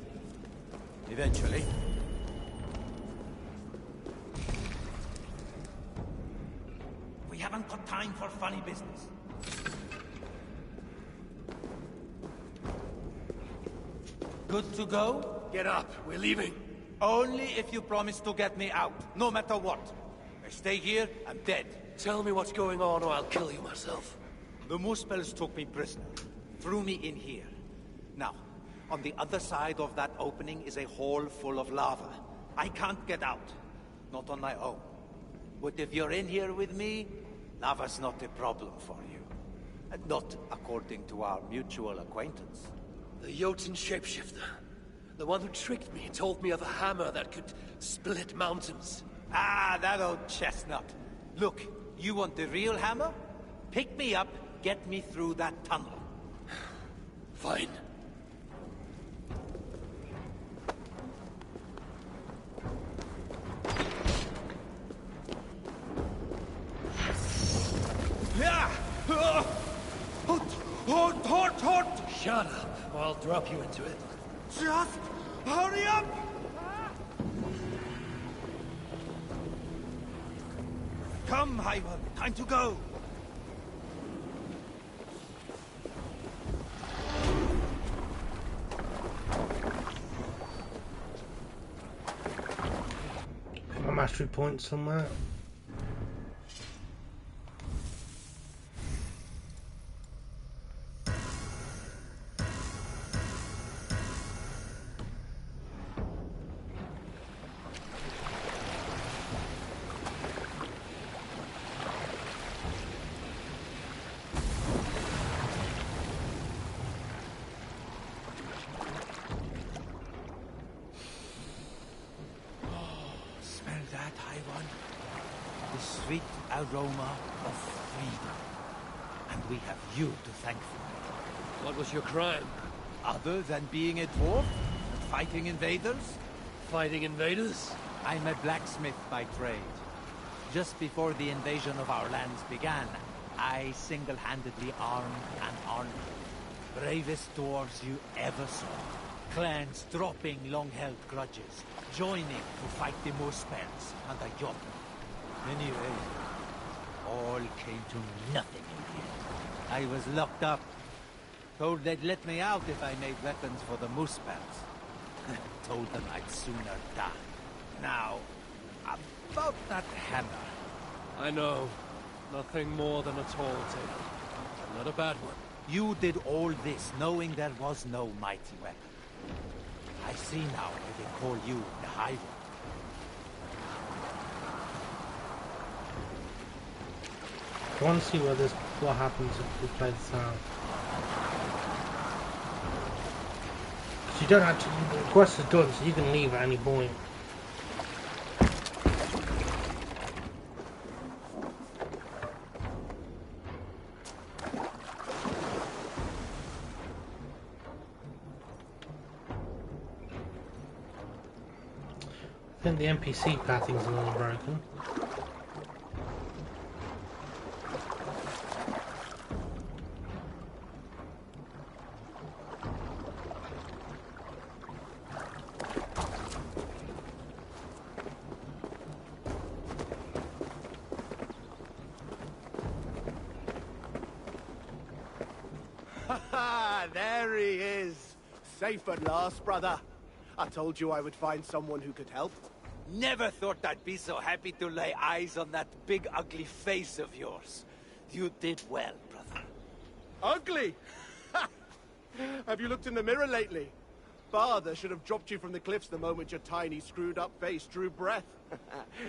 eventually. We haven't got time for funny business. Good to go? Get up. We're leaving. Only if you promise to get me out, no matter what. I stay here, I'm dead. Tell me what's going on or I'll kill you myself. The Muspels took me prisoner, threw me in here. Now, on the other side of that opening is a hole full of lava. I can't get out. Not on my own. But if you're in here with me, lava's not a problem for you. Not according to our mutual acquaintance. The Jotun shapeshifter. The one who tricked me, told me of a hammer that could split mountains. Ah, that old chestnut. Look, you want the real hammer? Pick me up, get me through that tunnel. Fine. Hot! Shut up, or I'll drop you into it. Just hurry up! Come, Hyman, time to go! A mastery point somewhere. Sweet aroma of freedom. And we have you to thank for it. What was your crime? Other than being a dwarf? Fighting invaders? Fighting invaders? I'm a blacksmith by trade. Just before the invasion of our lands began, I single-handedly armed an army. Bravest dwarves you ever saw. Clans dropping long-held grudges, joining to fight the Muspels and the Jotun. Anyway, all came to nothing in the end. I was locked up. Told they'd let me out if I made weapons for the Muspels. Told them I'd sooner die. Now, about that hammer. I know. Nothing more than a tall tale. Not a bad one. You did all this knowing there was no mighty weapon. I see now why they call you the High One. I want to see what happens if we play the sound. Because you don't actually, the quest is done, so you can leave at any point. I think the NPC pathing's a little broken. There he is. Safe at last, brother. I told you I would find someone who could help. Never thought I'd be so happy to lay eyes on that big ugly face of yours. You did well, brother. Ugly? Have you looked in the mirror lately? Father should have dropped you from the cliffs the moment your tiny, screwed-up face drew breath.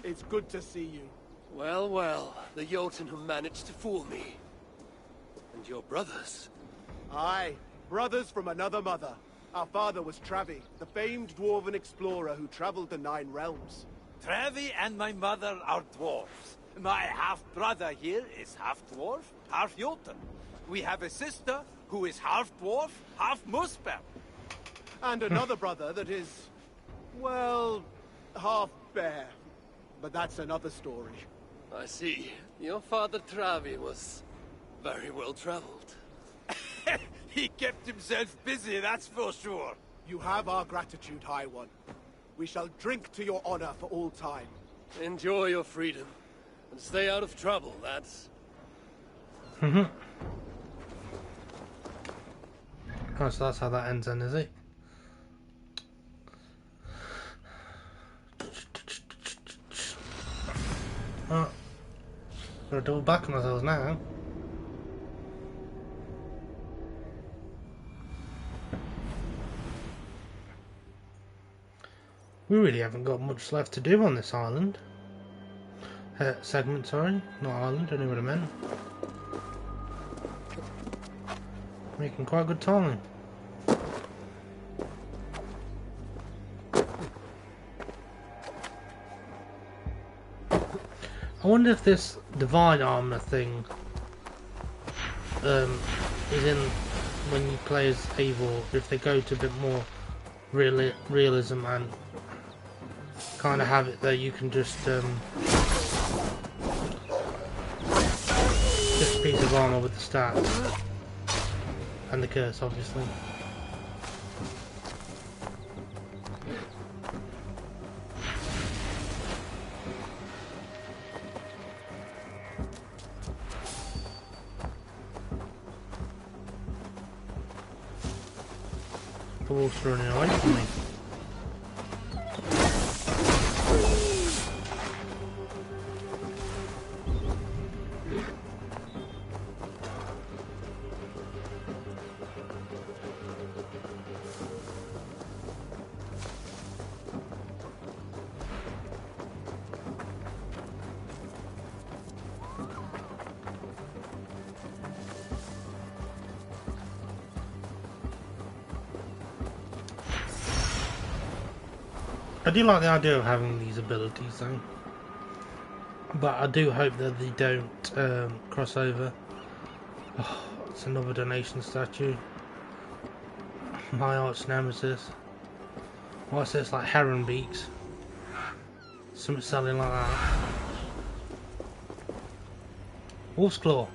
It's good to see you. Well, well, the Jotun who managed to fool me. And your brothers. Aye, brothers from another mother. Our father was Travi, the famed dwarven explorer who traveled the 9 realms. Travi and my mother are dwarves. My half-brother here is half-dwarf, half-Jotun. We have a sister who is half-dwarf, half-Muspel. And another brother that is, well, half-bear. But that's another story. I see. Your father Travi was very well traveled. He kept himself busy, that's for sure. You have our gratitude, High One. We shall drink to your honor for all time. Enjoy your freedom. And stay out of trouble, that's... Oh, so that's how that ends then, is it? Oh. Gotta double back on ourselves now. We really haven't got much left to do on this island. Segment, sorry. Not island, I knew what I meant. Making quite good time. I wonder if this divine armor thing is in when you play as Eivor, if they go to a bit more realism and kind of have it that you can just a piece of armor with the stats and the curse, obviously. The wolf's running away from me. I do like the idea of having these abilities though, but I do hope that they don't cross over. Oh, it's another donation statue. My arch nemesis. What's this, like heron beaks? Something selling like that. Wolf's claw.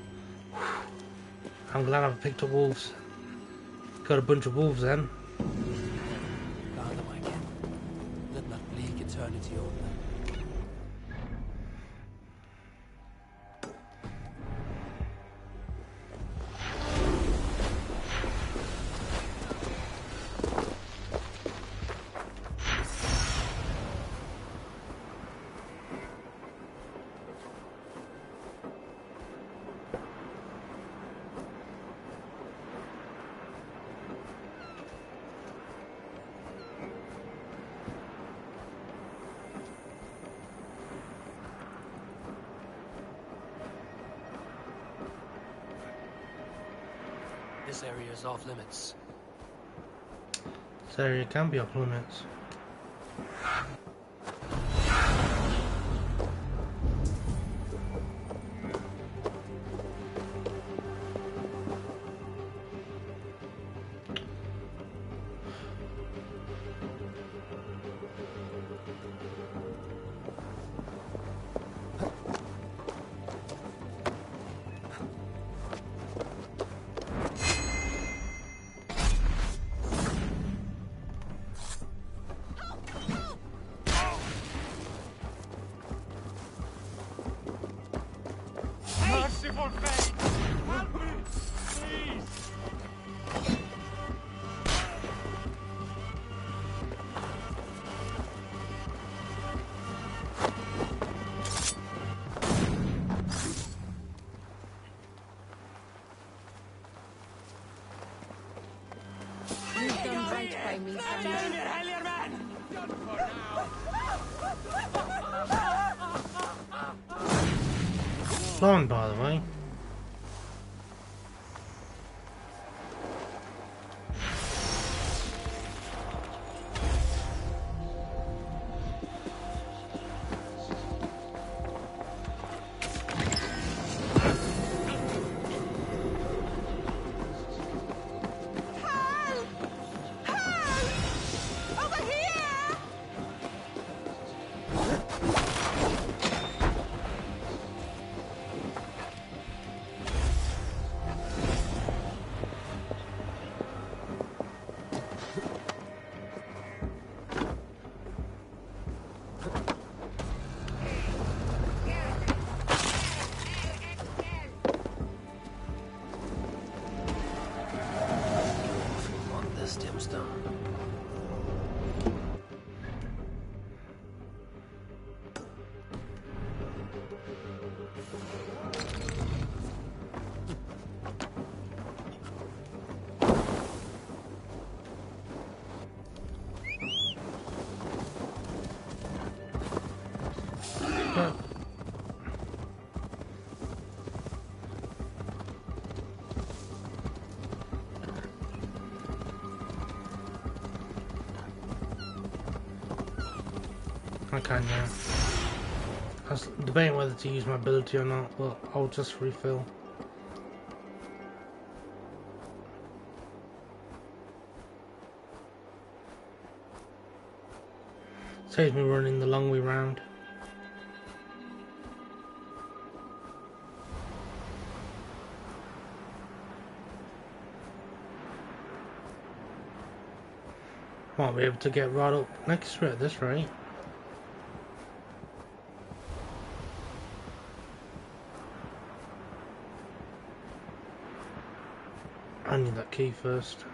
I'm glad I've picked up wolves. Got a bunch of wolves then. Eternity over them. This area is off limits. This area can be off limits. Merciful fate! Help me! Please! You've done right by me, son. Long, by the way. I can, yeah. I was debating whether to use my ability or not, but I'll just refill. Saves me running the long way round. Won't be able to get right up next to it at this rate. I need that key first.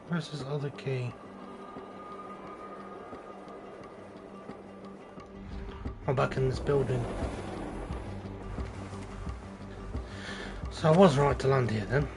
Where's this other key? I'm back in this building. So I was right to land here then.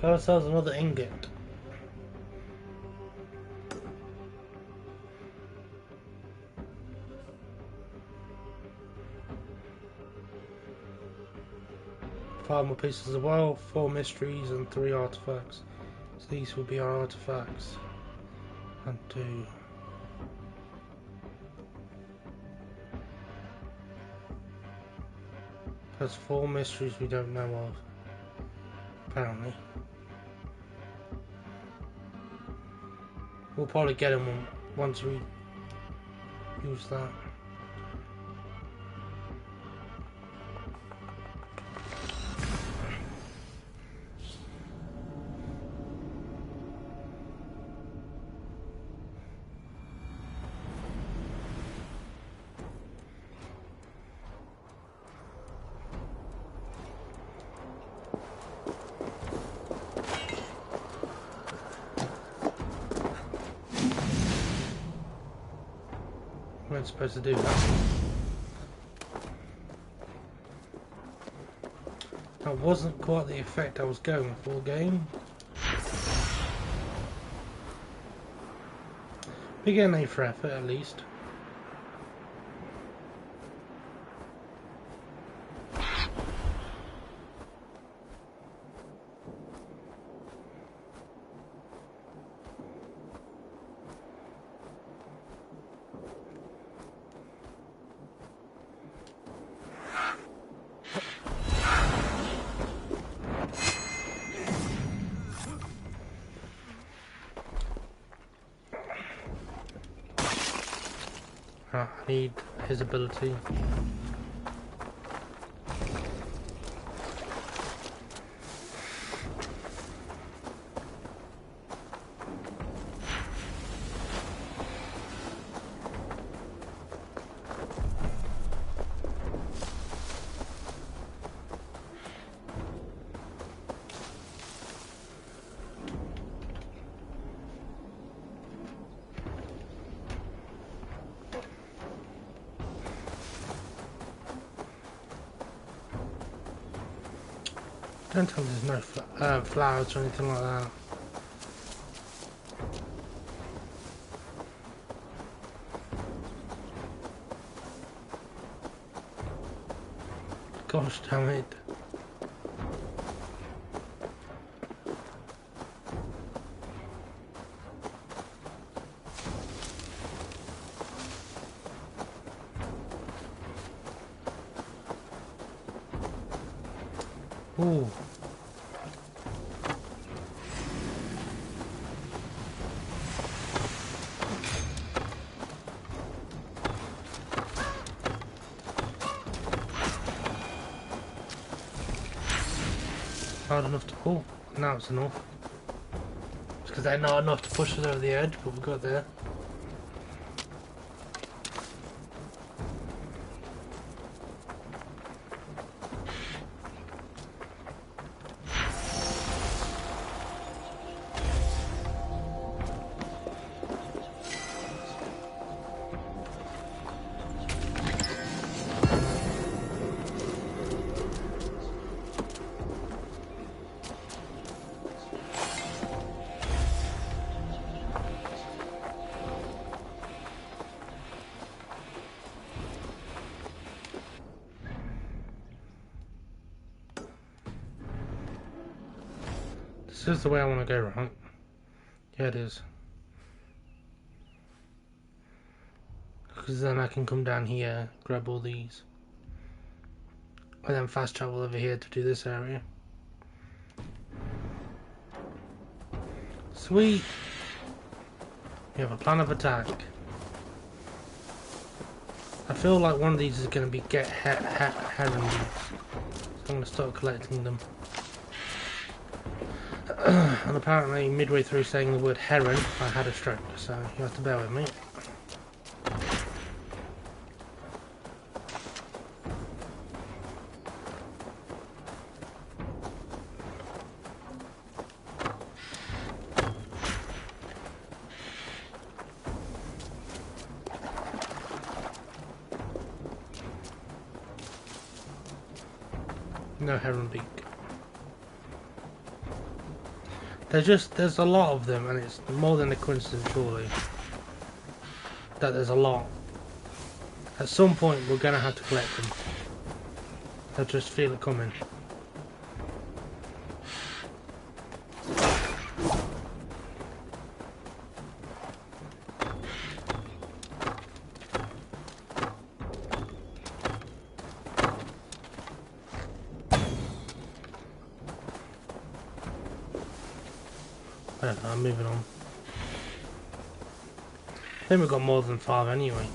Got ourselves another ingot. Five more pieces as well, 4 mysteries and 3 artifacts. So these will be our artifacts. And 2. There's 4 mysteries we don't know of. Apparently. We'll probably get them once we use that. I'm not supposed to do that. That wasn't quite the effect I was going for, game. Big NA for effort, at least. I need his ability. Don't tell me there's no flowers or anything like that. Gosh damn it. Ooh. Hard enough to pull. Now it's enough. It's because they're not enough to push us over the edge, but we got there. This is the way I want to go, right? Yeah, it is. Because then I can come down here, grab all these, and then fast travel over here to do this area. Sweet! We have a plan of attack. I feel like one of these is going to be get heron leaves. So I'm going to start collecting them. And apparently midway through saying the word heron I had a stroke, so you have to bear with me. No heron beak. There's a lot of them, and it's more than a coincidence, surely, that there's a lot. At some point, we're gonna have to collect them. I just feel it coming. I'm moving on. I think we've got more than 5 anyway.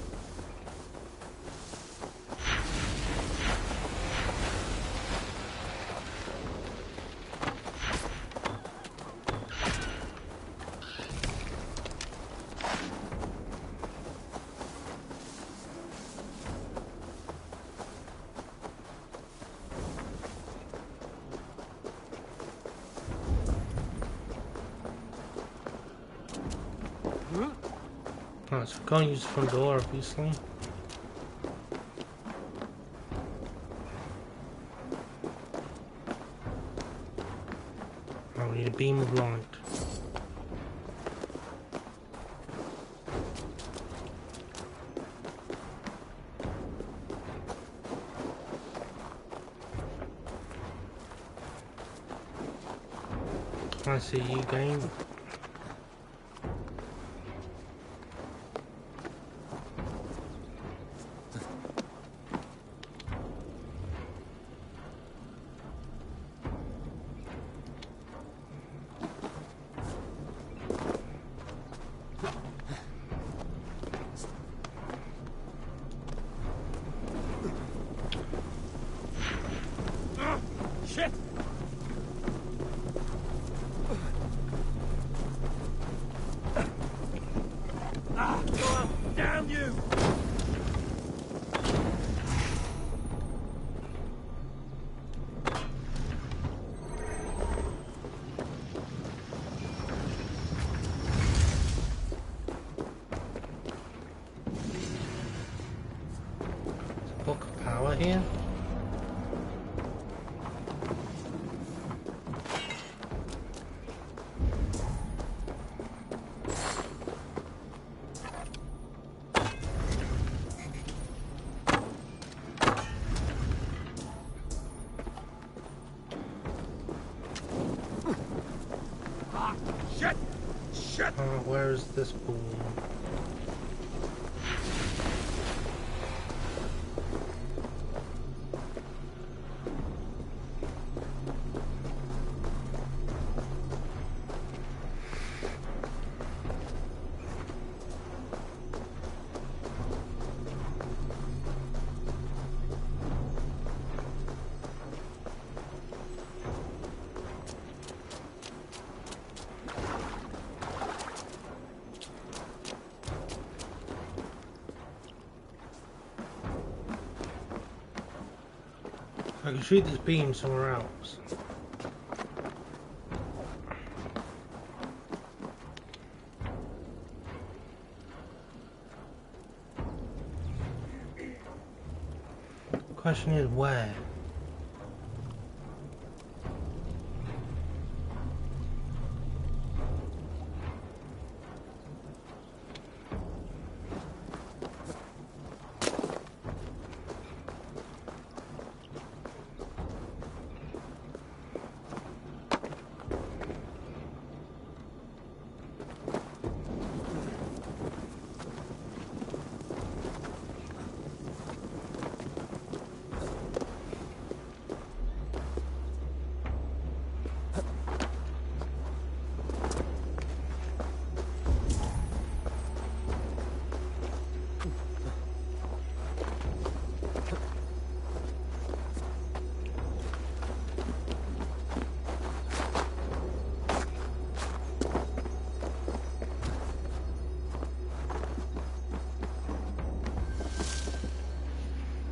Right, so we can't use the front door, obviously. Oh, we need a beam of light. I see you, game. Shit! Go on, damn you! Book of power here. where is this ball? I can shoot this beam somewhere else. Question is where?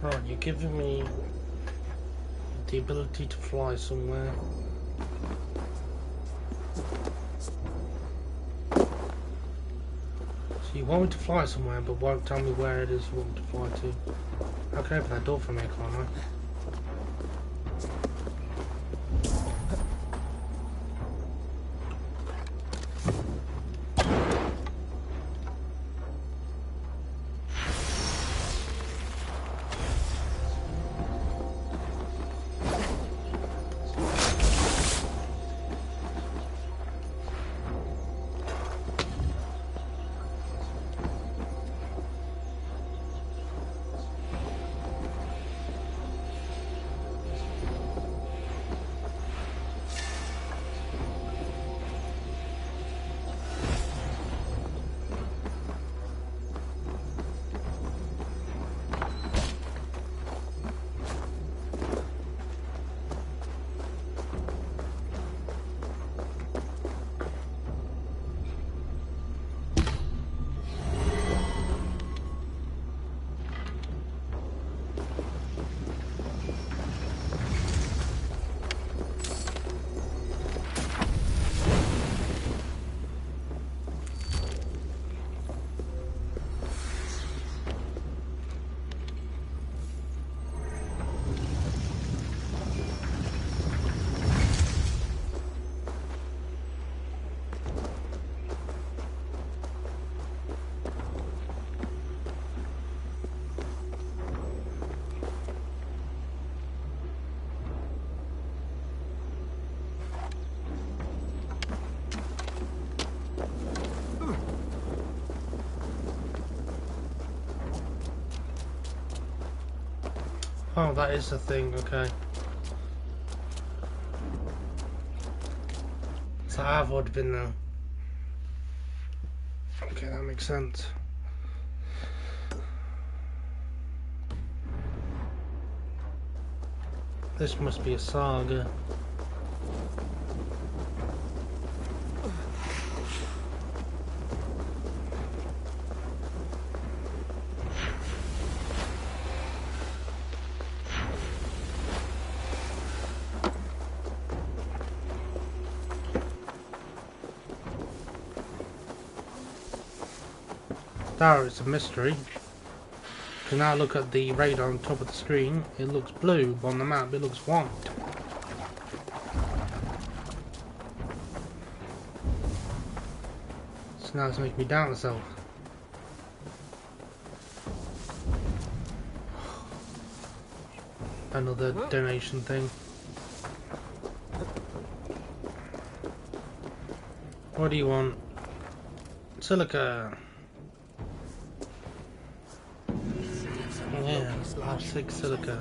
Right, you're giving me the ability to fly somewhere. So you want me to fly somewhere, but won't tell me where it is you want me to fly to. How can I open that door from here, can't I? Oh, that is the thing, okay. So I've already been there. Okay, that makes sense. This must be a saga. There, it's a mystery. Because now look at the radar on top of the screen, it looks blue, but on the map it looks white. So now it's making me doubt myself. Another donation thing. What do you want? Silica. Yeah, I have 6 silica.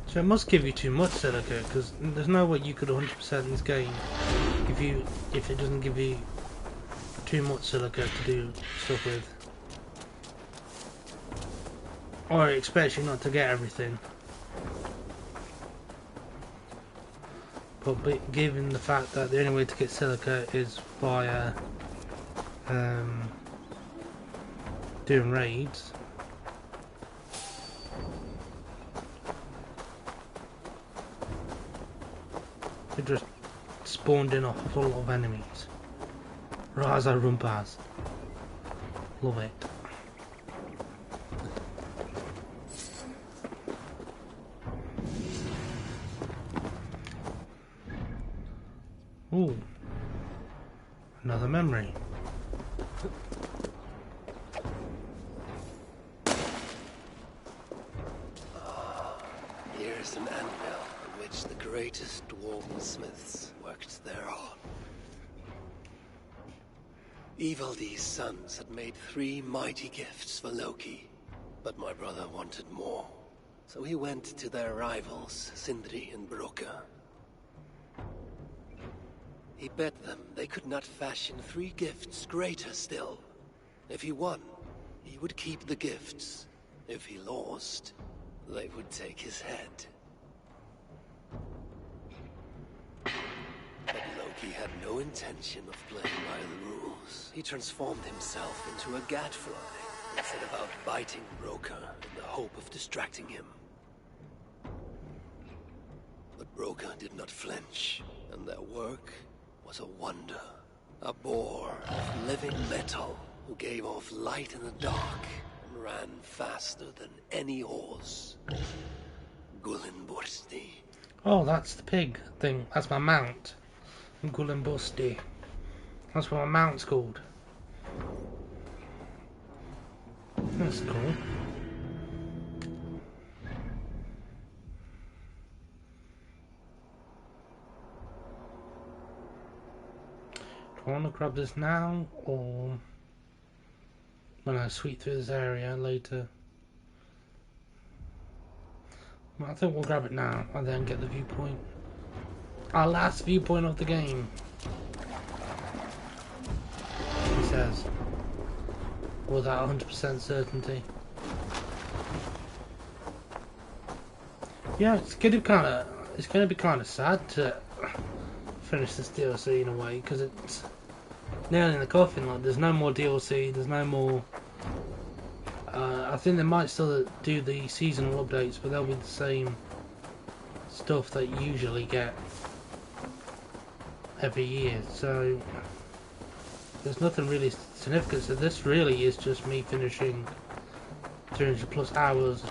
So it must give you too much silica, because there's no way you could 100% this game if it doesn't give you too much silica to do stuff with. Or it expects you not to get everything. But given the fact that the only way to get silica is via doing raids, it just spawned in off a lot of enemies right as I run past. Love it. Ooh, another memory. Here's an anvil in which the greatest dwarven smiths worked their art. Ivaldi's sons had made 3 mighty gifts for Loki, but my brother wanted more. So he went to their rivals, Sindri and Broka. He bet them they could not fashion 3 gifts greater still. If he won, he would keep the gifts. If he lost, they would take his head. But Loki had no intention of playing by the rules. He transformed himself into a gadfly and set about biting Broka in the hope of distracting him. But Broka did not flinch, and their work was a wonder. A boar of living metal who gave off light in the dark and ran faster than any horse. Gullinbursti. Oh, that's the pig thing. That's my mount. Gullinbursti. That's what my mount's called. That's cool. Do I want to grab this now, or when I sweep through this area later? Well, I think we'll grab it now and then get the viewpoint. Our last viewpoint of the game. He says, without 100% certainty. Yeah, it's gonna be kind of sad to finish this DLC in a way, because it's nail in the coffin. Like, there's no more DLC, there's no more. I think they might still do the seasonal updates, but they'll be the same stuff that you usually get every year. So there's nothing really significant. So this really is just me finishing 300 plus hours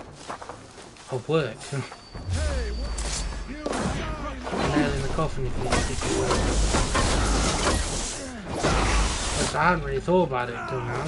of work. Nail in the coffin, if you will. But I hadn't really thought about it until now.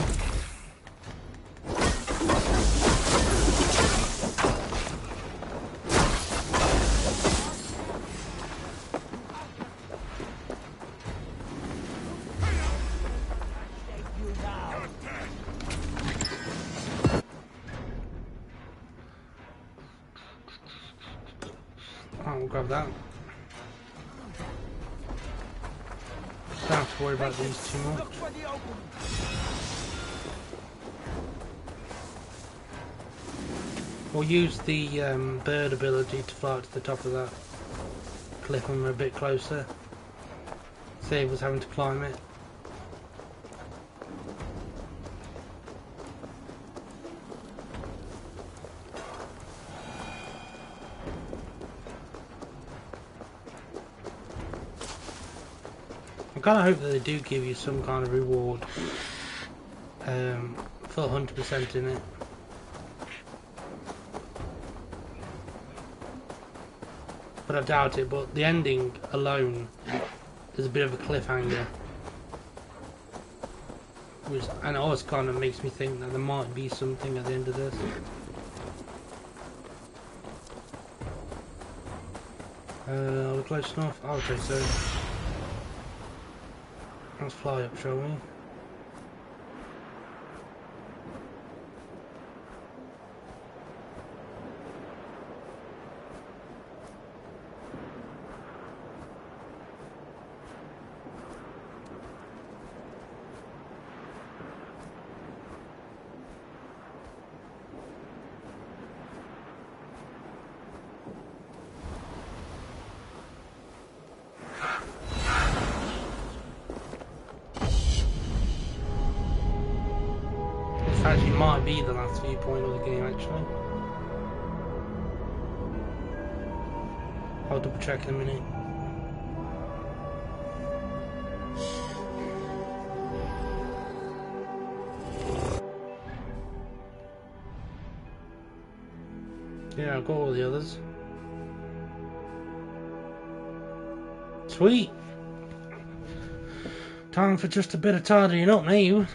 I'll grab that. Don't have to worry about these too much. We'll use the bird ability to fly up to the top of that cliff when we're a bit closer. Save us having to climb it. I kind of hope that they do give you some kind of reward for 100% in it. But I doubt it, but the ending alone is a bit of a cliffhanger. And it always kind of makes me think that there might be something at the end of this. Are we close enough? I would say so. Let's fly up, shall we? Actually might be the last viewpoint of the game actually. I'll double check in a minute. Yeah, I've got all the others. Sweet! Time for just a bit of tidying up now.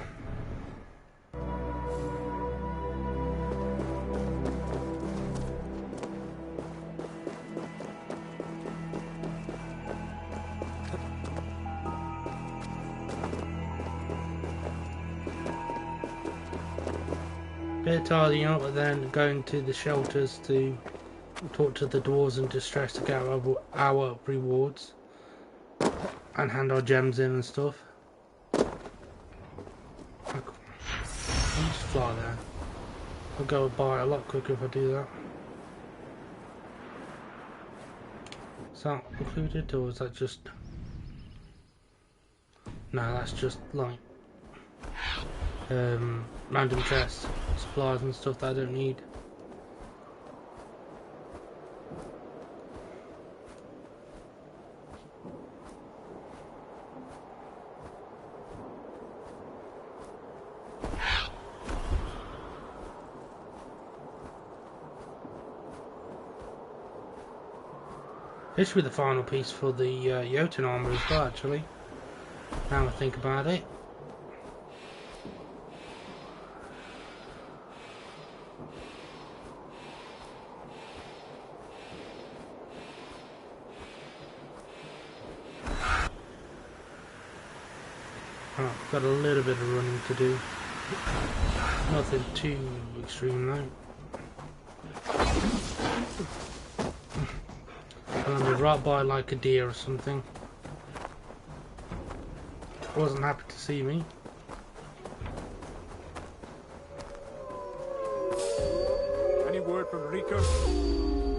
Bit of tidying up and then going to the shelters to talk to the dwarves in distress to get our rewards and hand our gems in and stuff. I'll just fly there. I'll go by a lot quicker if I do that. Is that included or is that just... No, that's just like random chests, supplies and stuff that I don't need. This should be the final piece for the Jotun armor as well, actually. Now I think about it. Oh, got a little bit of running to do. Nothing too extreme though. I was right by like a deer or something. Wasn't happy to see me. Any word from Rico?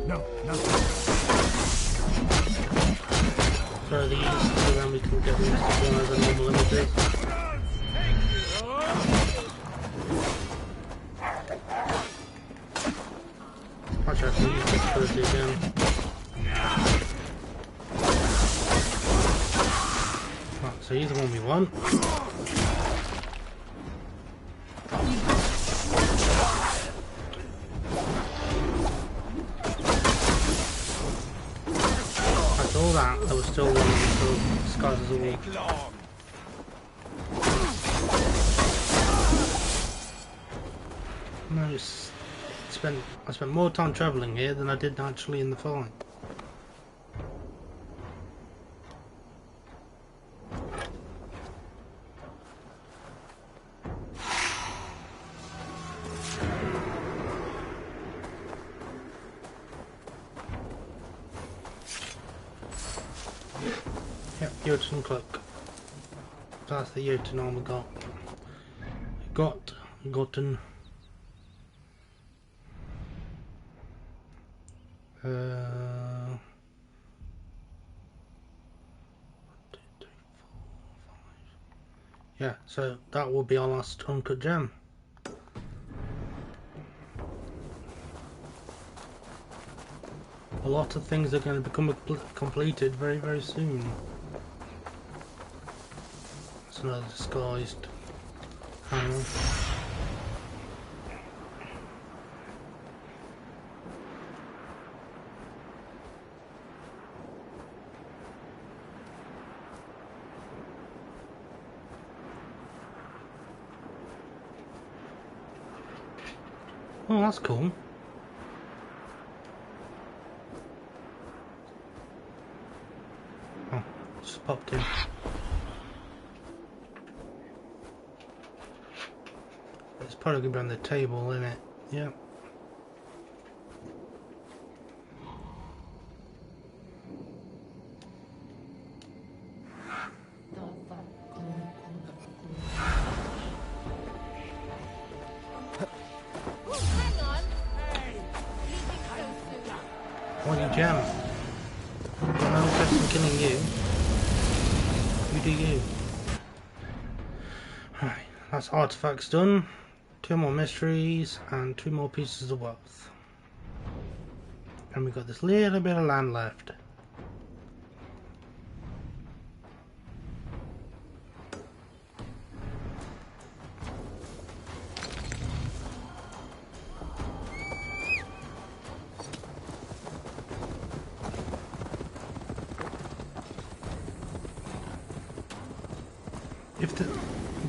No, nothing. Throw these so then we can get these supplies and normal images. Actually, I can use this ability again. Right, so he's the one we want. After all that, there was still one until Skies as a Wolf. No, I spent more time travelling here than I did actually in the fight. Yep, Jotun cloak. That's the Jotun armor gotten. Yeah, so that will be our last uncut gem. A lot of things are going to become completed very, very soon. It's another disguised animal. Oh, that's cool. Just popped in. It's probably going to be on the table, isn't it? Yeah. Why do you jam? Got no interest in killing you. You do you. Right, that's artifacts done. 2 more mysteries and 2 more pieces of wealth. And we've got this little bit of land left.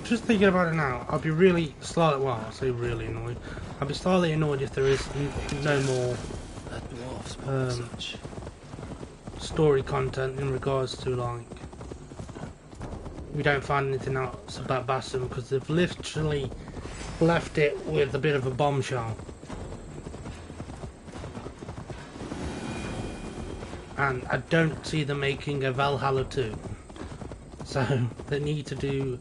Just thinking about it now, I'll be really slightly, well, I'll say really annoyed. I'll be slightly annoyed if there is no more story content in regards to, like, we don't find anything else about Bassam, because they've literally left it with a bit of a bombshell. And I don't see them making a Valhalla 2. So they need to do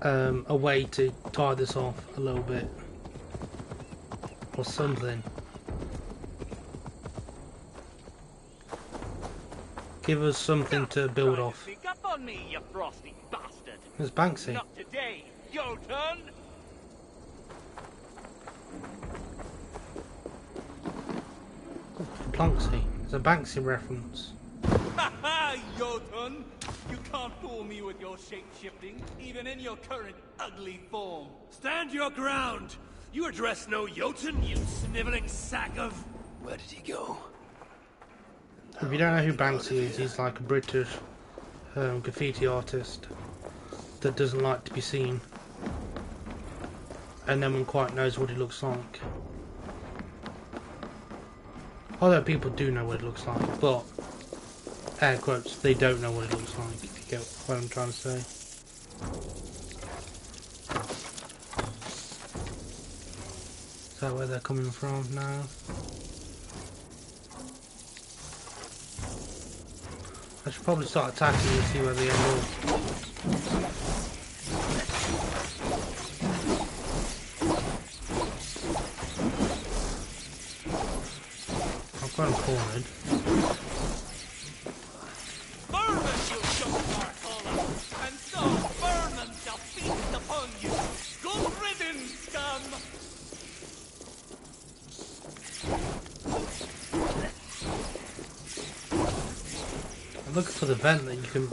a way to tie this off a little bit. Or something. Give us something to build off. Sneak up on me, you frosty bastard. There's Banksy. Not today, Jotun. Plonksy. There's a Banksy reference. Ha ha, Jotun! You can't fool me with your shape-shifting, even in your current ugly form. Stand your ground! You address no Jotun, you sniveling sack of... Where did he go? If you don't know who Banksy is, he's like a British graffiti artist that doesn't like to be seen. And no one quite knows what he looks like. Although people do know what it looks like, but air quotes, they don't know what it looks like, if you get what I'm trying to say. Is that where they're coming from now? I should probably start attacking and see where they end up. I've got him cornered. Vermin you shall Bartolo, and so vermin shall feast upon you. Good riddance, scum! I'm looking for the vent that you can,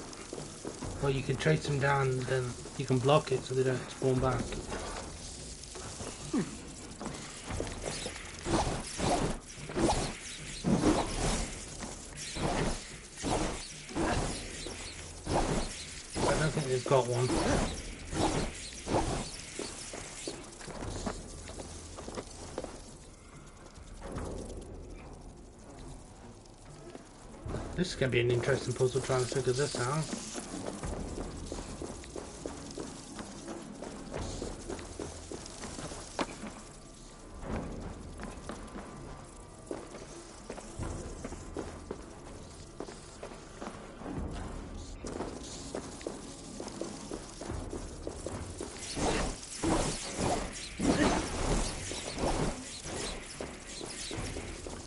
well, you can chase them down and then you can block it so they don't spawn back. I don't think they've got one. This is going to be an interesting puzzle trying to figure this out.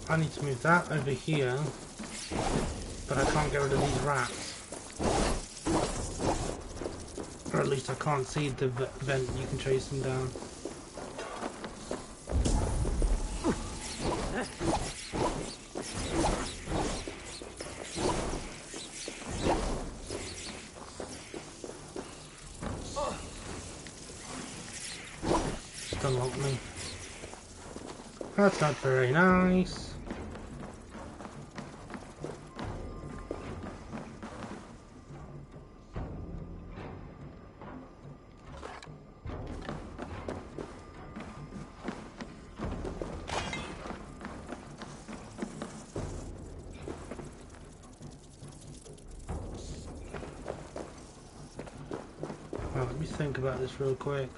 I need to move that over here. But I can't get rid of these rats. Or at least I can't see the vent, you can chase them down. Just unlock me. That's not very nice. me think about this real quick.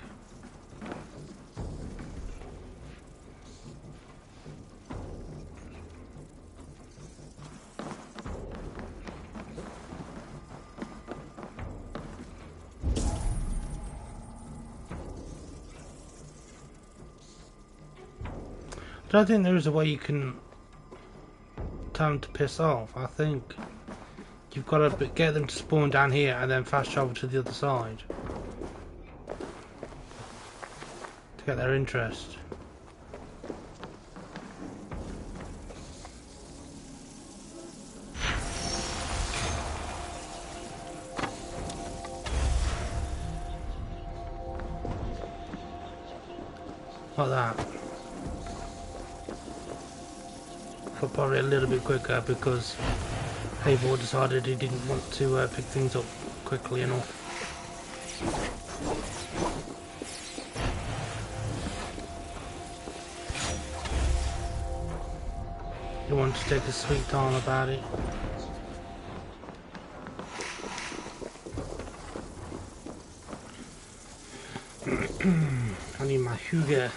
I don't think there is a way you can tell them to piss off. I think you've got to get them to spawn down here and then fast travel to the other side to get their interest. Like that. But probably a little bit quicker because Eivor decided he didn't want to pick things up quickly enough. He wanted to take his sweet time about it. I need my Hugo.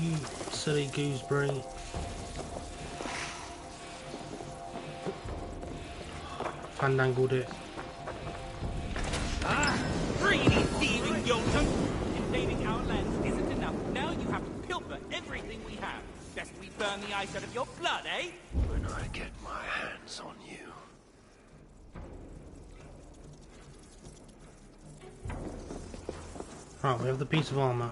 You silly gooseberry. Fandangled it. Greedy thieving Jotun! Invading our lands isn't enough. Now you have to pilfer everything we have. Best we burn the ice out of your blood, eh? When I get my hands on you. Right, we have the piece of armor.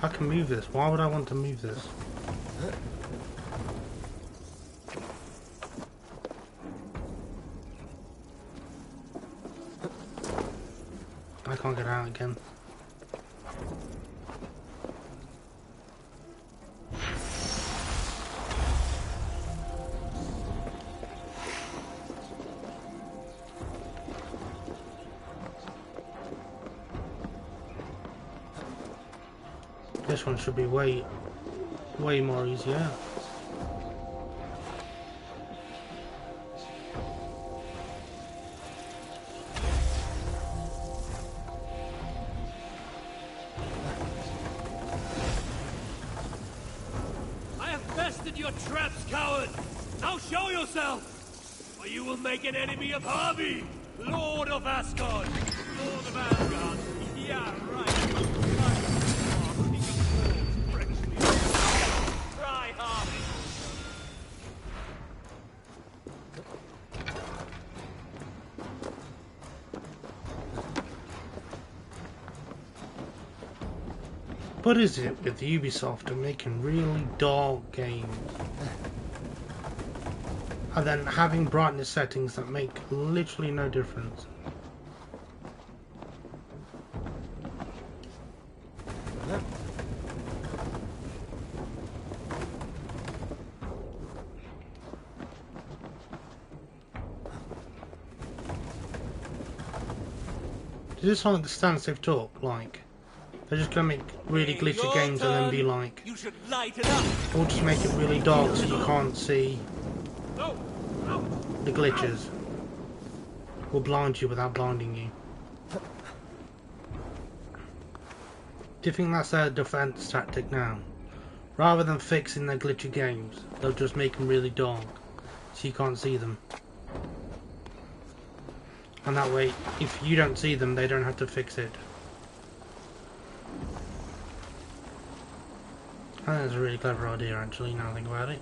I can move this. Why would I want to move this? I can't get out again. This one should be way more easier. I have bested your traps, coward! Now show yourself! Or you will make an enemy of Harvey, Lord of Asgard! Lord of Asgard! Yeah, right. Try Harvey! What is it with Ubisoft and making really dark games? And then having brightness settings that make literally no difference. Is this like the stance they've took? Like, they're just gonna make really glitchy games and then be like, you should light it up. we'll just make it really dark so you can't see the glitches. We'll blind you without blinding you. Do you think that's their defense tactic now? Rather than fixing their glitchy games, they'll just make them really dark so you can't see them. And that way, if you don't see them, they don't have to fix it. I think that's a really clever idea, actually, now I think about it.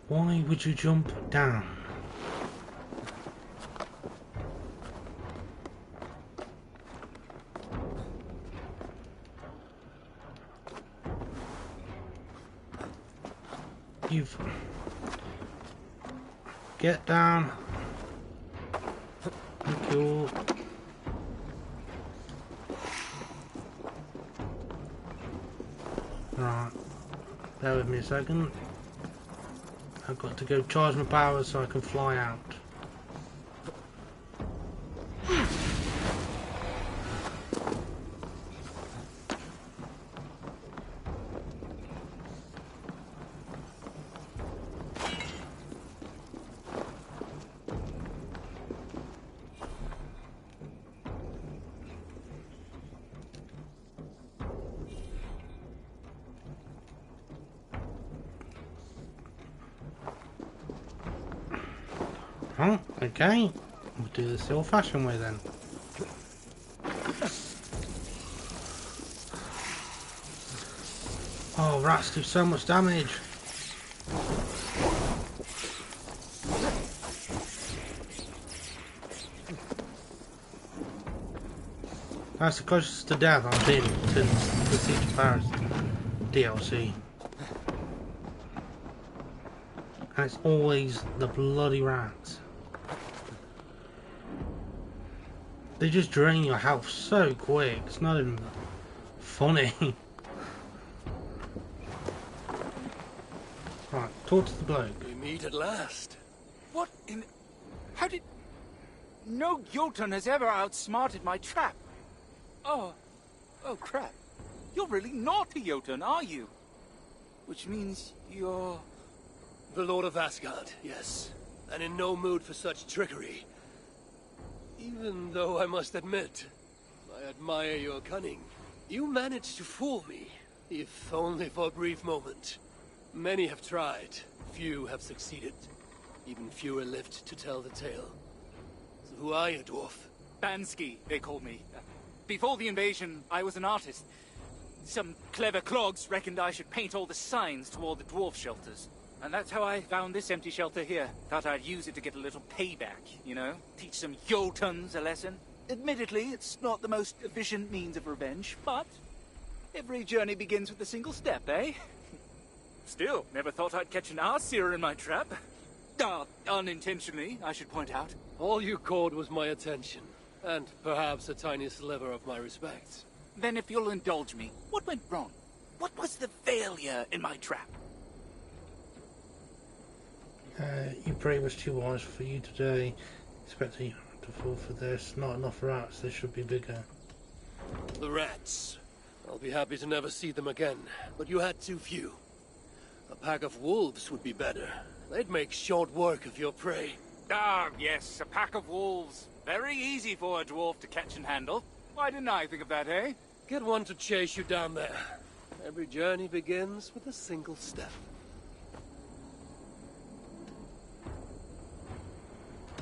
Why would you jump down? you've... Get down. Thank you. Right. Bear with me a second. I've got to go charge my powers so I can fly out. Oh, okay. We'll do this the old-fashioned way then. Oh, rats do so much damage. That's the closest to death I've been since the Siege of Paris DLC. And it's always the bloody rats. They just drain your health so quick, it's not even funny. Right, talk to the bloke. We meet at last. What in... How did... No Jotun has ever outsmarted my trap. Oh crap. You're really not a Jotun, are you? Which means you're... The Lord of Asgard, yes. And in no mood for such trickery. Even though I must admit, I admire your cunning. You managed to fool me, if only for a brief moment. Many have tried, few have succeeded. Even fewer lived to tell the tale. So who are you, dwarf? Bansky, they called me. Before the invasion, I was an artist. Some clever clogs reckoned I should paint all the signs toward the dwarf shelters. And that's how I found this empty shelter here. Thought I'd use it to get a little payback, you know? Teach some Jotuns a lesson. Admittedly, it's not the most efficient means of revenge, but every journey begins with a single step, eh? Still, never thought I'd catch an Aesir in my trap. Unintentionally, I should point out. All you caught was my attention, and perhaps a tiny sliver of my respect. Then if you'll indulge me, what went wrong? What was the failure in my trap? You pray was too wise for you today. Expecting you to fall for this. Not enough rats, they should be bigger. The rats. I'll be happy to never see them again, but you had too few. A pack of wolves would be better. They'd make short work of your prey. Ah, yes, a pack of wolves. Very easy for a dwarf to catch and handle. Why didn't I think of that, eh? Get one to chase you down there. Every journey begins with a single step.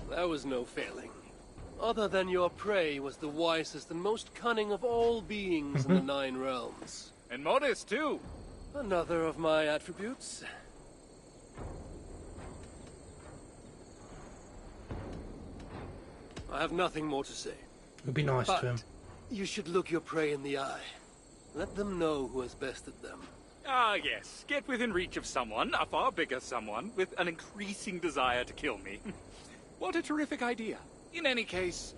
There was no failing. Other than your prey was the wisest and most cunning of all beings in the 9 realms. And modest, too. Another of my attributes. I have nothing more to say. It'd be nice to him. You should look your prey in the eye. Let them know who has bested them. Ah, yes. Get within reach of someone, a far bigger someone, with an increasing desire to kill me. What a terrific idea. In any case,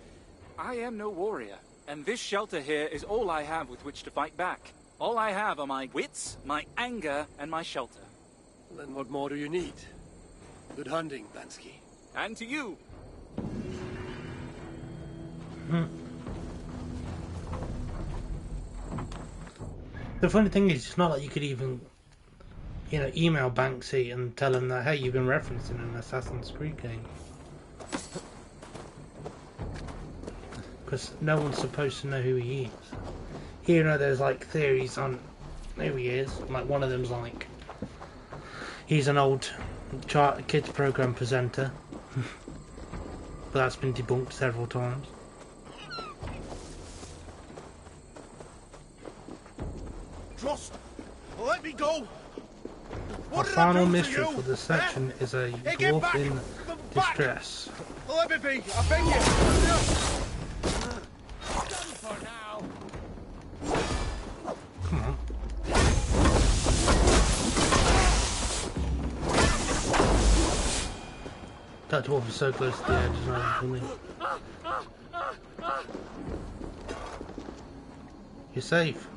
I am no warrior, and this shelter here is all I have with which to fight back. All I have are my wits, my anger, and my shelter. Then what more do you need? Good hunting, Bansky. And to you. The funny thing is, it's not like you could even, you know, email Banksy and tell him that, hey, you've been referencing an Assassin's Creed game. Because no one's supposed to know who he is. Here, you know, there's like theories on who he is. Like one of them's like, he's an old kids program presenter. But that's been debunked several times. Just let me go. Our final mystery for this section is a dwarf in distress. Let me be, I beg you. For now. Come on. That dwarf is so close to the edge, it's not even funny. You're safe.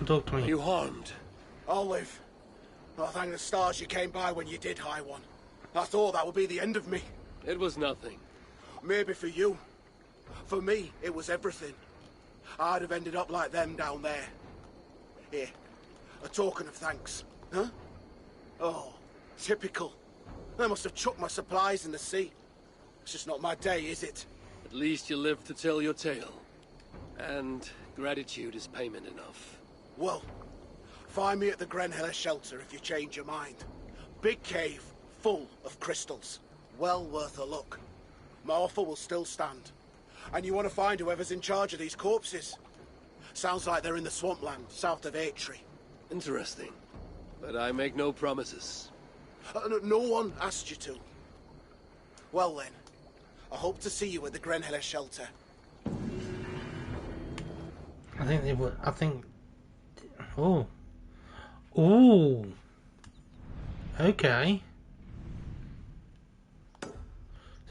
Talk to me. Are you harmed? Olive. Oh, thank the stars you came by when you did, High One. I thought that would be the end of me. It was nothing. Maybe for you. For me, it was everything. I'd have ended up like them down there. Here, a token of thanks. Huh? Oh, typical. I must have chucked my supplies in the sea. It's just not my day, is it? At least you lived to tell your tale. And gratitude is payment enough. Well, find me at the Grenheller shelter if you change your mind. Big cave, full of crystals. Well worth a look. My offer will still stand. And you want to find whoever's in charge of these corpses. Sounds like they're in the swampland, south of Aitri. Interesting. But I make no promises. No one asked you to. Well then, I hope to see you at the Grenheller shelter. I think they would. I think. Oh. Ooh. Okay.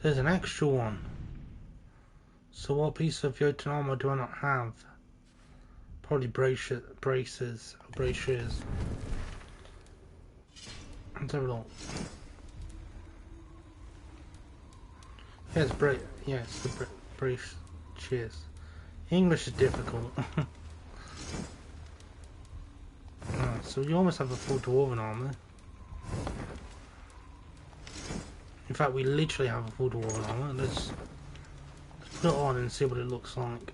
There's an extra one. So what piece of Jotun armor do I not have? Probably braces. Let's have a look. Yes, yes, the braces. English is difficult. So you almost have a full dwarven armor. In fact, we literally have a full dwarven armor. Let's put it on and see what it looks like.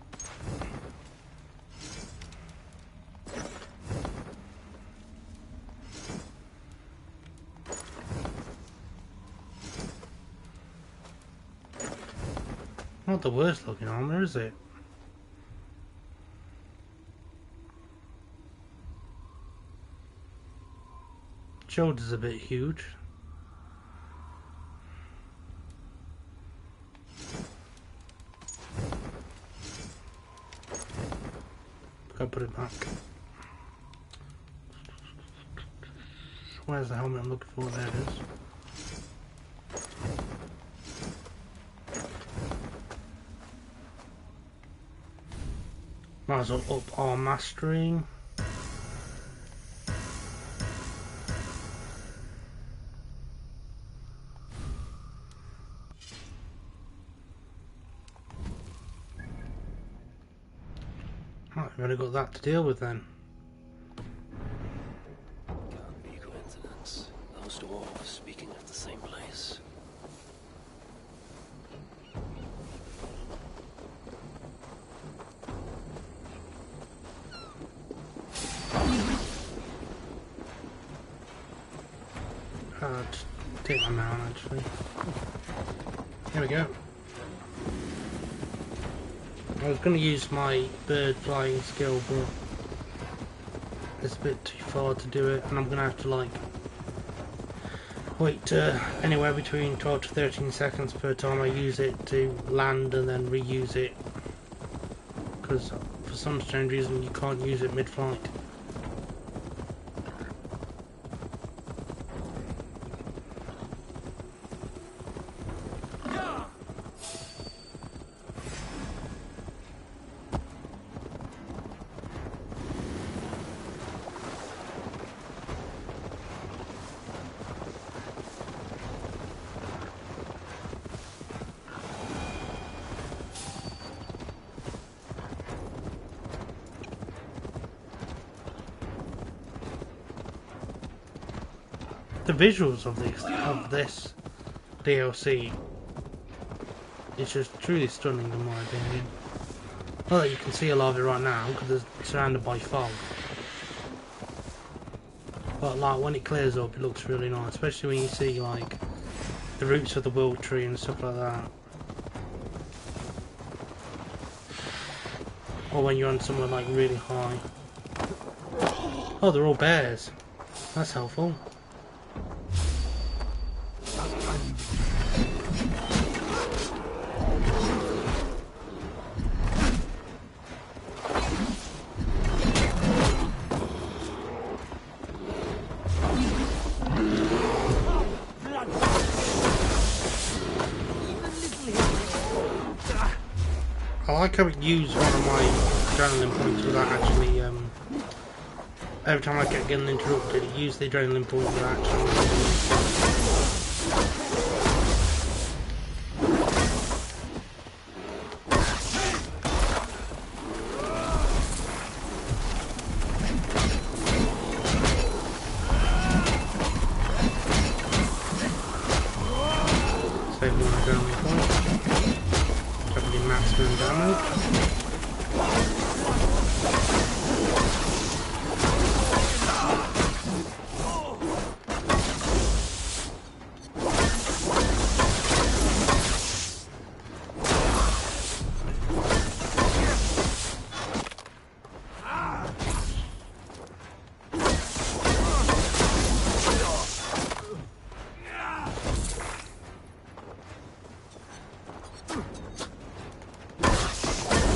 Not the worst looking armor, is it? Shoulders a bit huge. Gotta put it back. Where's the helmet I'm looking for? There it is. Might as well up our mastery. Right, we've only got that to deal with then. Can't be a coincidence. Those dwarves speaking at the same place. Just take my mount actually. Here we go. I was going to use my bird flying skill, but it's a bit too far to do it, and I'm going to have to like wait anywhere between 12 to 13 seconds per time I use it to land and then reuse it, because for some strange reason you can't use it mid-flight. The visuals of this DLC is just truly stunning in my opinion. Not that you can see a lot of it right now because it's surrounded by fog, but like when it clears up it looks really nice, especially when you see like the roots of the world tree and stuff like that, or when you're on somewhere like really high. Oh, they're all bears. That's helpful. I like how it used one of my adrenaline points without actually, every time I get getting interrupted, it used the adrenaline point without actually. Save one adrenaline point. Probably maximum damage.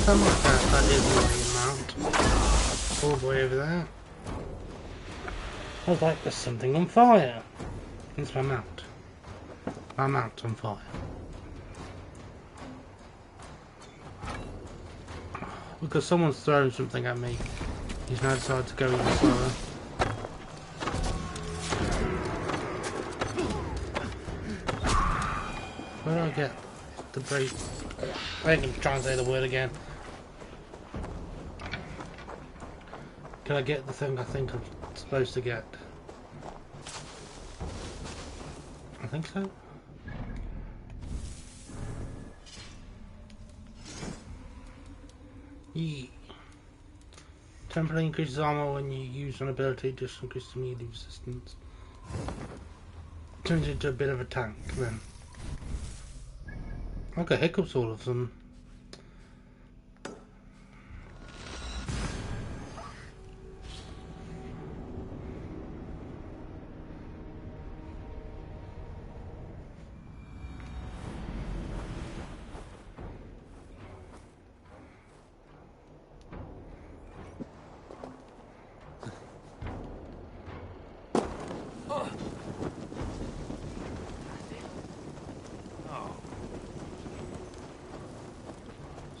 Something like that is my mount. All the way over there. I was like, there's something on fire. It's my mount. My mount's on fire. Because someone's throwing something at me. He's now decided to go even slower. Where do I get the break? I ain't gonna try and say the word again. Can I get the thing I think I'm supposed to get? I think so. Yeah. Temporarily increases armor when you use an ability, just increases melee resistance. Turns into a bit of a tank then. I got hiccups all of a sudden.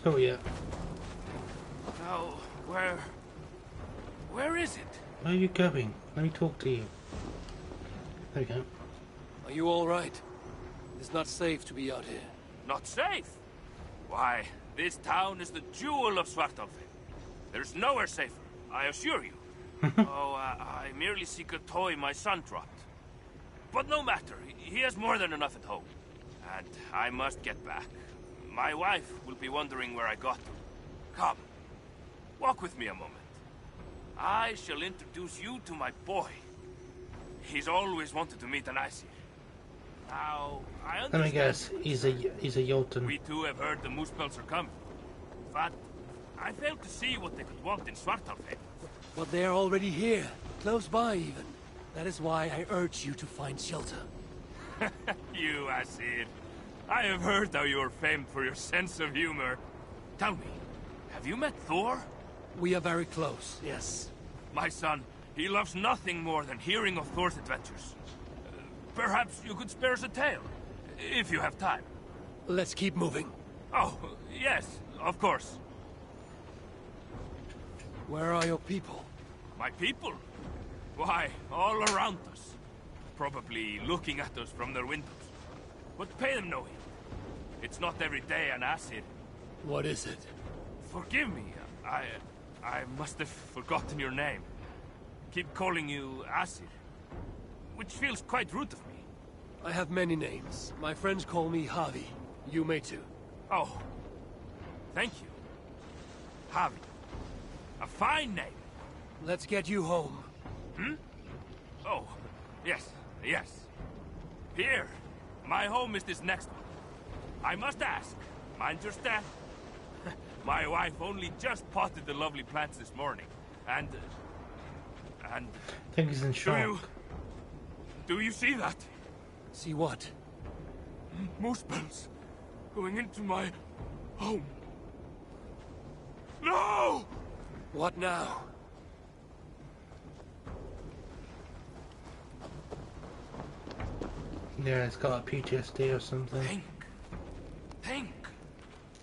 So yeah. Now, where is it? Where are you going? Let me talk to you. There you go. Are you all right? It's not safe to be out here. Not safe? Why, this town is the jewel of Svartalfheim. There's nowhere safer, I assure you. I merely seek a toy my son dropped. But no matter, he has more than enough at home. And I must get back. My wife will be wondering where I got to. Come, walk with me a moment. I shall introduce you to my boy. He's always wanted to meet an Aesir. Now, I understand... Let me guess, he's a Jotun. We too have heard the Muspels are coming. But I failed to see what they could want in Svartalfheim. But they are already here, close by even. That is why I urge you to find shelter. You Aesir. I have heard how you are famed for your sense of humor. Tell me, have you met Thor? We are very close, yes. My son, he loves nothing more than hearing of Thor's adventures. Perhaps you could spare us a tale, if you have time. Let's keep moving. Oh, yes, of course. Where are your people? My people? Why, all around us. Probably looking at us from their windows. But pay them no heed. It's not every day an Aesir. What is it? Forgive me. I must have forgotten your name. Keep calling you Aesir, which feels quite rude of me. I have many names. My friends call me Javi. You may too. Oh, thank you. Javi. A fine name. Let's get you home. Hmm? Oh, yes, yes. Here. My home is this next one. I must ask, mind your step? My wife only just potted the lovely plants this morning, and... I think he's in shock. Do you see that? See what? Muspels going into my home. No! What now? Yeah, it's got a PTSD or something. Think.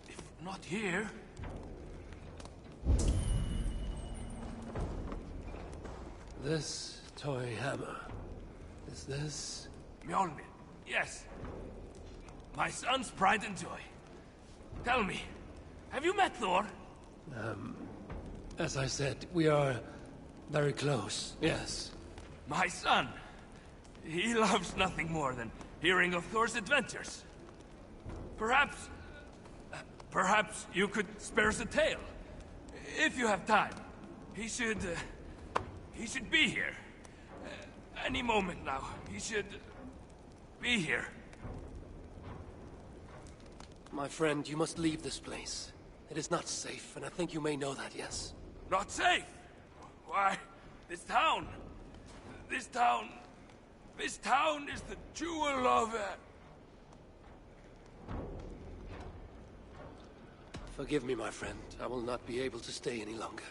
If not here. This toy hammer. Is this... Mjolnir, yes. My son's pride and joy. Tell me, have you met Thor? As I said, we are very close, yes. My son. He loves nothing more than hearing of Thor's adventures. Perhaps you could spare us a tale. If you have time. He should be here. Any moment now. He should be here. My friend, you must leave this place. It is not safe, and I think you may know that, yes? Not safe? Why, this town is the jewel of... Forgive me, my friend. I will not be able to stay any longer.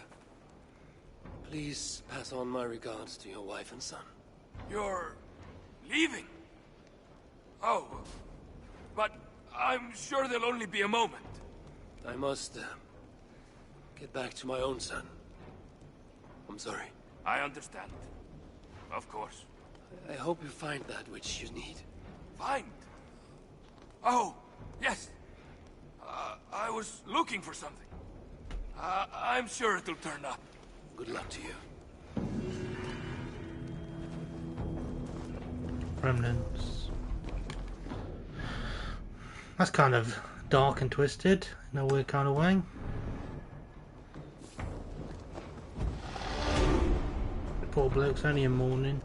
Please pass on my regards to your wife and son. You're... leaving? Oh, but I'm sure there'll only be a moment. I must, get back to my own son. I'm sorry. I understand. Of course. I hope you find that which you need. Find? Oh, yes. I was looking for something. I'm sure it'll turn up. Good luck to you. Remnants. That's kind of dark and twisted in a weird kind of way. Poor bloke's only in mourning.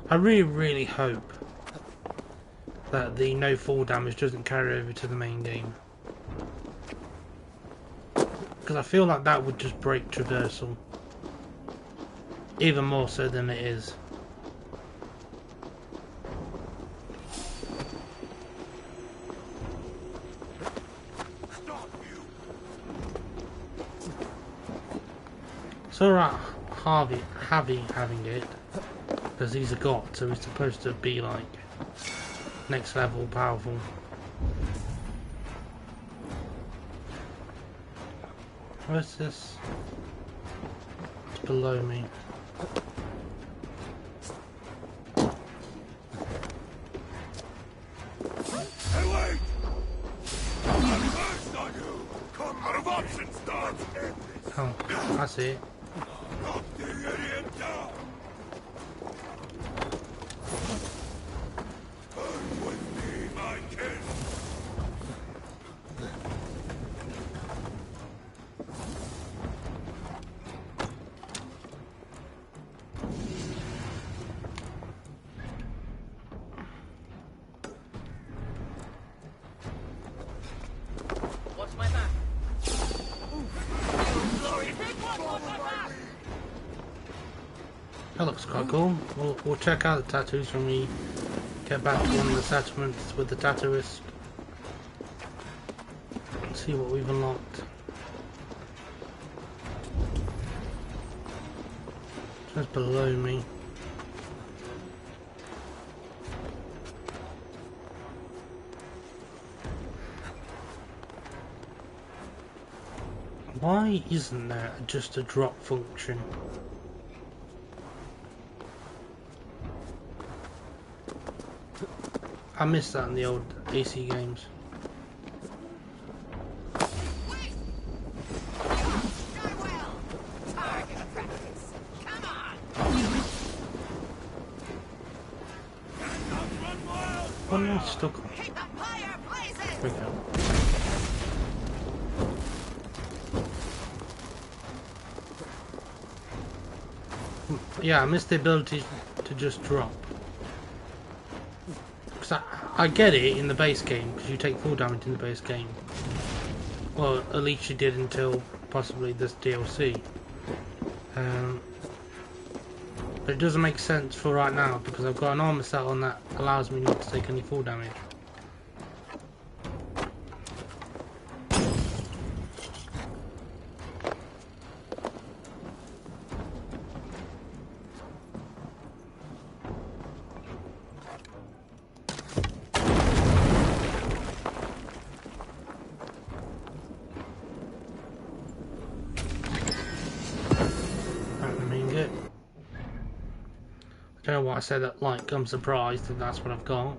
I really hope that the no fall damage doesn't carry over to the main game. Because I feel like that would just break traversal. Even more so than it is. It's alright Harvey having it. Because he's a god, so he's supposed to be like next level powerful. Where's this? It's below me. Hey, wait! I'm first on you! Come out of options, dog! Oh, I see it. Knock the idiot down! Come with me, my kin! What's my back? That looks quite cool. We'll check out the tattoos when we get back to one of the settlements with the tattooist. See what we've unlocked. Just below me. Why isn't there just a drop function? I missed that in the old AC games. What am I stuck on? There we go. Yeah, I missed the ability to just drop. Because I get it in the base game, because you take full damage in the base game. Well, at least you did until possibly this DLC. But it doesn't make sense for right now, because I've got an armor set on that allows me not to take any full damage. don't know why I said that, like, I'm surprised that that's what I've got.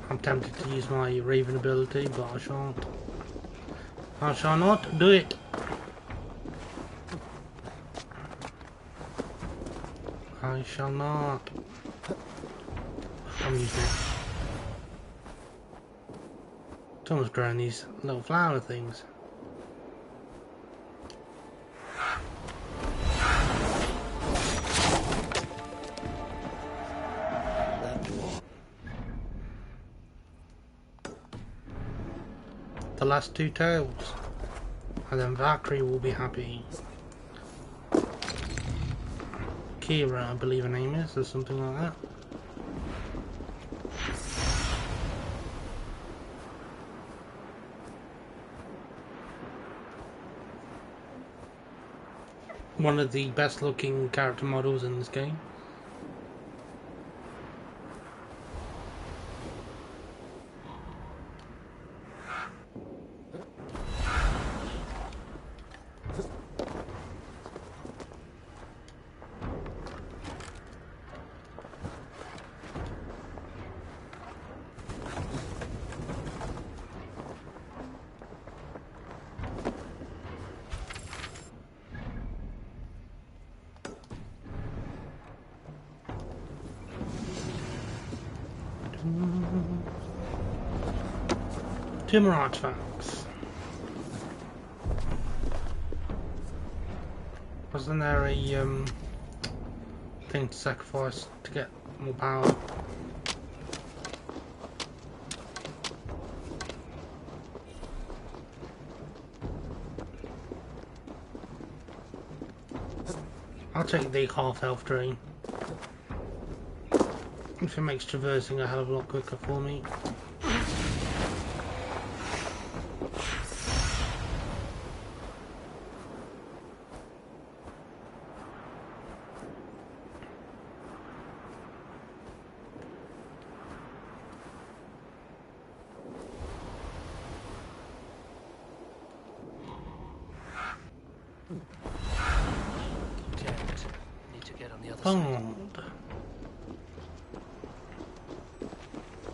I'm tempted to use my Raven ability, but I shan't. I shall not do it. I shall not. I'm using it. Someone's growing these little flower things. The last two tails, and then Valkyrie will be happy. Kira, I believe her name is, or something like that. One of the best looking character models in this game. Two more artifacts. Wasn't there a thing to sacrifice to get more power? I'll take the half health drain. If it makes traversing a hell of a lot quicker for me.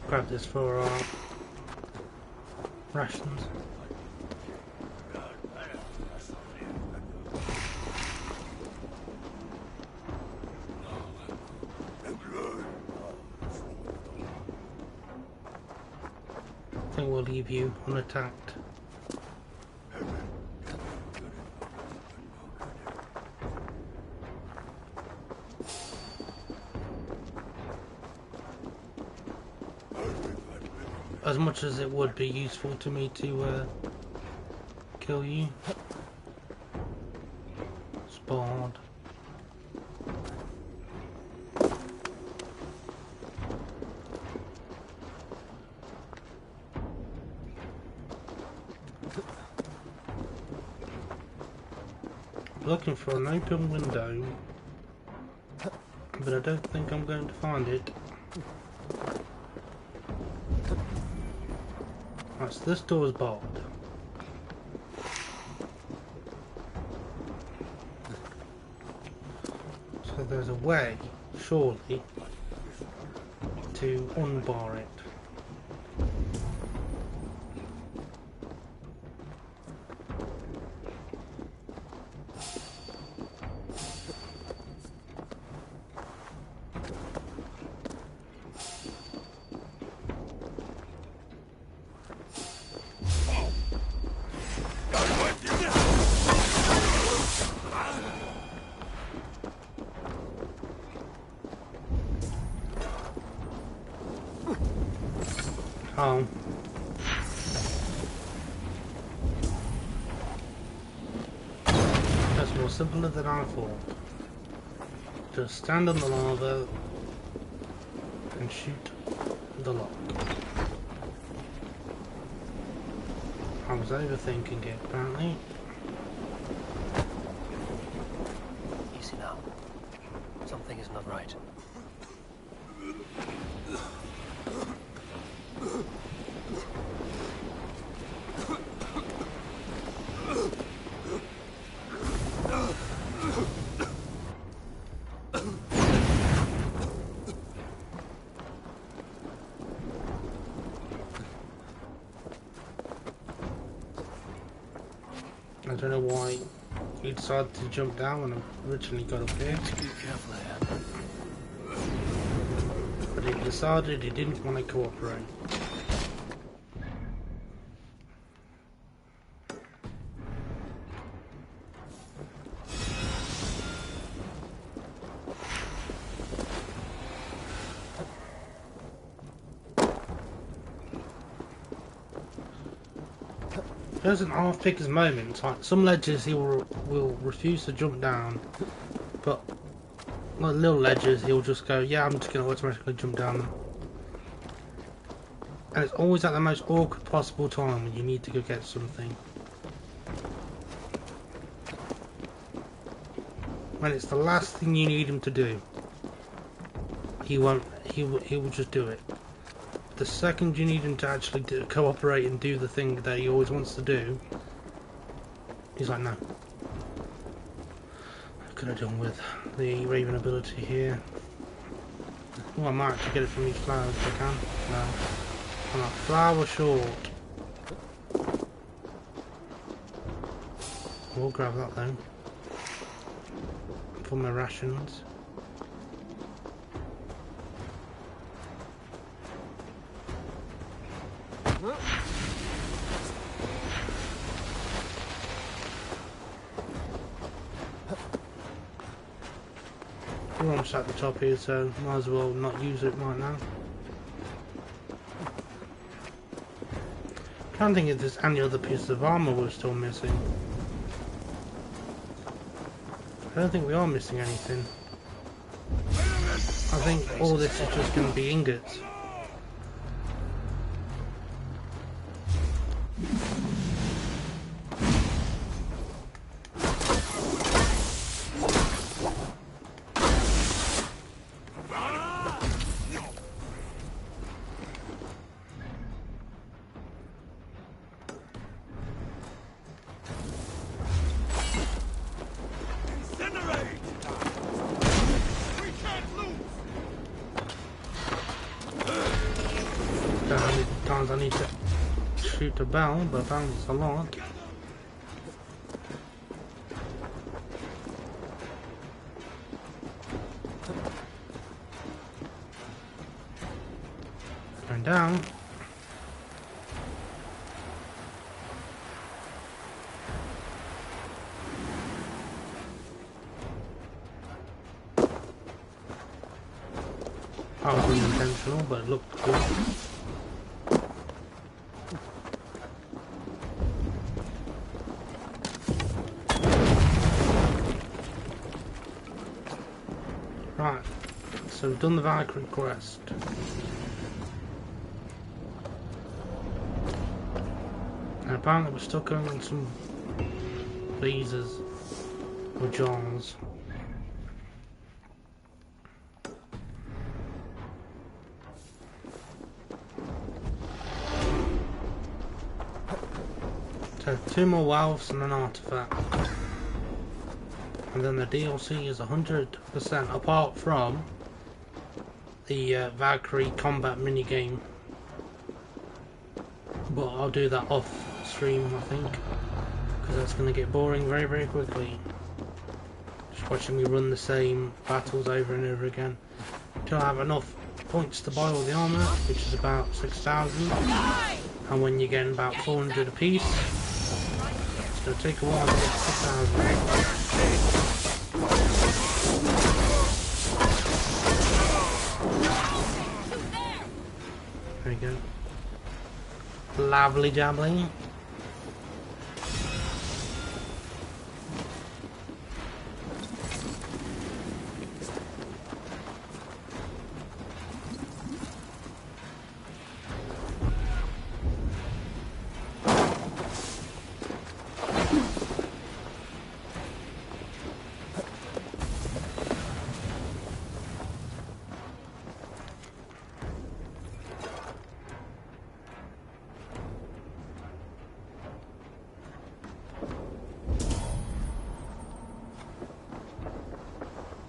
Grab this for our rations. I think we'll leave you unattacked. As much as it would be useful to me to kill you. Spawned. Looking for an open window, but I don't think I'm going to find it. Right, so this door is barred. So there's a way, surely, to unbar it. Oh. That's more simpler than I thought. Just stand on the lava and shoot the lock. I was overthinking it, apparently. Easy now. Something is not right. don't know why he decided to jump down when I originally got up here. Be careful here. But he decided he didn't want to cooperate. There's an half-figures moment. Like some ledges he will refuse to jump down, but like little ledges he'll just go, yeah, I'm just going to automatically jump down. And it's always at the most awkward possible time when you need to go get something. When it's the last thing you need him to do, he won't. He will just do it. The second you need him to actually cooperate and do the thing that he always wants to do, he's like, no. I could have done with the Raven ability here. Oh, I might actually get it from these flowers if I can. No. I'm a flower short. We'll grab that then. For my rations. We're almost at the top here, so might as well not use it right now. I'm trying to think if there's any other pieces of armour we're still missing. I don't think we are missing anything. I think all this is just going to be ingots. I need to shoot the bell, but bounce a lot. Going down. That was unintentional, but it looked good. Right, so we've done the Valkyrie quest. And apparently we're still going on some visas or jars. So 2 more valves and an artifact. And then the DLC is 100% apart from the Valkyrie combat minigame. But I'll do that off stream, I think, because that's going to get boring very, very quickly. Just watching me run the same battles over and over again. Until I have enough points to buy all the armour, which is about 6,000. And when you're getting about 400 apiece, it's going to take a while to get 6,000. There we go. Lovely jubbly.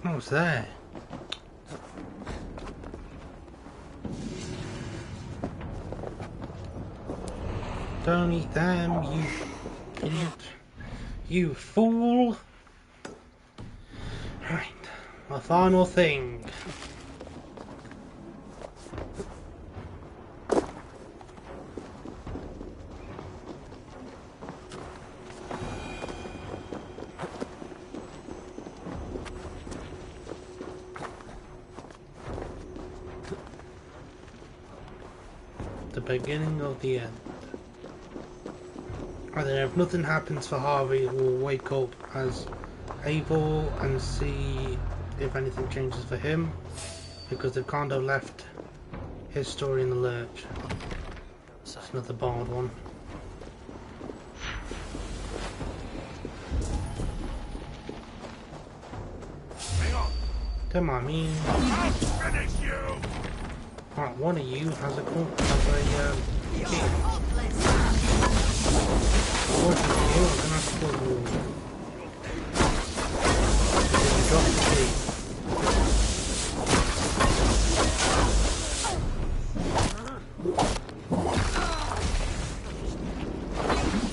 What was that? Don't eat them, you idiot. You fool! Right, my final thing. The beginning of the end. And then if nothing happens for Harvey, we'll wake up as Abel and see if anything changes for him, because they've kind of left his story in the lurch. It's another barred one. Hang on. Don't mind me. I'll finish you. Right, one of you has a key. Unfortunately, you are gonna have to pull the wall. Drop the key.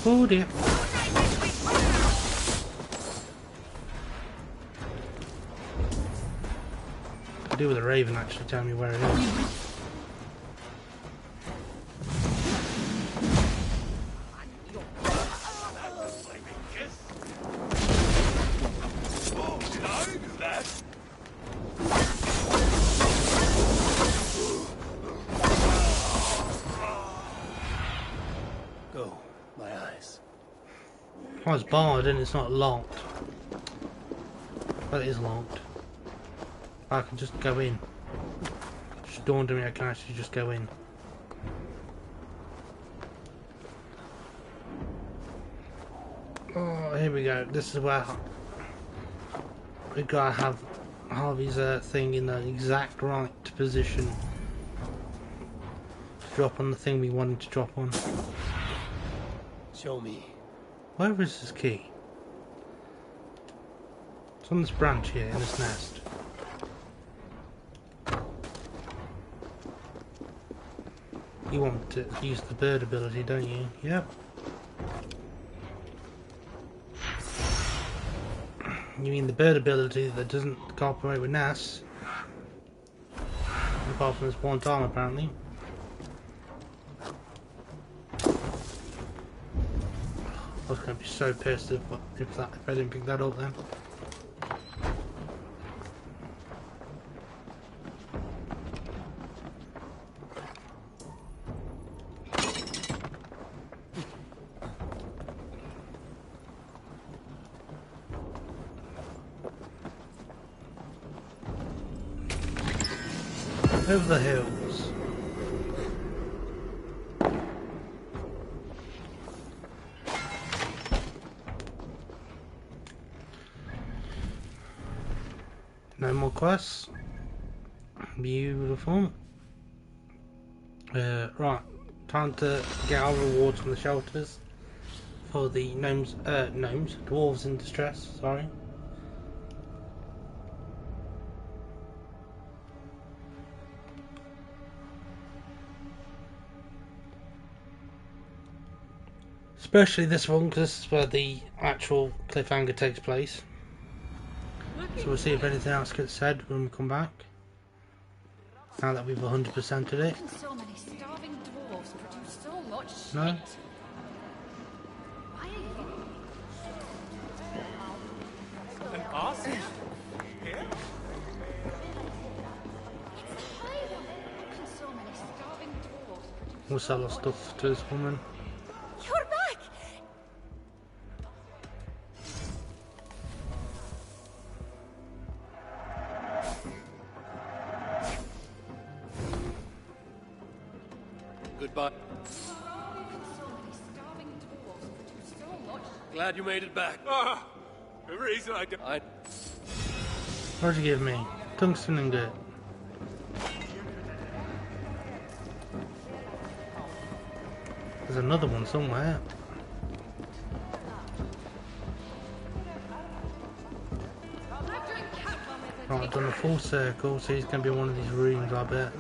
Oh dear. Could do with a raven actually telling me where it is. Oh, it's barred and it's not locked. But it is locked. I can just go in. It just dawned on me I can actually just go in. Oh, here we go. This is where we gotta have Harvey's thing in the exact right position to drop on the thing we wanted to drop on. Show me. Where is this key? It's on this branch here in this nest. You want to use the bird ability, don't you? Yep. You mean the bird ability that doesn't cooperate with Nas? Apart from this one time, apparently. I was going to be so pissed if I didn't pick that up then. Over the hills. No more quests. Beautiful. Right, time to get our rewards from the shelters for the dwarves in distress, sorry. Especially this one, because this is where the actual cliffhanger takes place. So we'll see if anything else gets said when we come back. Now that we've 100%ed it. So many starving dwarves produce so much shit. No? Why are you... An arson? Here? So many starving dwarves produce... We'll sell our stuff to this woman. You're back! Goodbye. Glad you made it back. Ah, the reason I What'd you give me? Tungsten and good. There's another one somewhere. Right, I've done a full circle, so he's going to be one of these rooms, I bet.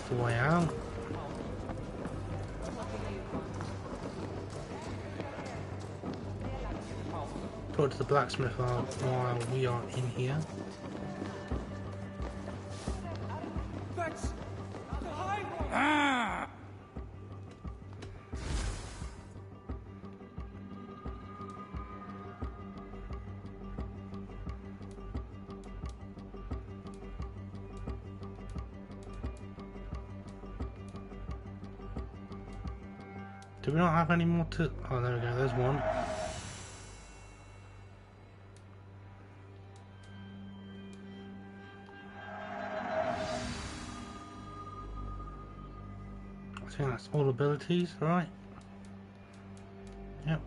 the way out. Talk to the blacksmith while we are in here. Ah! Do we not have any more to... Oh, there we go, there's one. I think that's all abilities, right? Yep.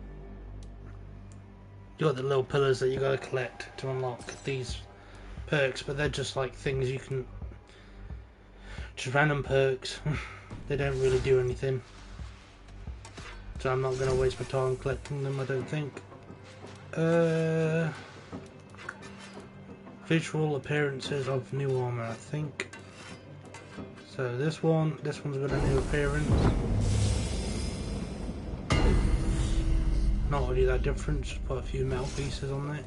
You got the little pillars that you gotta collect to unlock these perks, but they're just like things you can... just random perks. They don't really do anything. So I'm not going to waste my time collecting them, I don't think. Visual appearances of new armor, I think. So this one's got a new appearance. Not really that different, just put a few metal pieces on there.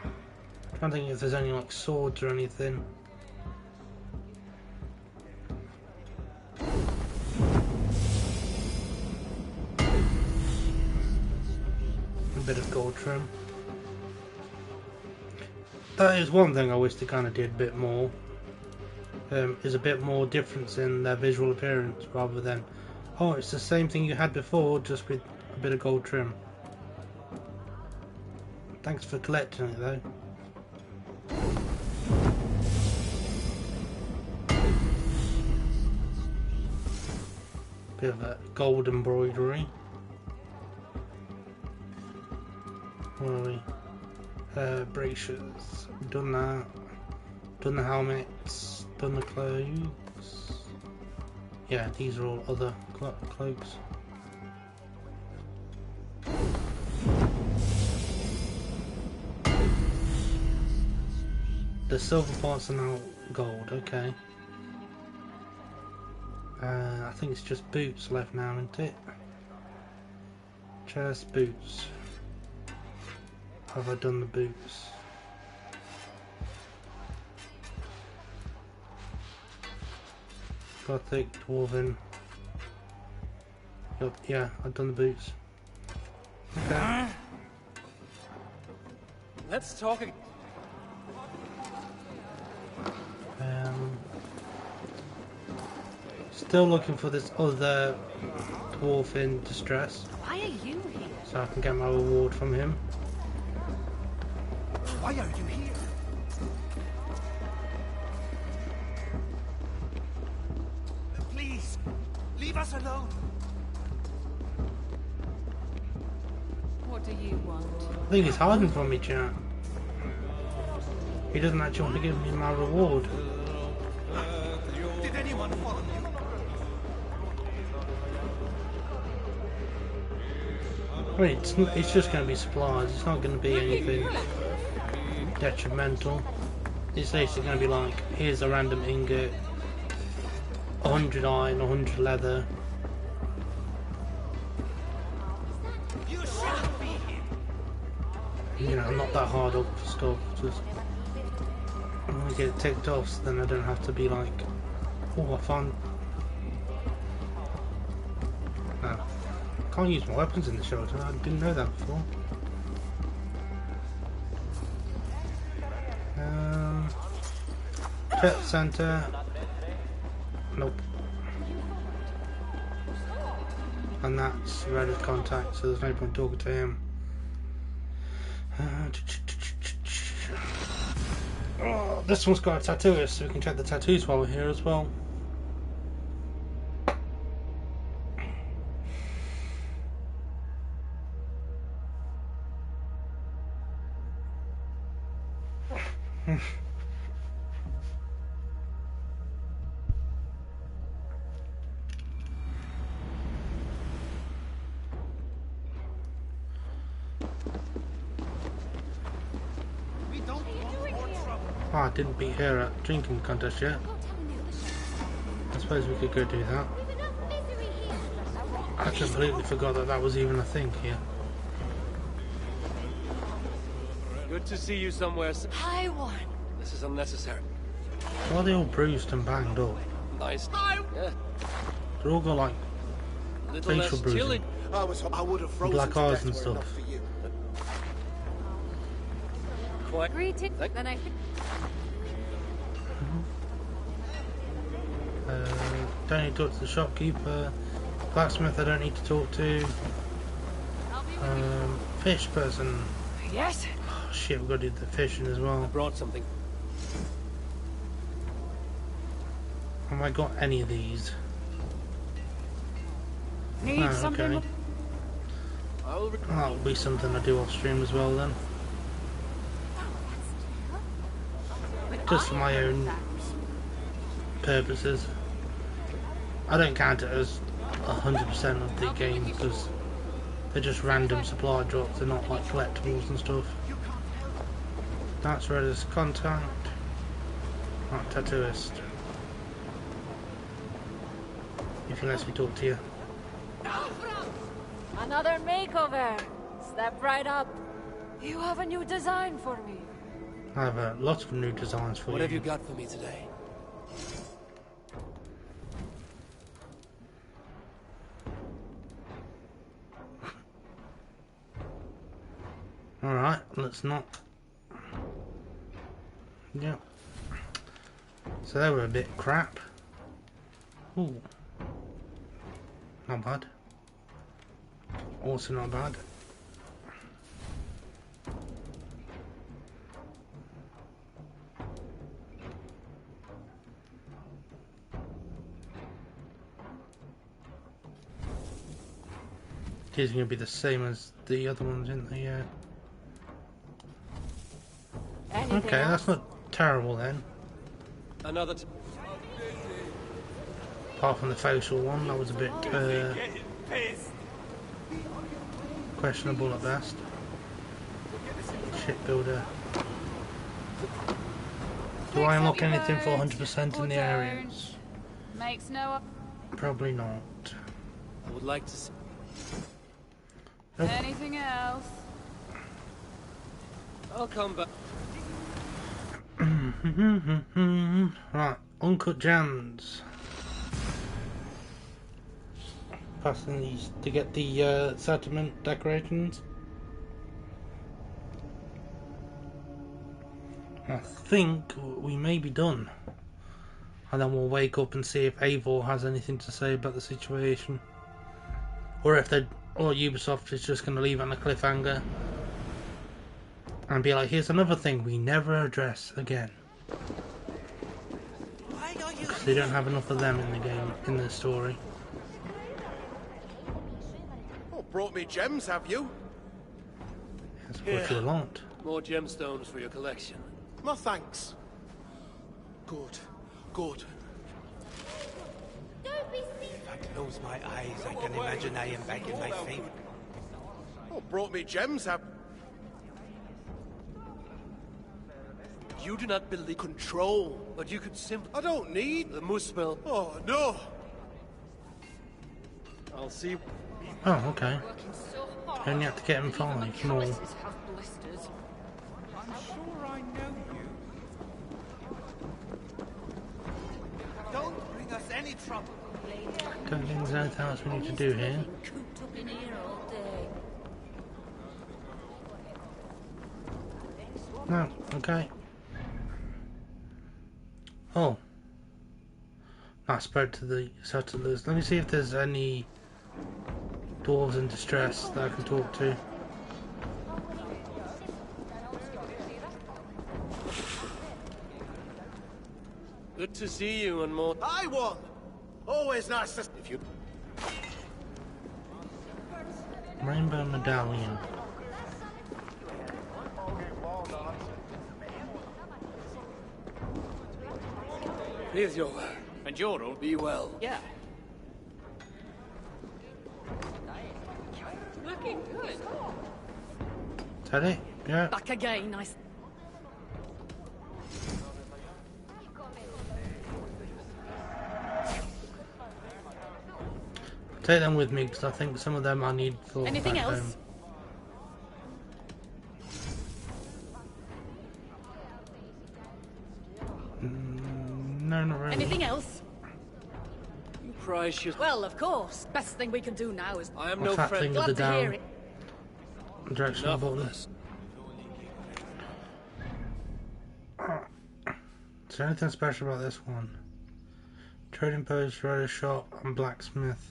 I'm trying to think if there's any like swords or anything. Bit of gold trim. That is one thing I wish they kind of did a bit more. Is a bit more difference in their visual appearance rather than, oh, it's the same thing you had before, just with a bit of gold trim. Thanks for collecting it though. Bit of a gold embroidery. Where are we? Braces. Done that. Done the helmets. Done the cloaks. Yeah, these are all other cloaks. The silver parts are now gold, okay. I think it's just boots left now, isn't it? Chest, boots. Have I done the boots? Gothic, Dwarven. Yep, yeah, I've done the boots. Okay. Let's talk again. Still looking for this other dwarf in distress. Why are you here? So I can get my reward from him. Why are you here? Please, leave us alone. What do you want? I think he's hiding from me, chat. He doesn't actually want to give me my reward. Did anyone follow you? Wait, it's just going to be supplies. It's not going to be anything detrimental. It's basically going to be like, here's a random ingot, 100 iron, 100 leather. You know, not that hard up for stuff. Just I want to get it ticked off, so then I don't have to be like, oh, I found. No. Can't use my weapons in the shelter. I didn't know that before. Pet center. Nope. And that's Reddit contact, so there's no point talking to him. Oh, this one's got a tattooist, so we can check the tattoos while we're here as well. Oh, I didn't beat her at drinking contest yet. I suppose we could go do that. I completely forgot that that was even a thing here. Good to see you somewhere. Hi, Warren. This is unnecessary. Why are they all bruised and banged up? Nice. Yeah. They're all got like Little facial less bruising, chilly. I would have frozen black to eyes death and were it stuff. not for you. Quite. Greetings. Then I. Don't need to talk to the shopkeeper. Blacksmith I don't need to talk to. Fish person. Yes. Oh shit, we've got to do the fishing as well. I brought something. Have I got any of these? Need something. Okay. That'll be something I do off stream as well then. Just for my own purposes. I don't count it as 100% of the game because they're just random supply drops, they're not like collectibles and stuff. That's read as contact. Not tattooist. If he lets me talk to you. Another makeover. Step right up. You have a new design for me. I have lots of new designs for you. What have you got for me today? Alright, let's not. Yep. So they were a bit crap. Ooh. Not bad. Also not bad. These are going to be the same as the other ones, isn't they? Yeah. Okay, that's not terrible then. Another. Apart from the facial one, that was a bit questionable at best. Shipbuilder. Do I unlock anything for 100% in the areas? Makes no. Probably not. I would like to see. Nope. Anything else? I'll come back. Right, uncut gems. Passing these to get the settlement decorations. I think we may be done. And then we'll wake up and see if Eivor has anything to say about the situation. Or if they, or Ubisoft is just going to leave it on a cliffhanger. And be like, here's another thing we never address again. Because they don't have enough of them in the game, in the story. Oh, brought me gems, have you? That's what you want. More gemstones for your collection. No thanks. Good, good. If I close my eyes, I can imagine I am back in my favorite. Oh, brought me gems, have. You do not believe control, but you could simply. I don't need the muspel. Oh no! I'll see. Oh, okay. So Only have to get him 5. No. have blisters. I'm sure I know you. Don't bring us any trouble. Don't think there's anything else we need to do here. Cooped up in here all day. No, okay. Oh. I spoke to the settlers. Let me see if there's any dwarves in distress that I can talk to. Good to see you and more. I won! Always nice to. If you. Rainbow medallion. Here's your. And you'll be well. Yeah. Looking good. Teddy? Yeah. Back again, nice. Take them with me, because I think some of them I need for Anything back else? home. No, not really. Anything else? You prize your... Well, of course. Best thing we can do now is... I am What's no that friend. thing with Glad the to hear down it. directional Enough of button? this. Is there anything special about this one? Trading post, radio shop, and blacksmith.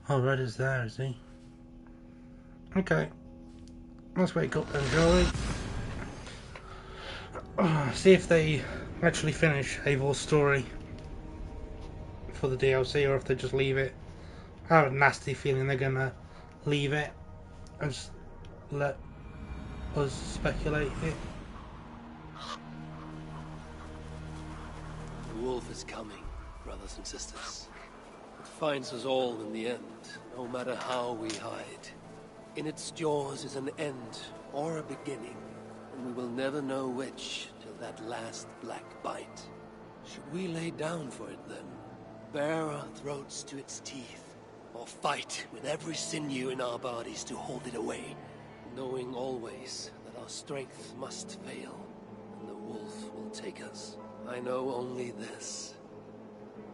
Oh, Red is there, is he? Okay. Let's wake up then, shall we? See if they actually finish Eivor's story for the DLC, or if they just leave it. I have a nasty feeling they're gonna leave it and just let us speculate it. The wolf is coming, brothers and sisters. It finds us all in the end, no matter how we hide. In its jaws is an end or a beginning, and we will never know which till that last black bite. Should we lay down for it then? Bare our throats to its teeth, or fight with every sinew in our bodies to hold it away, knowing always that our strength must fail, and the wolf will take us. I know only this.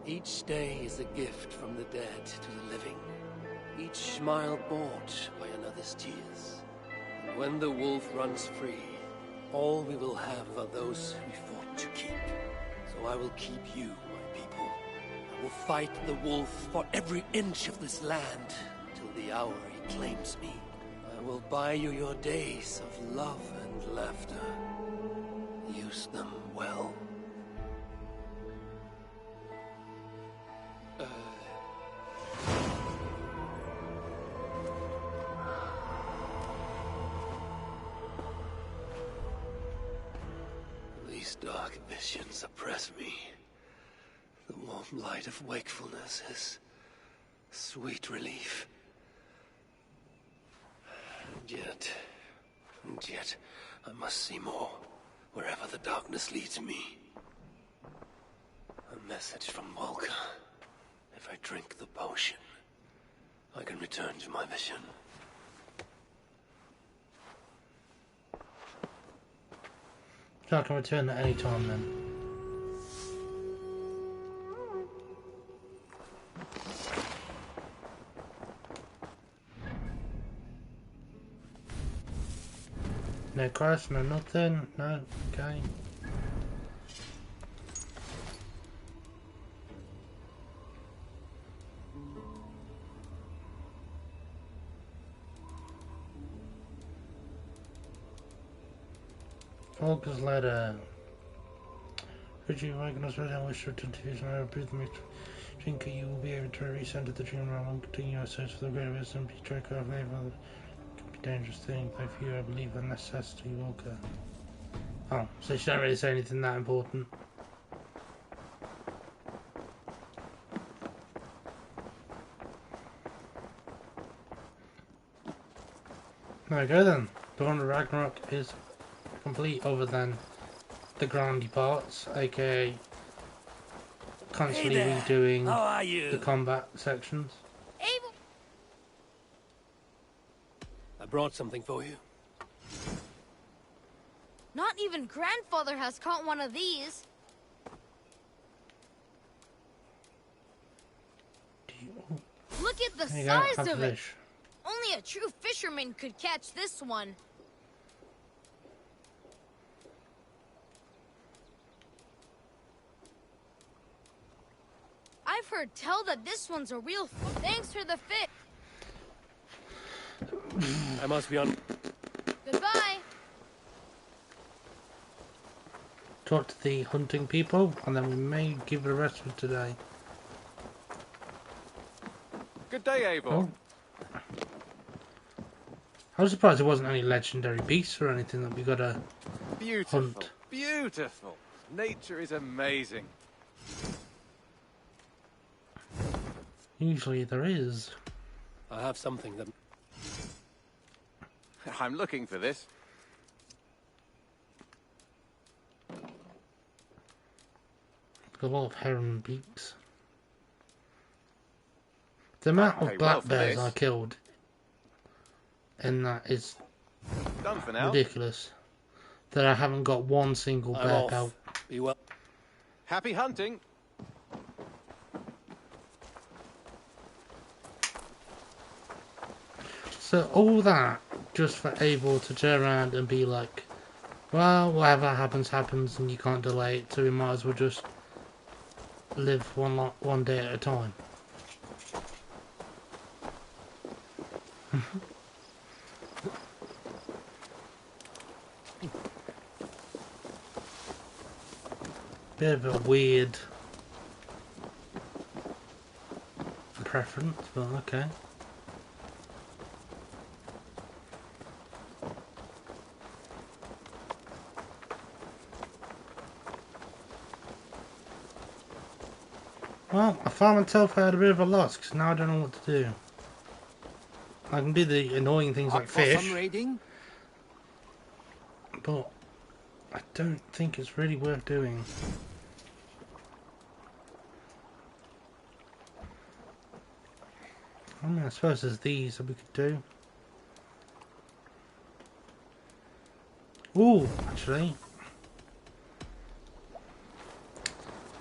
Each day is a gift from the dead to the living. Each smile bought by another's tears. And when the wolf runs free, all we will have are those we fought to keep. So I will keep you, my people. I will fight the wolf for every inch of this land, till the hour he claims me. I will buy you your days of love and laughter. Use them well. These dark visions oppress me. The warm light of wakefulness is sweet relief. And yet, I must see more, wherever the darkness leads me. A message from Volker. If I drink the potion, I can return to my vision. So I can return at any time then. No crash, no nothing, no, okay. Volker's letter. Could you recognize what I wish to return to vision? I breathe me drinker, you will be able to re-enter the dream realm and continue your search for the great wisdom. Be Draco of Labor. Could be a dangerous thing, but for you I believe a necessity, Volker. Oh, so she don't really say anything that important. There we go then. Dawn of Ragnarok is complete, other than the grindy parts, aka constantly redoing the combat sections. I brought something for you. Not even grandfather has caught one of these. Look at the size of it. Only a true fisherman could catch this one. I've heard tell that this one's a real... Thanks for the fish. I must be on... Goodbye. Talk to the hunting people, and then we may give the rest for today. Good day, Eivor. Oh. I was surprised there wasn't any legendary beasts or anything that we gotta hunt. Beautiful. Nature is amazing. Usually there is. I have something that... I'm looking for this. a lot of heron beaks. The amount of black bears I killed in that is done for now. Ridiculous. That I haven't got one single bear pelt. Be well. Happy hunting. So all that just for Abel to turn around and be like, well, whatever happens, happens, and you can't delay it, so we might as well just live one day at a time. Bit of a weird preference, but okay. Well, I found myself at a bit of a loss because now I don't know what to do. I can do the annoying things like fish, but I don't think it's really worth doing. I mean, I suppose there's these that we could do. Ooh, actually,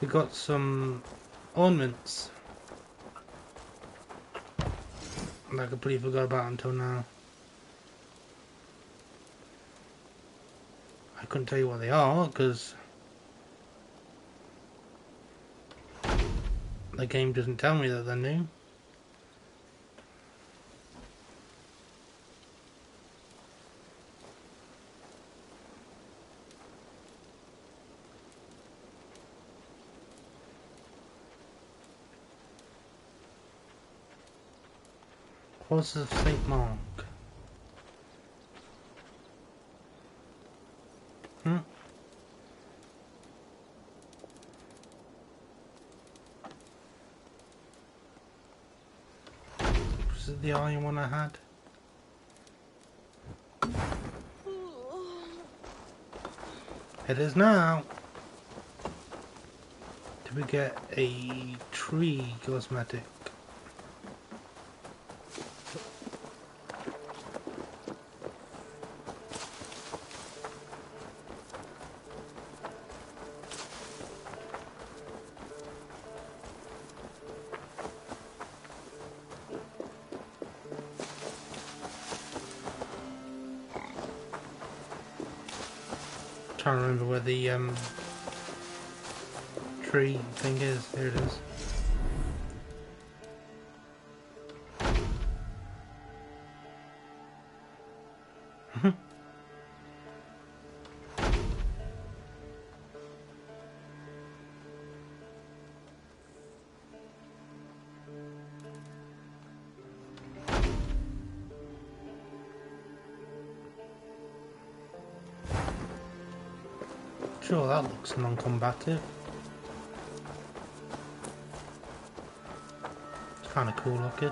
we got some ornaments that I completely forgot about until now. I couldn't tell you what they are because the game doesn't tell me that they're new. Cross of St. Mark. Was it the iron one I had? It is now. Did we get a tree cosmetic? Trying to remember where the tree thing is. Here it is. Sure, that looks non-combative. It's kind of cool looking.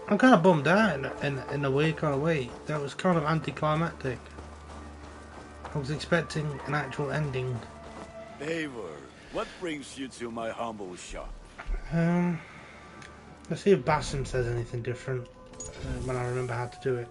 I'm kind of bummed out in a weird kind of way. That was kind of anticlimactic. I was expecting an actual ending. Eivor, what brings you to my humble shop? Let's see if Basim says anything different when I remember how to do it.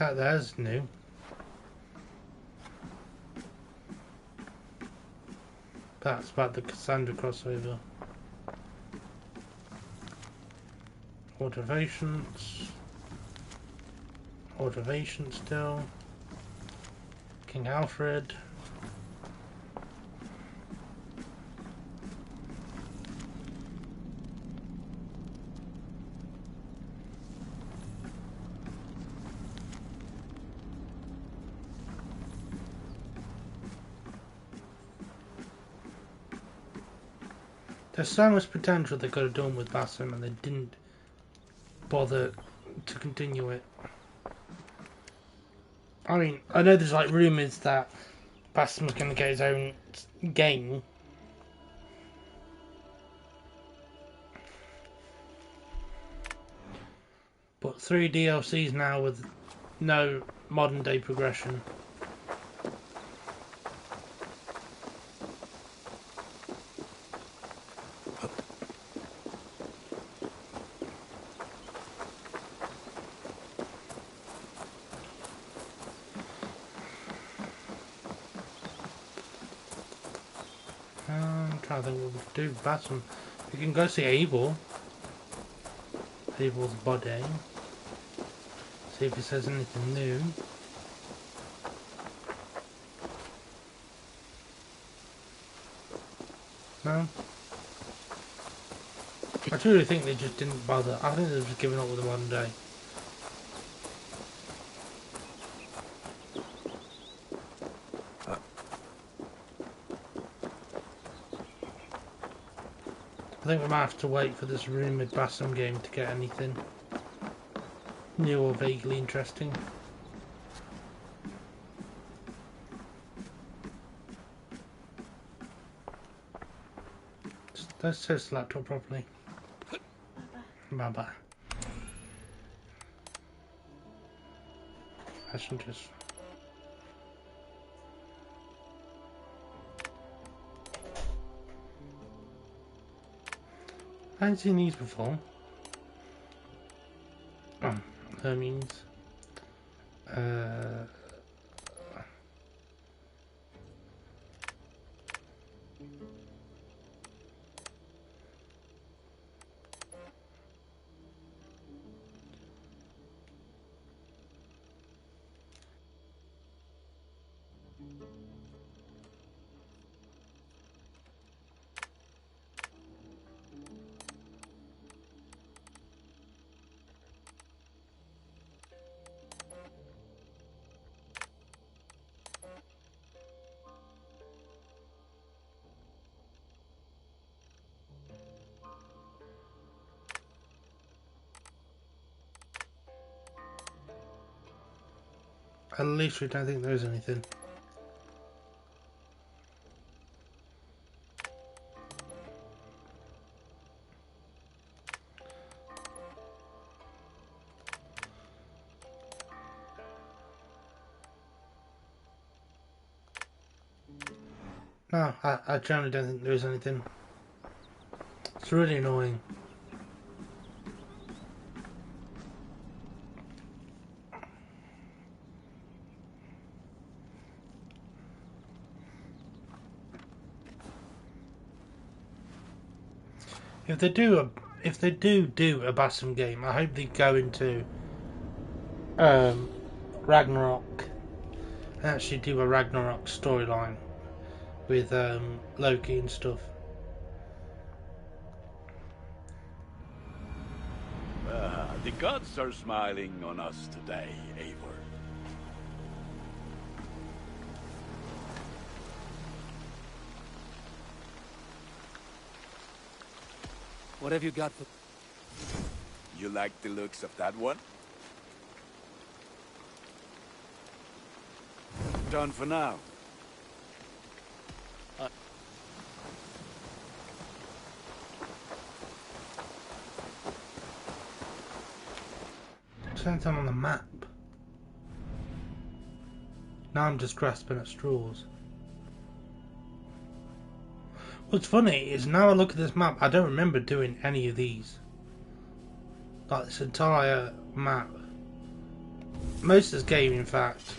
That there's new. That's about the Cassandra crossover. Motivations. Motivation still. King Alfred. There's so much potential they could have done with Bassam and they didn't bother to continue it. I mean, I know there's like rumours that Bassam's going to get his own game. But 3 DLCs now with no modern day progression. I'm trying to think what we could do. Bassam. We can go see Abel. Abel's body. See if he says anything new. No? I truly think they just didn't bother. I think they're just giving up with the modern day. I think we might have to wait for this rumoured Bassam game to get anything new or vaguely interesting. Let's test the laptop properly. Bye-bye. Passengers. I haven't seen these before. Oh, Hermes. At least we don't think there's anything. No, I generally don't think there is anything. It's really annoying. If they do a Bassam game, I hope they go into Ragnarok and actually do a Ragnarok storyline with Loki and stuff. The gods are smiling on us today, Eivor. What have you got for... You like the looks of that one? Done for now. Turns on the map. Now I'm just grasping at straws. What's funny is now I look at this map, I don't remember doing any of these. Like this entire map. Most of this game, in fact,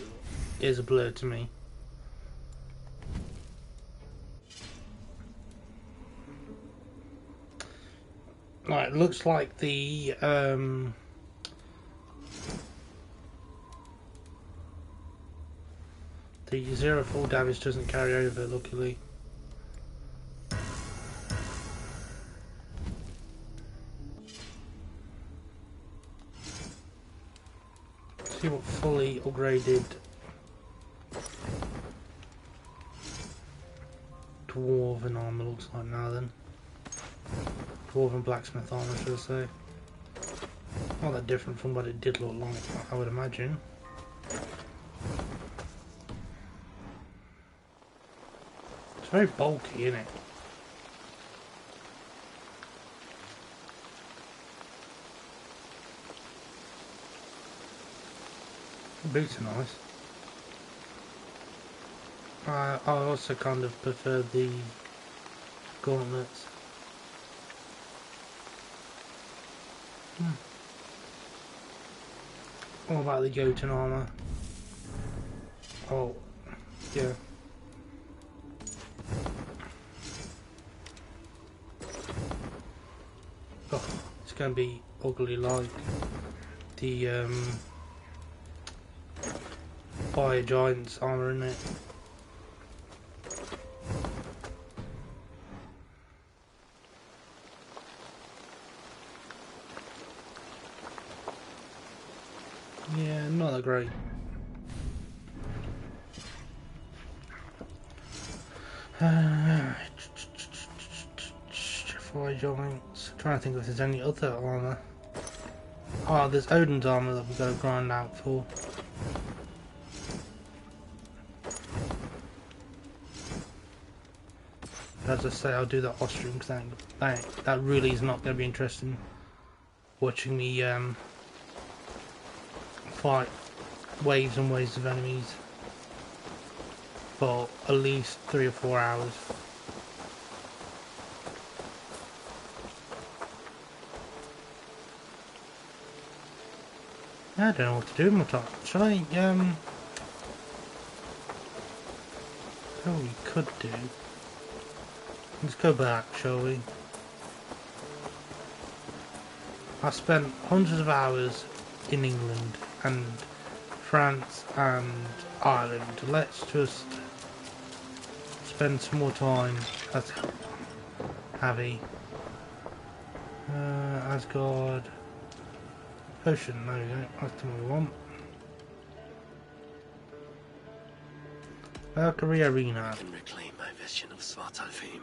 is a blur to me. Right, it looks like the zero full damage doesn't carry over, luckily. See what fully upgraded dwarven armor looks like now then. Dwarven blacksmith armor, should I say. Not that different from what it did look like, I would imagine. It's very bulky, isn't it? The boots are nice. I also kind of prefer the gauntlets. What about the Jotun armor? Oh, yeah. Oh, it's going to be ugly like the Fire Giant's armor, isn't it? Yeah, not that great. Fire Giants. I'm trying to think if there's any other armor. Oh, there's Odin's armor that we've got to grind out for. As I say, I'll do that off stream because that really is not going to be interesting. Watching me fight waves and waves of enemies for at least 3 or 4 hours. I don't know what to do with my time. Should I what we could do? Let's go back, shall we? I spent hundreds of hours in England and France and Ireland. Let's just spend some more time at Abbey. Asgard. Potion, there we go. That's the one we want. Valkyrie Arena. I can reclaim my vision of Svartalfheim.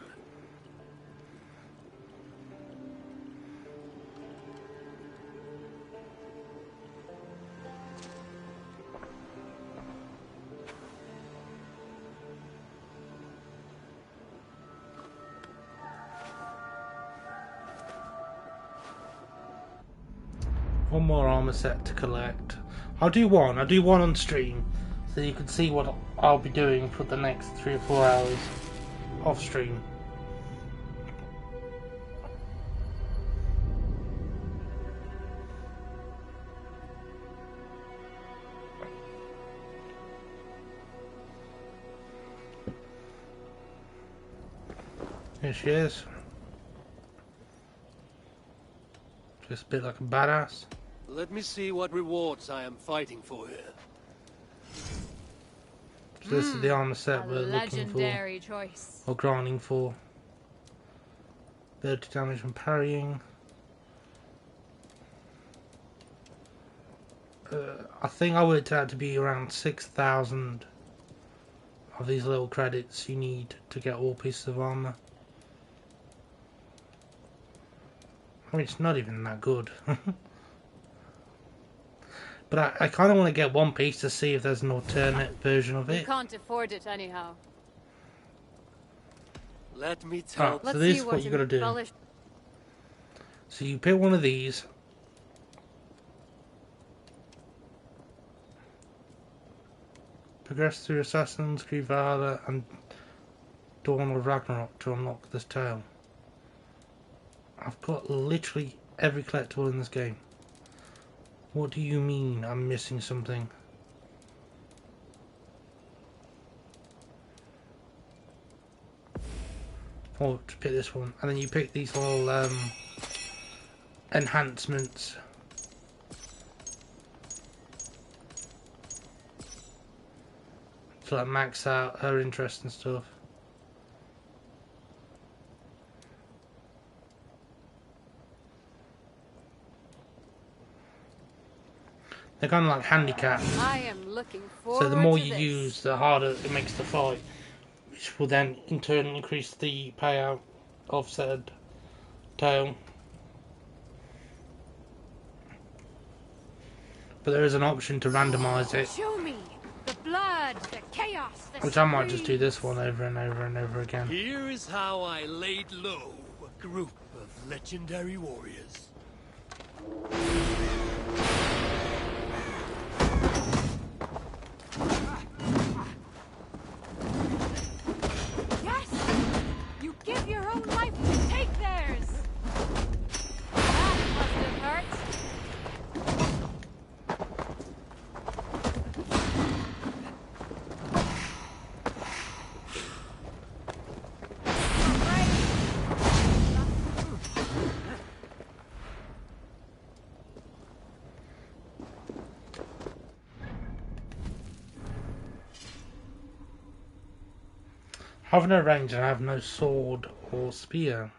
One more armor set to collect. I'll do one on stream, so you can see what I'll be doing for the next 3 or 4 hours off stream. Here she is. Just a bit like a badass. Let me see what rewards I am fighting for here. So this is the armor set we're looking for. Legendary choice. Or grinding for. Ability damage from parrying. I think I worked it out to be around 6,000 of these little credits you need to get all pieces of armor. I mean, it's not even that good. But I kind of want to get one piece to see if there's an alternate version of We it. can't afford it anyhow. Let me tell. So this is what you got to do. So you pick one of these. Progress through Assassin's Creed Valhalla and Dawn of Ragnarok to unlock this tale. I've got literally every collectible in this game. What do you mean I'm missing something? Oh, to pick this one. And then you pick these little enhancements. To like max out her interest and stuff. They're kind of like handicapped. I am looking forward So the more to you this. use, the harder it makes the fight, which will then in turn increase the payout of said tail. But there is an option to randomise it, Show me the blood, the chaos, the which I might just do this one over and over and over again. Here is how I laid low a group of legendary warriors. Yes! You give your own life to take theirs! That must have hurt. I have no range and I have no sword or spear.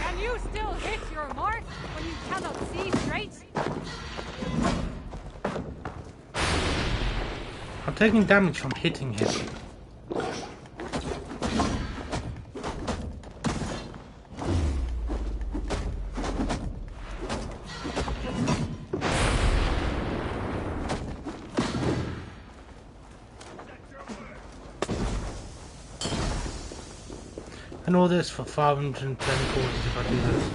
Can you still hit your mark when you cannot see straight? I'm taking damage from hitting him. And all this for 510 coins if I do this.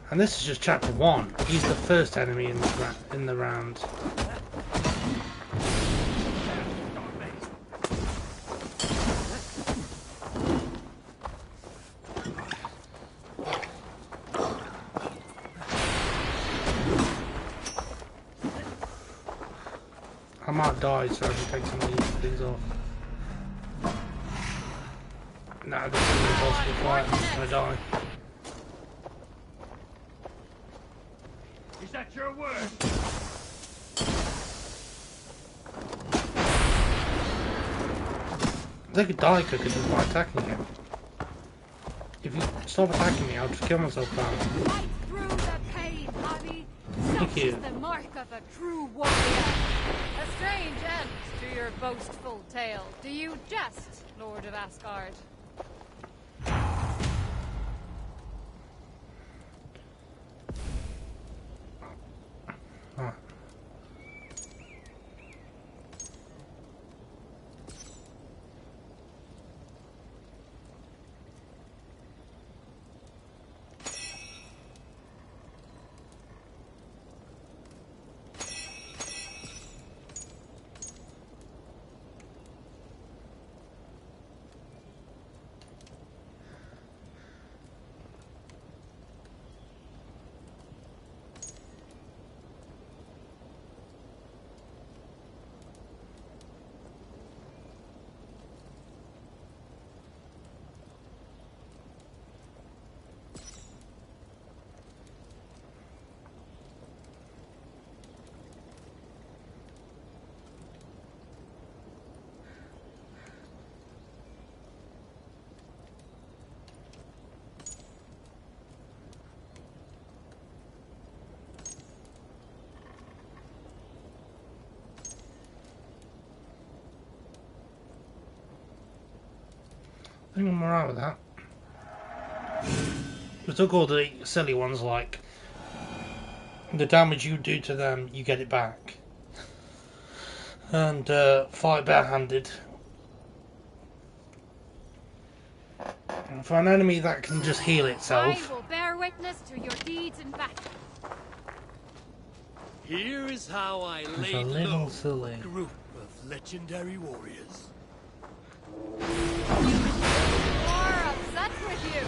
And this is just chapter 1. He's the first enemy in the round. I might die so I can take some of these things off. Nah, this is an impossible fight. I'm just gonna die. Is that your word? They could die quicker just by attacking him. If you stop attacking me, I'll just kill myself now. Fight through the pain, Abby. Thank Such you. is the mark of a true warrior. A strange end to your boastful tale. Do you jest, Lord of Asgard? Ah. I think I'm alright with that. We took all the silly ones like The damage you do to them, you get it back. And fight barehanded. For an enemy that can just heal itself. I will bear witness to your deeds in battle. Here is how I It's laid a little low silly. a group of legendary warriors. More upset with you.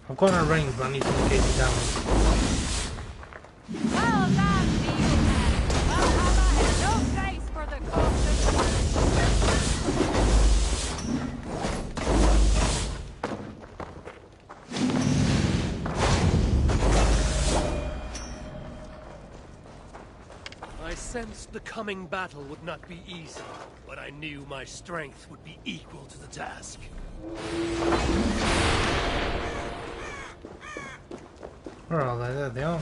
I've got a range, but I need to get it down. Well done, Neilman. Valhalla has no grace for the cautious. I sensed the coming battle would not be easy, but I knew my strength would be equal to the task. Where are they? There they are.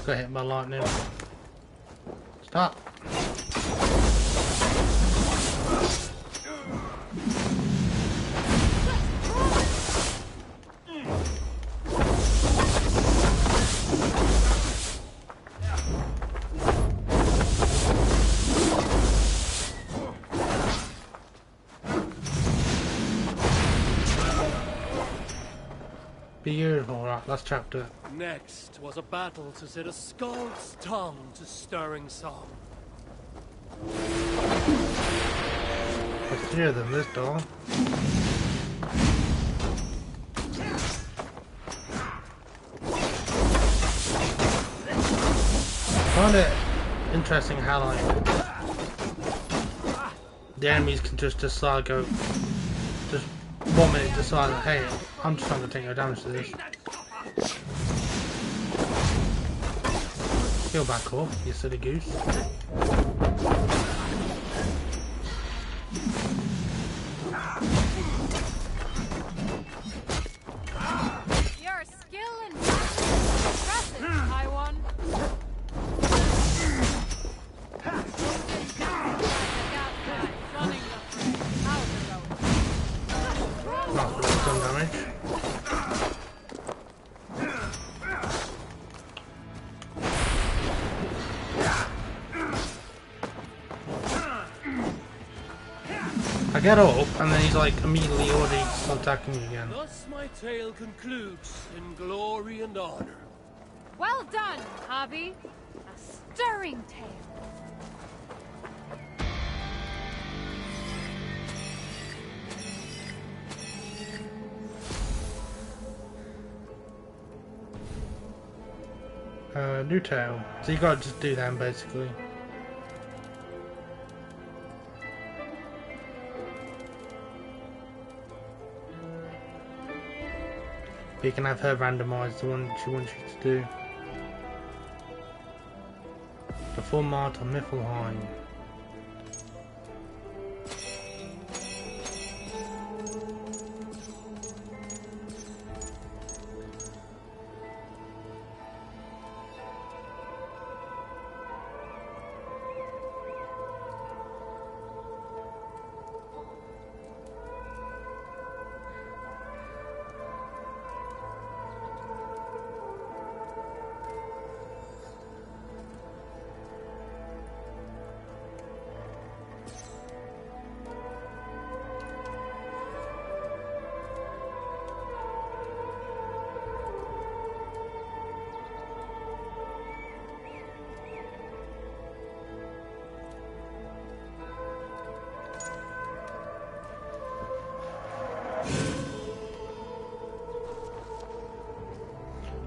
Got hit by lightning. Stop. Beautiful, right, last chapter. Next was a battle to set a skald's tongue to stirring song. There's 3 of them this door. I find it interesting how like the enemies can just decide just 1 minute decide, hey, I'm just trying to take no damage to this. Heal back off, you silly goose. Your skill in battle is impressive, Taiwan. Not really some damage. I get up and then he's like immediately already attacking me again. Thus my tale concludes in glory and honor. Well done, Hobby. A stirring tale. New tale. So you gotta just do them basically. But you can have her randomise the one she wants you to do. The full mart of Miflheim.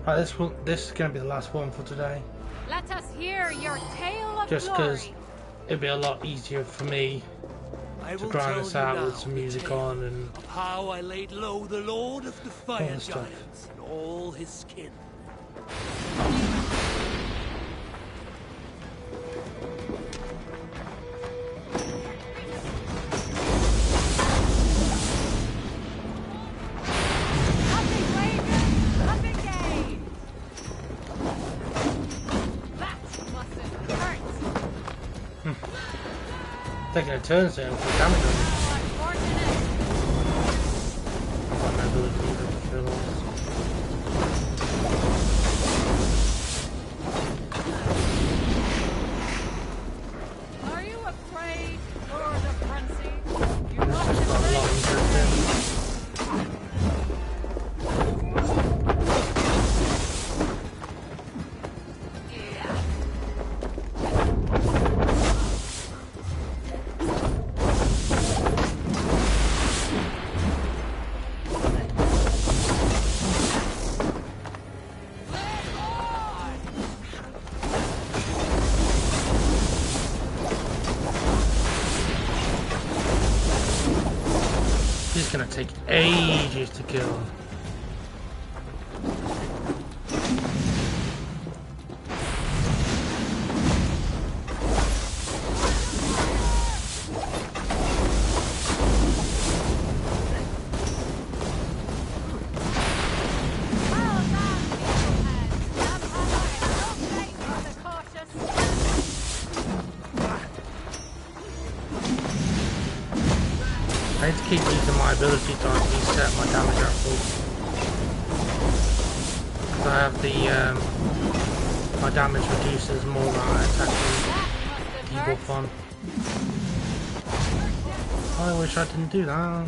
Right, this is going to be the last one for today. Let us hear your tale of Just because glory. it'd be a lot easier for me to drown us out with some music on and of how I laid low the Lord of the Fire other stuff. Giants and all his kin. Taking a turn soon for damage on it. I've got no ability to kill us. Are you afraid, Lord of Frenzy? You're not This has got a lot of interest in. This is gonna take ages to kill. I need to keep using my ability to reset my damage at full. Because I have the my damage reduces more than I attack debuff on. I wish I didn't do that.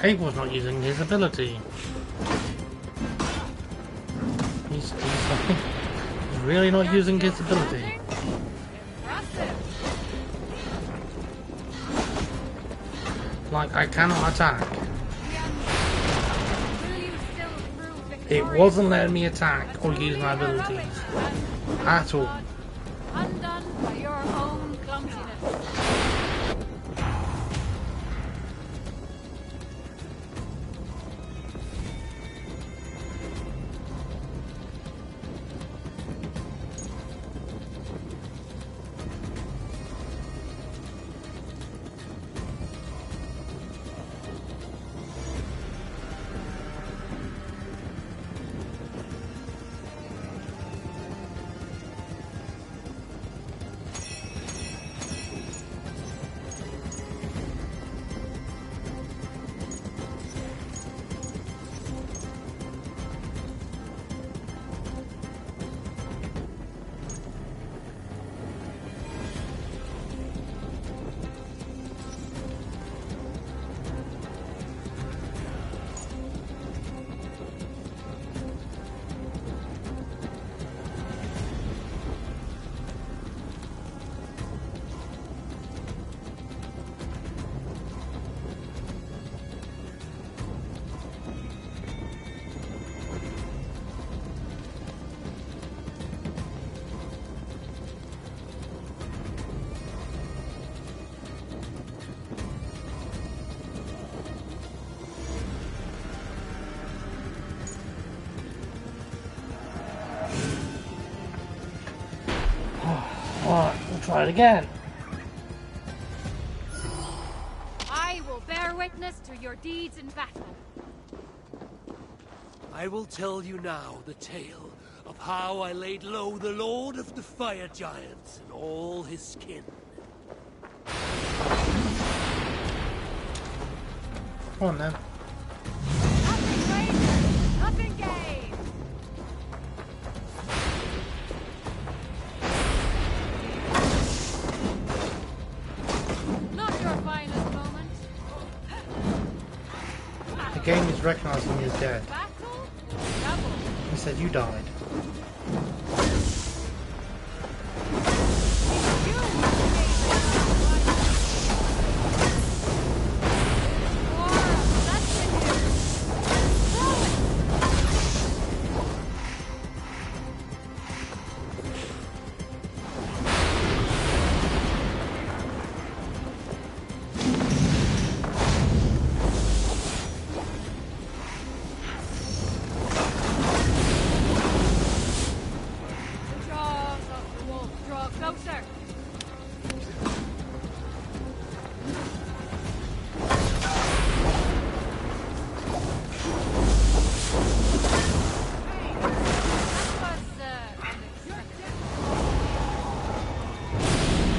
Abel's not using his ability. He's really not using his ability. Like, I cannot attack. It wasn't letting me attack or use my abilities at all. Undone by your own clumsiness. Alright, we'll try it again. I will bear witness to your deeds in battle. I will tell you now the tale of how I laid low the Lord of the Fire Giants and all his kin. Come on then. Nothing gained. Not your finest moment. The game is recognizing you as dead. Battle? Double. He said you died.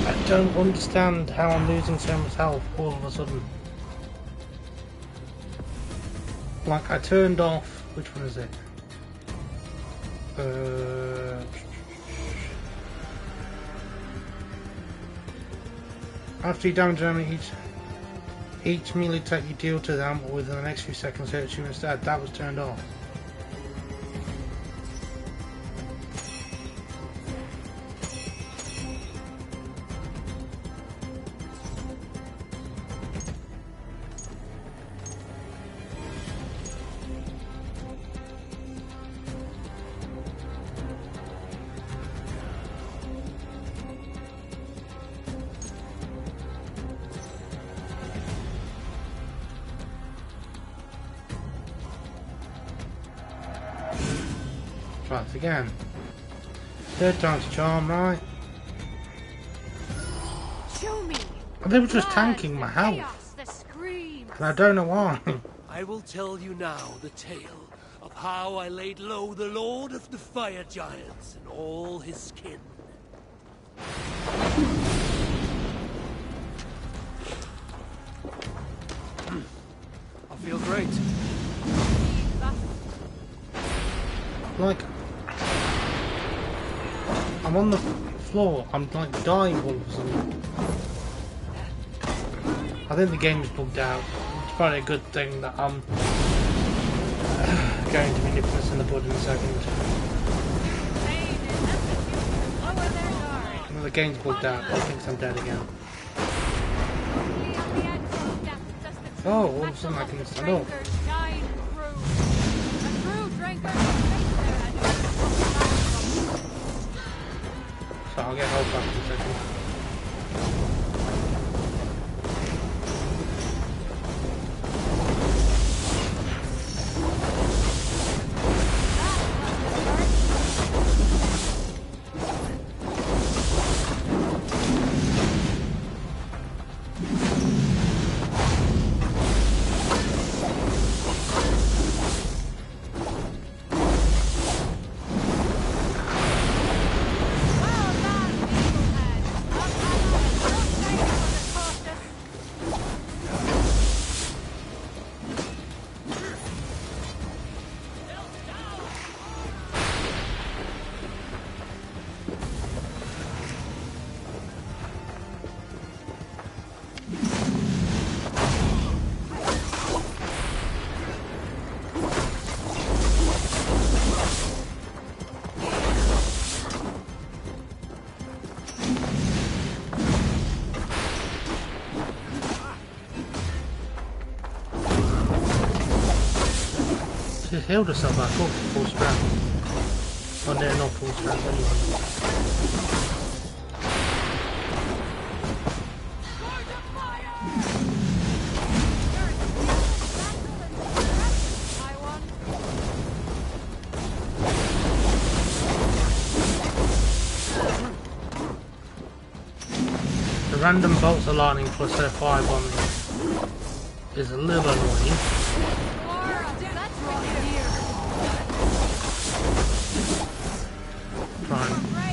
I don't understand how I'm losing so much health all of a sudden. Like, I turned off... which one is it? After you damage an enemy, each melee attack you deal to them within the next few seconds hurts you instead. That was turned off. Try this again. Third time's a charm, right? Show me. They were just tanking my health. And I don't know why. I will tell you now the tale of how I laid low the Lord of the Fire Giants and all his kin. I feel great. Like, I'm on the floor, I'm like dying all of a sudden. I think the game's bugged out. It's probably a good thing that I'm going to be nipping this in the bud in a second. No, the game's bugged out, I think I'm dead again. Oh, all of a sudden I can stand up. So I'll get help back in a second. She's healed herself back up to full strength. Oh, no, not full strength anyway. The random bolts aligning plus their firebombing is a little annoying.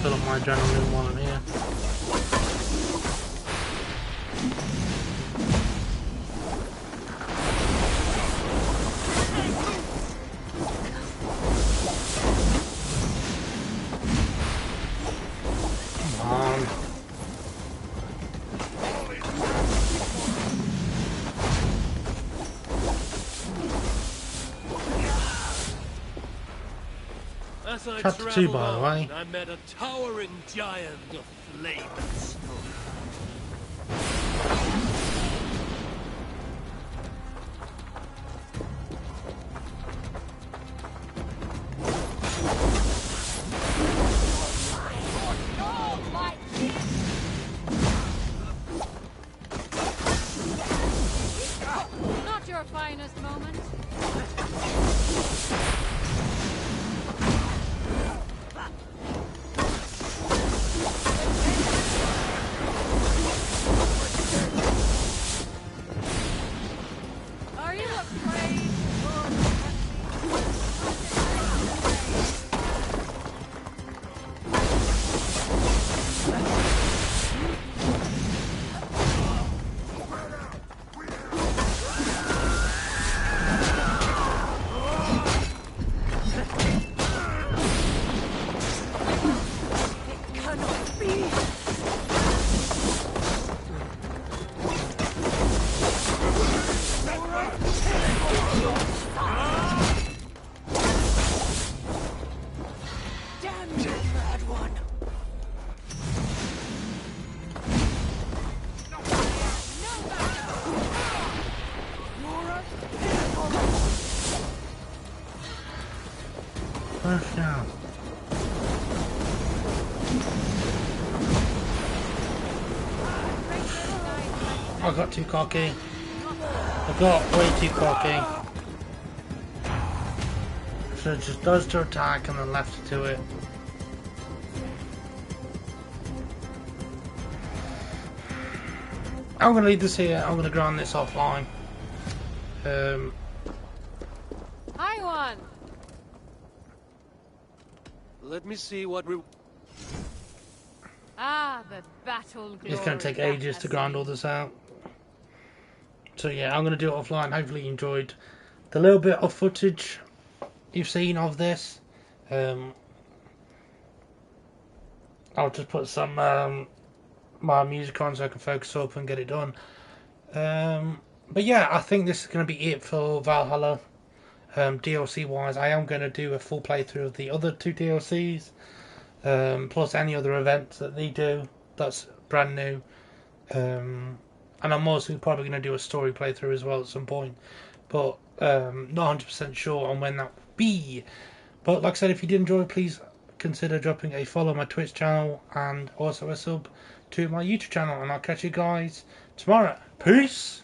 fill up my adrenaline while I'm here. Come on. As I Chapter 2, traveled by the way. on, I met a towering giant of flame and smoke. Not your finest moment. Are you afraid? Damn you, mad one! First down. I got too cocky. I got way too cocky. So it just does to attack and then left to it. I'm gonna leave this here. I'm gonna grind this offline. Hi, one. Let me see what we... Ah, the battle glory. It's gonna take ages to grind all this out. So yeah, I'm gonna do it offline. Hopefully you enjoyed the little bit of footage you've seen of this. I'll just put some my music on so I can focus up and get it done. But yeah, I think this is going to be it for Valhalla. DLC wise, I am going to do a full playthrough of the other 2 DLCs, plus any other events that they do that's brand new. And I'm also probably going to do a story playthrough as well at some point, but not 100% sure on when that will be. But like I said, if you did enjoy, please consider dropping a follow on my Twitch channel and also a sub to my YouTube channel, and I'll catch you guys tomorrow. Peace!